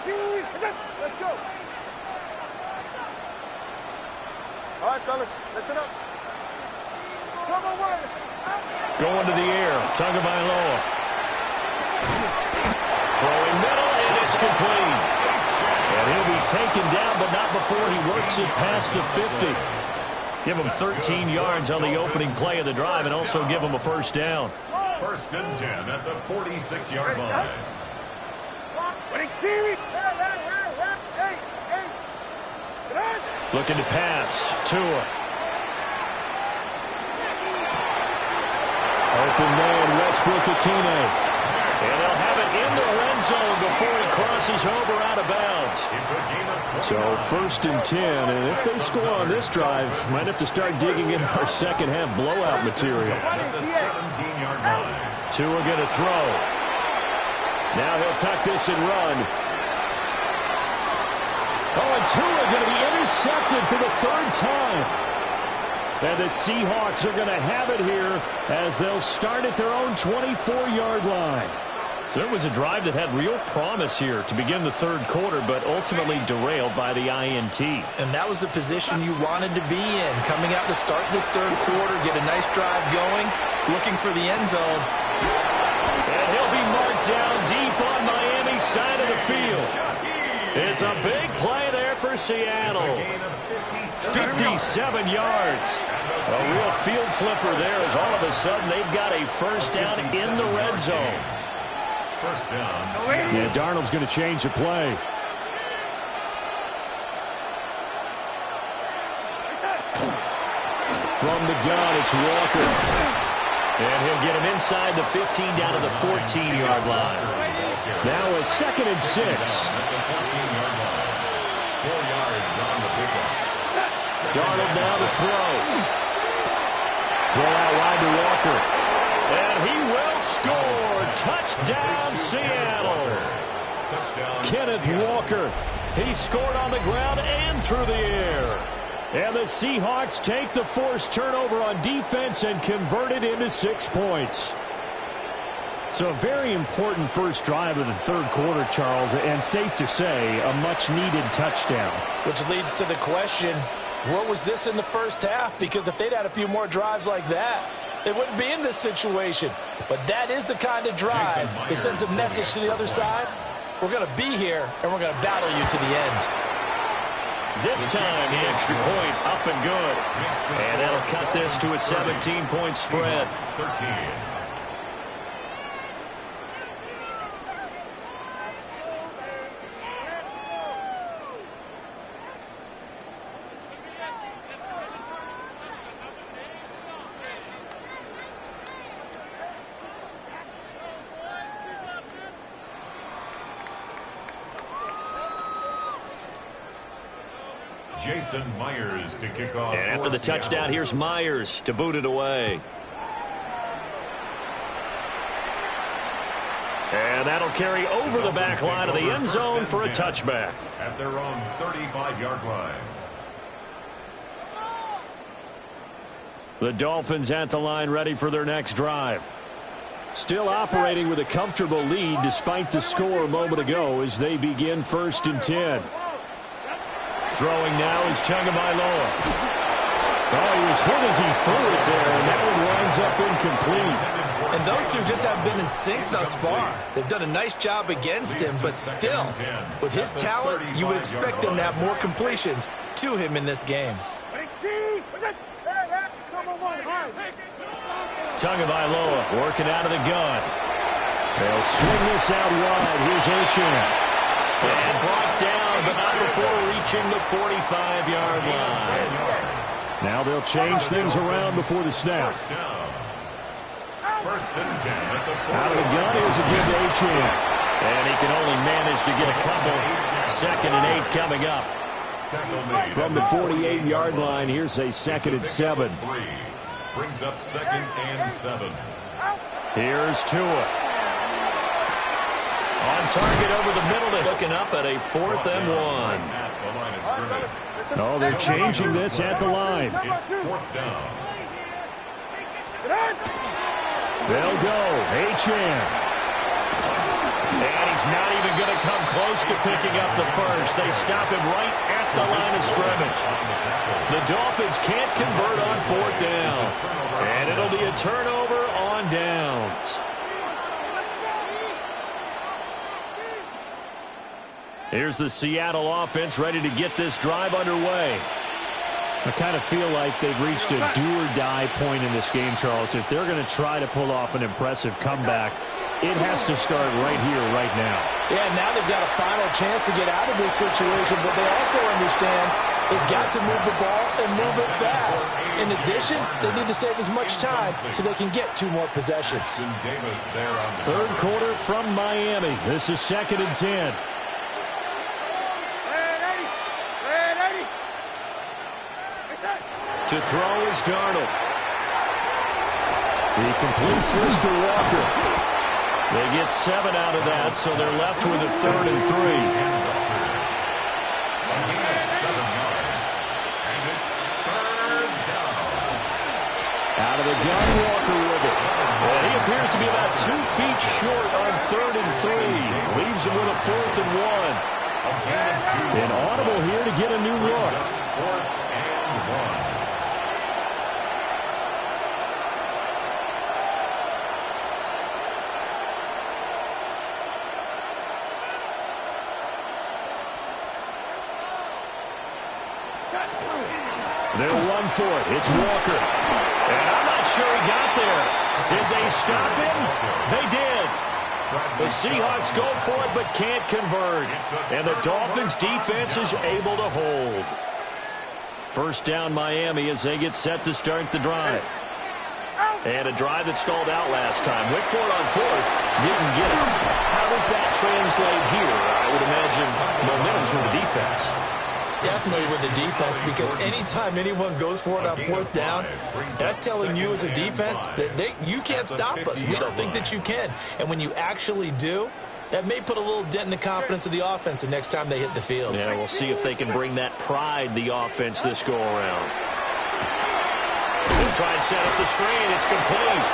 C: Let's go. All right, fellas, listen up. Come on, one.
F: Going to the air, Tagovailoa. Throwing middle, and it's complete. And he'll be taken down, but not before he works it past the 50. Give him 13 yards on the opening play of the drive and also give him a first down.
D: First and 10 at the 46-yard line.
F: Looking to pass. Tua. Open man, Westbrook-Ikhine. And they'll have it in the red zone before he crosses over out of bounds.
A: So first and 10, and if they score on this drive, might have to start digging in our second half blowout material.
F: Tua going to throw.
A: Now he'll tuck this and run.
F: Oh, and Tua going to be intercepted for the third time. And the Seahawks are going to have it here as they'll start at their own 24-yard line. So it was a drive that had real promise here to begin the third quarter, but ultimately derailed by the INT.
B: And that was the position you wanted to be in, coming out to start this third quarter, get a nice drive going, looking for the end zone.
F: And he'll be marked down deep on Miami's side of the field. It's a big play there for Seattle. 57 yards. A real field flipper there as all of a sudden they've got a first down in the red zone.
D: First down.
A: Yeah, Darnold's going to change the play.
F: From the gun, it's Walker. And he'll get him inside the 15 down to the 14-yard line.
A: Now a 2nd and 6.
D: 4 yards on the pickup.
F: Darnold now to throw. Throw out wide to Walker. And he will score. Touchdown, Seattle. Kenneth Walker. He scored on the ground and through the air. And the Seahawks take the forced turnover on defense and convert it into 6 points.
A: So a very important first drive of the third quarter, Charles, and safe to say, a much-needed touchdown.
B: Which leads to the question, where was this in the first half? Because if they'd had a few more drives like that, they wouldn't be in this situation. But that is the kind of drive that sends a message to the other side. We're going to be here, and we're going to battle you to the end.
A: This time, the extra point up and good. And that'll cut this to a 17-point spread.
D: 13. Jason Myers to kick off.
A: And after the touchdown, here's Myers to boot it away. And that'll carry over the back line of the end zone for a touchback.
D: At their own 35-yard line.
F: The Dolphins at the line, ready for their next drive. Still operating with a comfortable lead despite the score a moment ago as they begin 1st and 10. Throwing now is Tagovailoa. Oh, he was hit as he threw it there, and that one winds up incomplete.
B: And those two just haven't been in sync thus far. They've done a nice job against him, but still, with his talent, you would expect them to have more completions to him in this game.
A: Tagovailoa working out of the gun. They'll swing this out wide. Here's Achane. And brought down, but not before reaching the 45-yard line.
F: Now they'll change things around before the snap.
D: First and 10 at the 40.
F: Out of the gun, here's a give to Achane.
A: And he can only manage to get a couple. 2nd and 8 coming up.
F: From the 48-yard line, here's a 2nd and 7.
D: Brings up 2nd and 7.
A: Here's Tua. On target over the middle. They're looking up at a 4th and 1.
F: Oh, they're changing this at the line.
D: It's 4th down.
F: They'll go. Achane.
A: And he's not even going to come close to picking up the first. They stop him right at the line of scrimmage. The Dolphins can't convert on 4th down. And it'll be a turnover on downs. Here's the Seattle offense ready to get this drive underway.
F: I kind of feel like they've reached a do-or-die point in this game, Charles. If they're going to try to pull off an impressive comeback, it has to start right here, right now.
B: Yeah, now they've got a final chance to get out of this situation, but they also understand they've got to move the ball and move it fast. In addition, they need to save as much time so they can get 2 more possessions.
F: 3rd quarter from Miami. This is 2nd and 10.
A: To throw is Darnold.
F: He completes this to Walker.
A: They get 7 out of that, so they're left with a 3rd and 3.
F: Out of the gun, Walker with it.
A: And he appears to be about 2 feet short on 3rd and 3. Leaves him with a 4th and 1.
F: An audible here to get a new look.
D: 4th and 1.
A: They'll run for it. It's Walker. And I'm not sure he got there. Did they stop him? They did. The Seahawks go for it but can't convert. And the Dolphins defense is able to hold. 1st down Miami as they get set to start the drive. And a drive that stalled out last time. Went for it on 4th. Didn't get it. How does that translate here? I would imagine momentum's with the defense.
B: Definitely with the defense, because anytime anyone goes for it on 4th down, that's telling you as a defense that you can't stop us. We don't think that you can. And when you actually do, that may put a little dent in the confidence of the offense the next time they hit the field.
A: Yeah, we'll see if they can bring that pride, the offense, this go-around. He'll try and set up the screen. It's complete.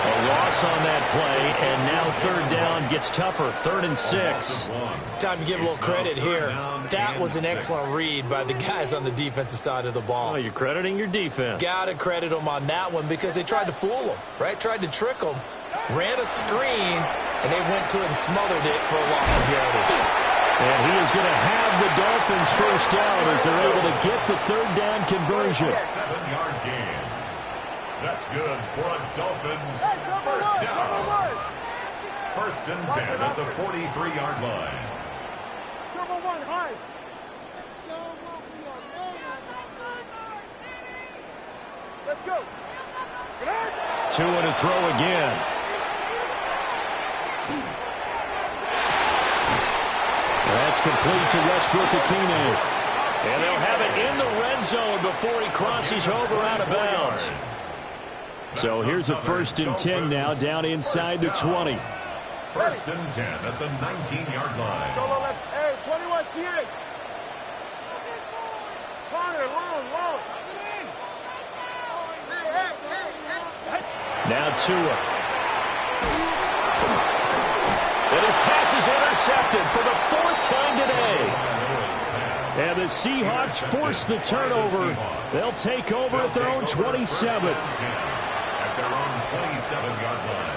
A: A loss on that play, and now 3rd down gets tougher. 3rd and 6.
B: Time to give a little credit here. That was an excellent read by the guys on the defensive side of the ball.
A: Oh, you're crediting your defense.
B: Got to credit them on that one because they tried to fool them, right? Tried to trick them, ran a screen, and they went to it and smothered it for a loss of yardage.
F: And he is going to have the Dolphins first down as they're able to get the third down conversion.
D: 7-yard gain. That's good for a Dolphins first down. First and 10 at the 43-yard line.
C: Turbo one, high. Let's go.
F: Tua to throw again. That's complete to Westbrook-Ikhine. And they'll have it in the red zone before he crosses over out of bounds. So here's a first and 10 now down inside the 20.
D: First and 10 at the 19-yard line.
C: Solo left. Hey, 21 TA. Corner, long.
F: Now Tua. And his pass is intercepted for the fourth time today. And the Seahawks force the turnover. They'll take over at their own 27.
D: At their own 27-yard line.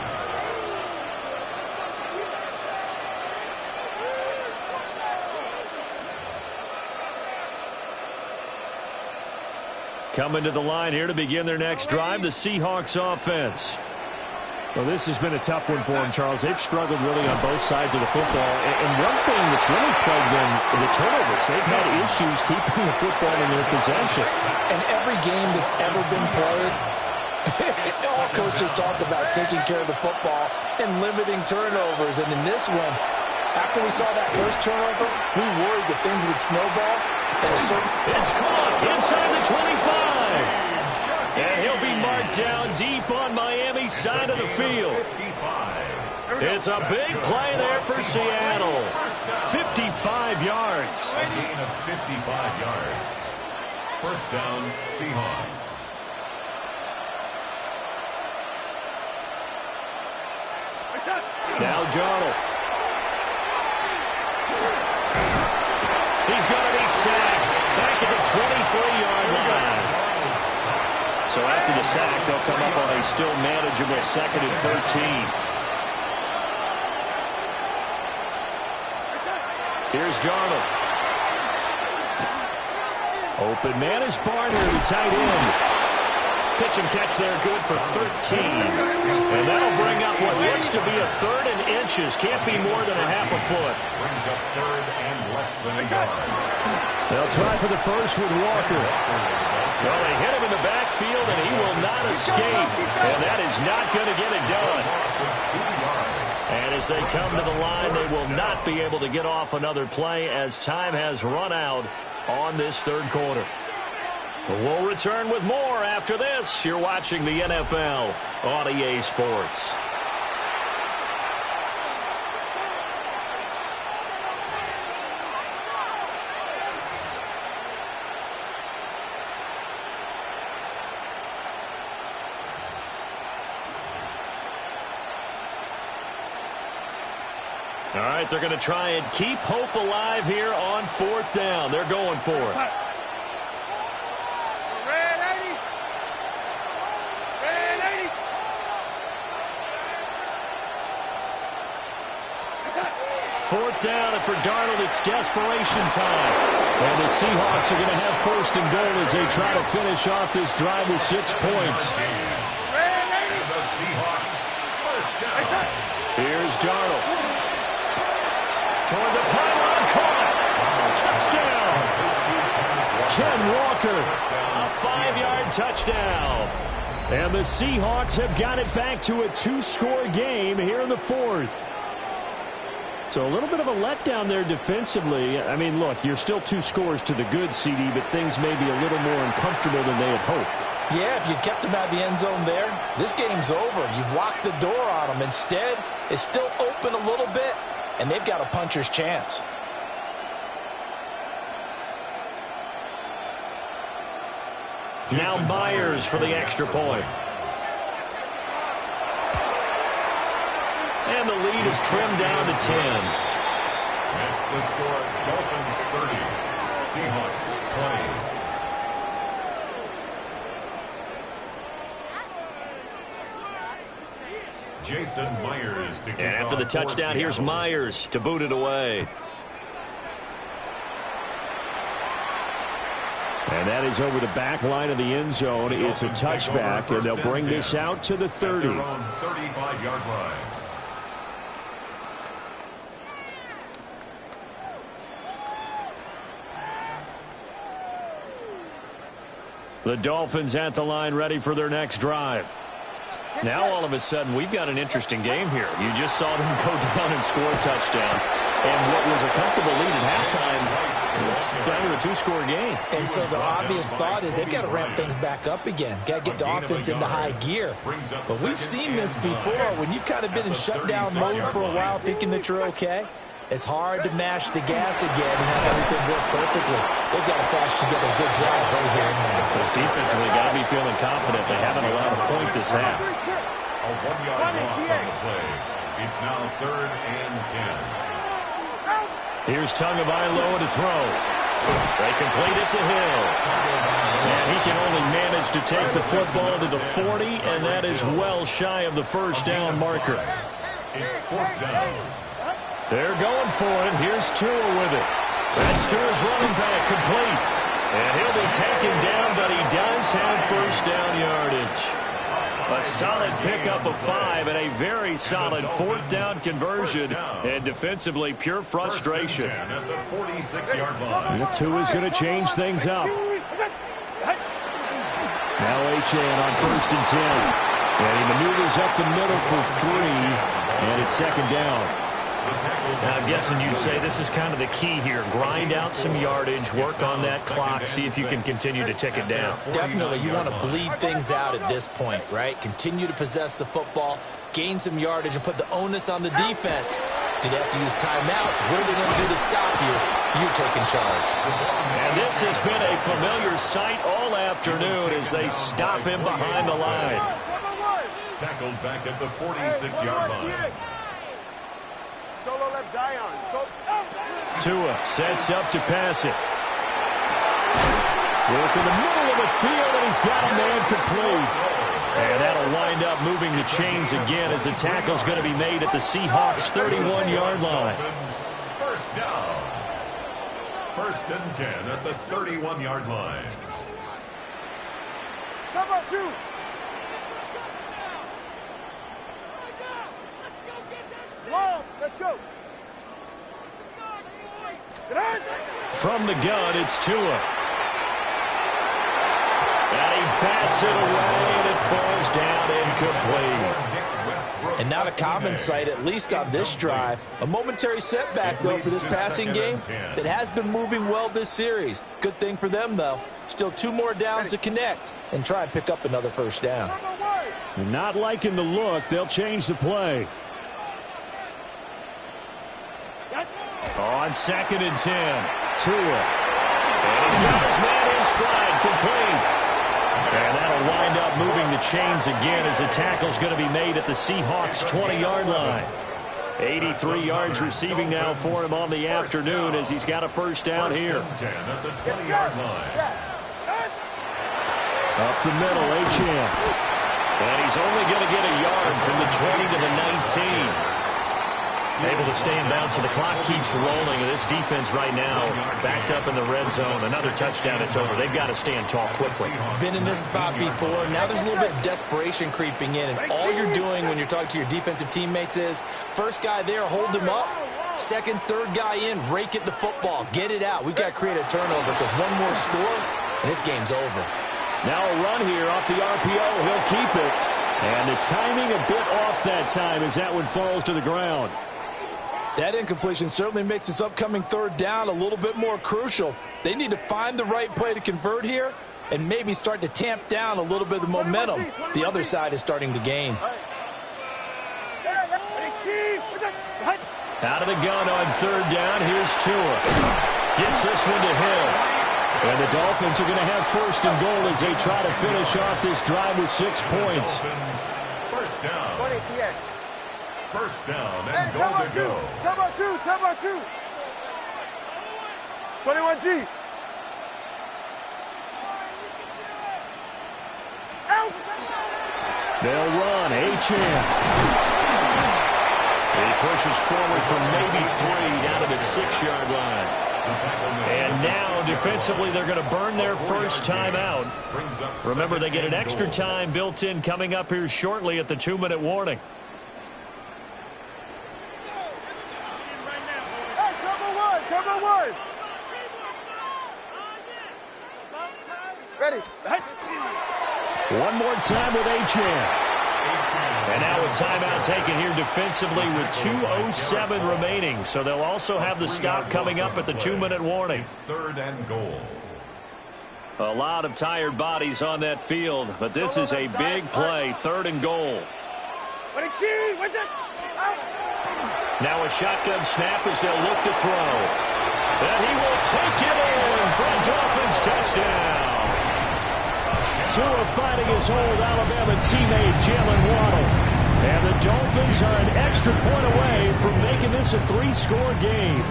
F: Coming to the line here to begin their next drive, the Seahawks offense. Well, this has been a tough one for them, Charles. They've struggled really on both sides of the football. And one thing that's really plagued them, the turnovers. They've had issues keeping the football in their possession.
B: And every game that's ever been played, all coaches talk about taking care of the football and limiting turnovers. And in this one, after we saw that first turnover, we worried that things would snowball.
F: It's caught inside the 25. And he'll be marked down deep on Miami's side of the field. It's a big play there for Seattle. 55 yards.
D: A gain of 55 yards. First down, Seahawks.
F: Now Darnold. He's going to be sacked back at the 23-yard line. So after the sack, they'll come up on a still manageable 2nd and 13. Here's Darnold. Open man is Barner, the tight end. Pitch and catch there, good for 13. And that'll bring up what looks to be a 3rd and inches. Can't be more than a half a foot.
D: Brings up 3rd and less than a yard.
F: They'll try for the first with Walker. Well, they hit him in the backfield, and he will not escape. And that is not going to get it done. And as they come to the line, they will not be able to get off another play as time has run out on this 3rd quarter. We'll return with more after this. You're watching the NFL on EA Sports. All right, they're going to try and keep hope alive here on 4th down. They're going for it. Fourth down, and for Darnold, it's desperation time. And the Seahawks are going to have 1st and goal as they try to finish off this drive with 6 points.
D: And the Seahawks first down.
F: Here's Darnold. Toward the pylon, caught. Touchdown. Ken Walker, a 5-yard touchdown. And the Seahawks have got it back to a 2-score game here in the 4th. So a little bit of a letdown there defensively. I mean, look, you're still 2 scores to the good, CD, but things may be a little more uncomfortable than they had hoped.
B: Yeah, if you kept them out of the end zone there, this game's over. You've locked the door on them. Instead, it's still open a little bit, and they've got a puncher's chance.
F: Now Myers for the extra point. And the lead is trimmed down to 10.
D: That's the score. Dolphins 30. Seahawks 20. Jason Myers to
F: And after the touchdown, here's Myers to boot it away. that is over the back line of the end zone. It's a touchback, and they'll bring this out to the 30.
D: 35-yard line.
F: The Dolphins at the line, ready for their next drive. Now, all of a sudden, we've got an interesting game here. You just saw them go down and score a touchdown. And what was a comfortable lead at halftime, it's down to a two-score game.
B: And so the obvious thought is they've got to ramp things back up again. Got to get the offense into high gear. But we've seen this before. When you've kind of been in shutdown mode for a while thinking that you're okay, it's hard to mash the gas again and have everything work perfectly. They've got to flash together a good drive right here and now.
F: Those defensively got to be feeling confident. They haven't allowed a point this half.
D: A 1-yard loss on the play. It's now 3rd and 10.
F: Here's Tagovailoa to throw. They complete it to Hill. And he can only manage to take the football to the 40, and that is well shy of the first down marker.
D: It's 4th down.
F: They're going for it. Here's Tua with it. That's Tua's running back complete. And he'll be taken down, but he does have first down yardage. A solid pickup of 5 and a very solid 4th down conversion. And defensively, pure frustration.
D: At the 46-yard line.
F: Tua's going to change things up. Now Achane on 1st and 10. And he maneuvers up the middle for 3. And it's 2nd down.
A: Now, I'm guessing you'd say this is kind of the key here. Grind out some yardage, work on that clock, see if you can continue to tick it down.
B: Definitely, you want to bleed things out at this point, right? Continue to possess the football, gain some yardage, and put the onus on the defense. Do they have to use timeouts? What are they going to do to stop you? You're taking charge.
F: And this has been a familiar sight all afternoon as they stop him behind the line.
D: Tackled back at the 46-yard line.
C: Solo left Zion.
F: Tua sets up to pass it. Work in the middle of the field, and he's got a man complete. And that'll wind up moving the chains again as the tackle's going to be made at the Seahawks' 31-yard line.
D: First down. 1st and 10 at the 31-yard line.
C: Cover 2. Long, let's go.
F: From the gun, it's Tua. And he bats it away, and it falls down incomplete.
B: And not a common sight, at least on this drive. A momentary setback, though, for this passing game that has been moving well this series. Good thing for them, though. Still 2 more downs to connect and try and pick up another first down.
F: Not liking the look. They'll change the play. On 2nd and 10, Tua. And he's got his man in stride, complete. And that'll wind up moving the chains again as the tackle's going to be made at the Seahawks' 20-yard line. 83 yards receiving now for him on the afternoon as he's got a first down here.
D: At the 20-yard line.
F: Up the middle, Achane. And he's only going to get a yard from the 20 to the 19. Able to stay in bounds, so the clock keeps rolling. And this defense right now backed up in the red zone. Another touchdown, it's over. They've got to stand tall quickly.
B: Been in this spot before. Now there's a little bit of desperation creeping in. And all you're doing when you're talking to your defensive teammates is, first guy there, hold him up. Second, third guy in, rake at the football. Get it out. We've got to create a turnover because one more score, and this game's over.
F: Now a run here off the RPO. He'll keep it. And the timing a bit off that time as that one falls to the ground.
E: That incompletion certainly makes this upcoming 3rd down a little bit more crucial. They need to find the right play to convert here and maybe start to tamp down a little bit of the momentum the other side is starting to gain.
F: Out of the gun on 3rd down, here's Tua. Gets this one to Hill. And the Dolphins are going to have 1st and goal as they try to finish off this drive with 6 points.
D: First down.
C: 20 TX.
D: First down
C: Hey,
D: and goal to go.
C: Cover 2, cover 2. 21G. Out.
F: They'll run. Achane. He pushes forward from maybe 3 down to the 6-yard line.
A: And now, defensively, they're going to burn their first time out. Remember, they get an extra time built in coming up here shortly at the 2-minute warning.
C: Turbo one. Ready.
F: One more time with Achan.
A: And now a timeout taken here defensively with 2:07 remaining. So they'll also have the stop coming up at the 2-minute warning.
D: Third and goal.
A: A lot of tired bodies on that field, but this is a big play, 3rd and goal. Now a shotgun snap as they'll look to throw. And he will take it in for a Dolphins touchdown.
F: Tua fighting his old Alabama teammate Jalen Waddle. And the Dolphins are an extra point away from making this a 3-score game.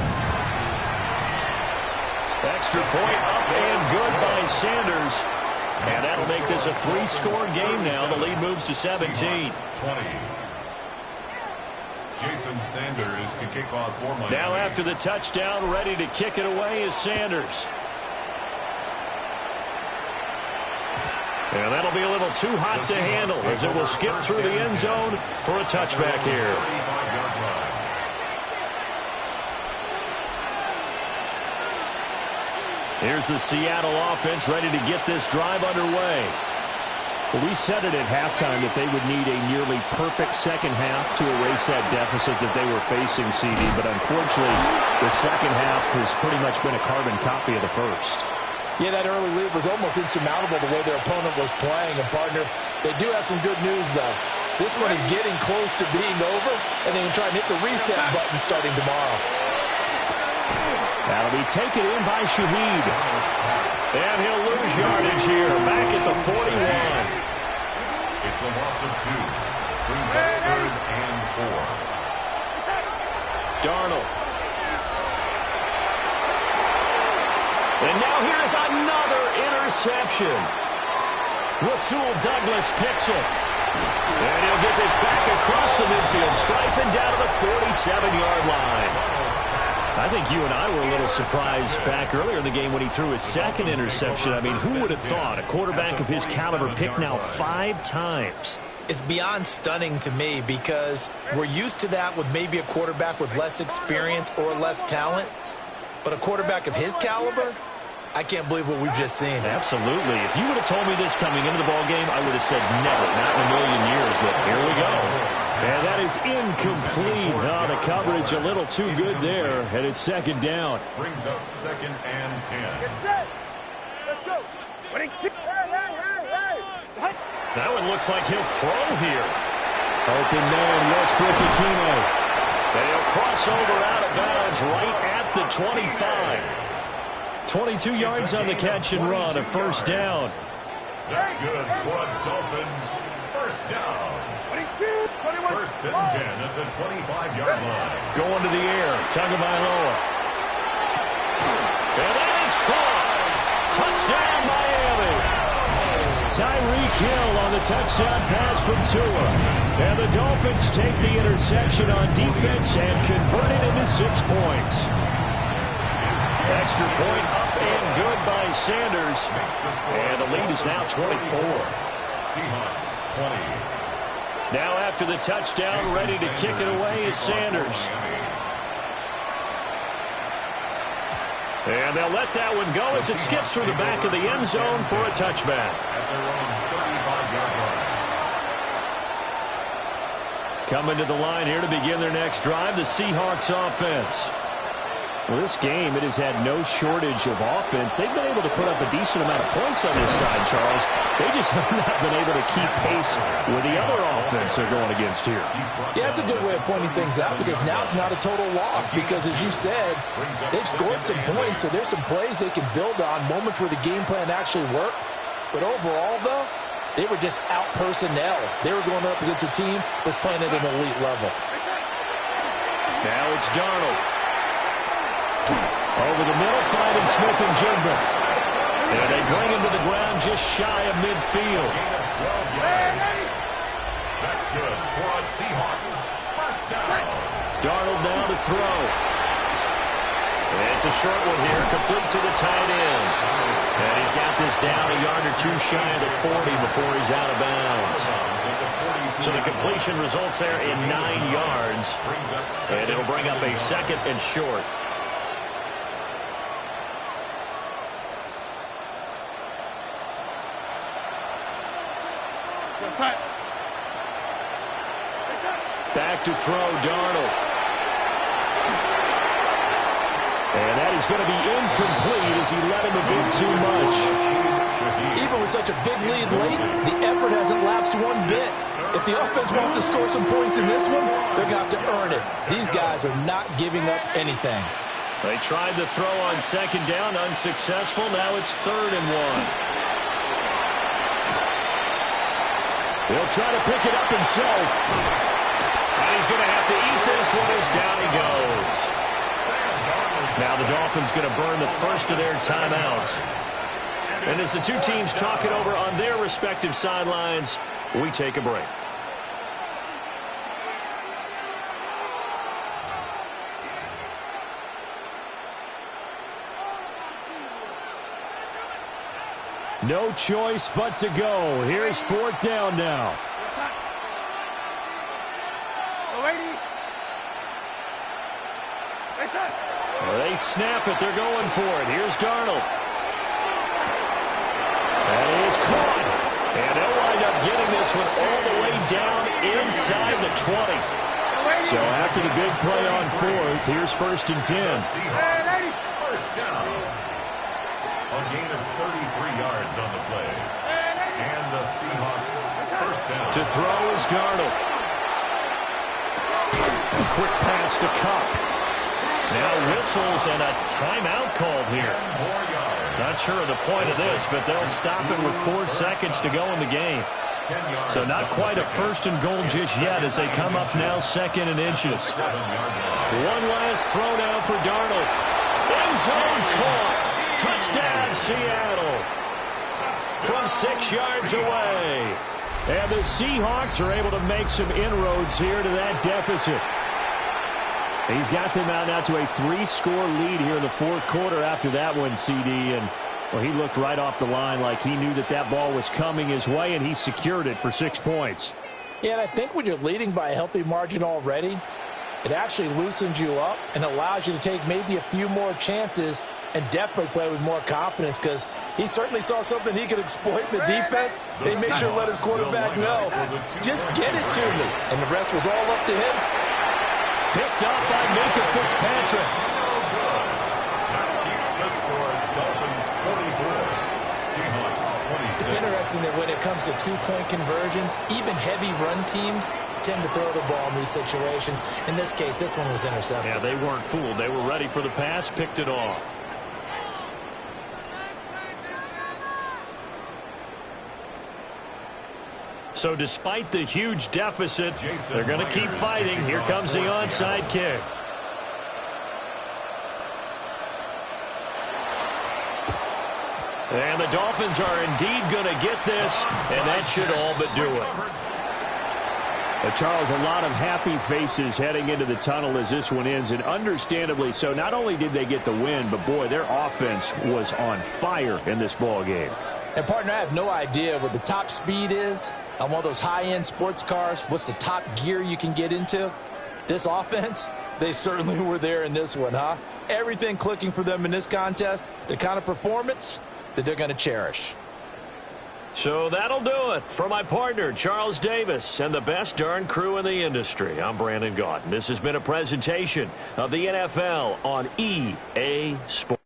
A: Extra point up and good by Sanders. And that'll make this a 3-score game now. The lead moves to 17.
D: 20. Jason Sanders to kick off for Miami.
A: Now after the touchdown, ready to kick it away is Sanders. And that'll be a little too hot to handle as it will skip through the end zone for a touchback here. Here's the Seattle offense ready to get this drive underway.
F: Well, we said it at halftime that they would need a nearly perfect second half to erase that deficit that they were facing, CD. But unfortunately, the second half has pretty much been a carbon copy of the first.
B: Yeah, that early lead was almost insurmountable the way their opponent was playing. And, partner, they do have some good news, though. This one is getting close to being over, and they can try and hit the reset button starting tomorrow.
F: That'll be taken in by Shaheed.
A: And he'll lose yardage here, back at the 41.
D: It's a loss of 2. Brings up 3rd and 4.
A: Darnold. And now here's another interception. Rasul Douglas picks it. And he'll get this back across the midfield stripe and down to the 47-yard line. I think you and I were a little surprised back earlier in the game when he threw his second interception. I mean, who would have thought a quarterback of his caliber picked now 5 times?
B: It's beyond stunning to me because we're used to that with maybe a quarterback with less experience or less talent. But a quarterback of his caliber, I can't believe what we've just seen.
A: Absolutely. If you would have told me this coming into the ballgame, I would have said never, not in a million years. But here we go.
F: And that is incomplete. Oh, the coverage a little too good there, and it's 2nd down.
D: Brings up 2nd and 10.
C: Get set. Let's go.
A: That one looks like he'll throw here.
F: Open man, Westbrook-Ikhine.
A: They'll cross over out of bounds right at the 25. 22 yards on the catch and run, a 1st down.
D: That's good for Dolphins. 1st down. 1st and 10 at the 25-yard line.
A: Going to the air, Tagovailoa. And that is caught. Touchdown, Miami.
F: Tyreek Hill on the touchdown pass from Tua. And the Dolphins take the interception on defense and convert it into 6 points.
A: Extra point up and good by Sanders. And the lead is now 24.
D: Seahawks 20.
A: Now after the touchdown, ready to kick it away is Sanders. And they'll let that one go as it skips through the back of the end zone for a touchback. Coming to the line here to begin their next drive, the Seahawks offense.
F: Well, this game, it has had no shortage of offense. They've been able to put up a decent amount of points on this side, Charles. They just have not been able to keep pace with the other offense they're going against here.
B: Yeah, that's a good way of pointing things out because now it's not a total loss because, as you said, they've scored some points, so there's some plays they can build on, moments where the game plan actually worked. But overall, though, they were just out personnel. They were going up against a team that's playing at an elite level.
A: Now it's Darnold. Over the middle, finding Smith and Jigba. And they bring him to the ground just shy of midfield.
D: That's good for a Seahawks. 1st down.
A: Darnold now to throw. It's a short one here, complete to the tight end. And he's got this down a yard or two shy of the 40 before he's out of bounds. So the completion results there in 9 yards. And it'll bring up a 2nd and short. Back to throw, Darnold. And that is going to be incomplete as he let him a bit too much.
E: Even with such a big lead late, the effort hasn't lapsed one bit. If the offense wants to score some points in this one, they're going to have to earn it. These guys are not giving up anything.
A: They tried to throw on 2nd down, unsuccessful. Now it's 3rd and 1.
F: He'll try to pick it up himself.
A: And he's going to have to eat this one as down he goes. Now the Dolphins going to burn the first of their timeouts. And as the two teams talk it over on their respective sidelines, we take a break.
F: No choice but to go. Here's 4th down now.
A: They snap it. They're going for it. Here's Darnold. That is caught. And they'll wind up getting this one all the way down inside the 20.
F: So after the big play on 4th, here's 1st and 10.
D: First down. A gain of 33 yards on the play. And the Seahawks first down.
A: To throw is Darnold.
F: A quick pass to Kupp.
A: Now whistles and a timeout called here. Not sure of the point of this, but they'll stop it with 4 seconds to go in the game. So not quite a 1st and goal just yet as they come up now 2nd and inches. One last throw now for Darnold. End zone caught. Touchdown, Seattle. From 6 yards away.
F: And the Seahawks are able to make some inroads here to that deficit. He's got them out now to a 3-score lead here in the 4th quarter after that one, CD. And, well, he looked right off the line like he knew that that ball was coming his way, and he secured it for 6 points.
B: Yeah, and I think when you're leading by a healthy margin already, it actually loosens you up and allows you to take maybe a few more chances and definitely play with more confidence because he certainly saw something he could exploit in the defense. They made sure to let his quarterback know, just get it to me. And the rest was all up to him.
A: Picked up by Minka Fitzpatrick.
D: That keeps the score. Dolphins 44. Seahawks 26.
B: It's interesting that when it comes to 2-point conversions, even heavy run teams tend to throw the ball in these situations. In this case, this one was intercepted.
A: Yeah, they weren't fooled. They were ready for the pass, picked it off. So despite the huge deficit, they're going to keep fighting. Here comes the onside kick. And the Dolphins are indeed going to get this, and that should all but do it.
F: But Charles, a lot of happy faces heading into the tunnel as this one ends, and understandably so. Not only did they get the win, but boy, their offense was on fire in this ball game.
B: And partner, I have no idea what the top speed is on one of those high-end sports cars. What's the top gear you can get into? This offense, they certainly were there in this one, huh? Everything clicking for them in this contest, the kind of performance that they're going to cherish.
A: So that'll do it for my partner, Charles Davis, and the best darn crew in the industry. I'm Brandon Gaudin. This has been a presentation of the NFL on EA Sports.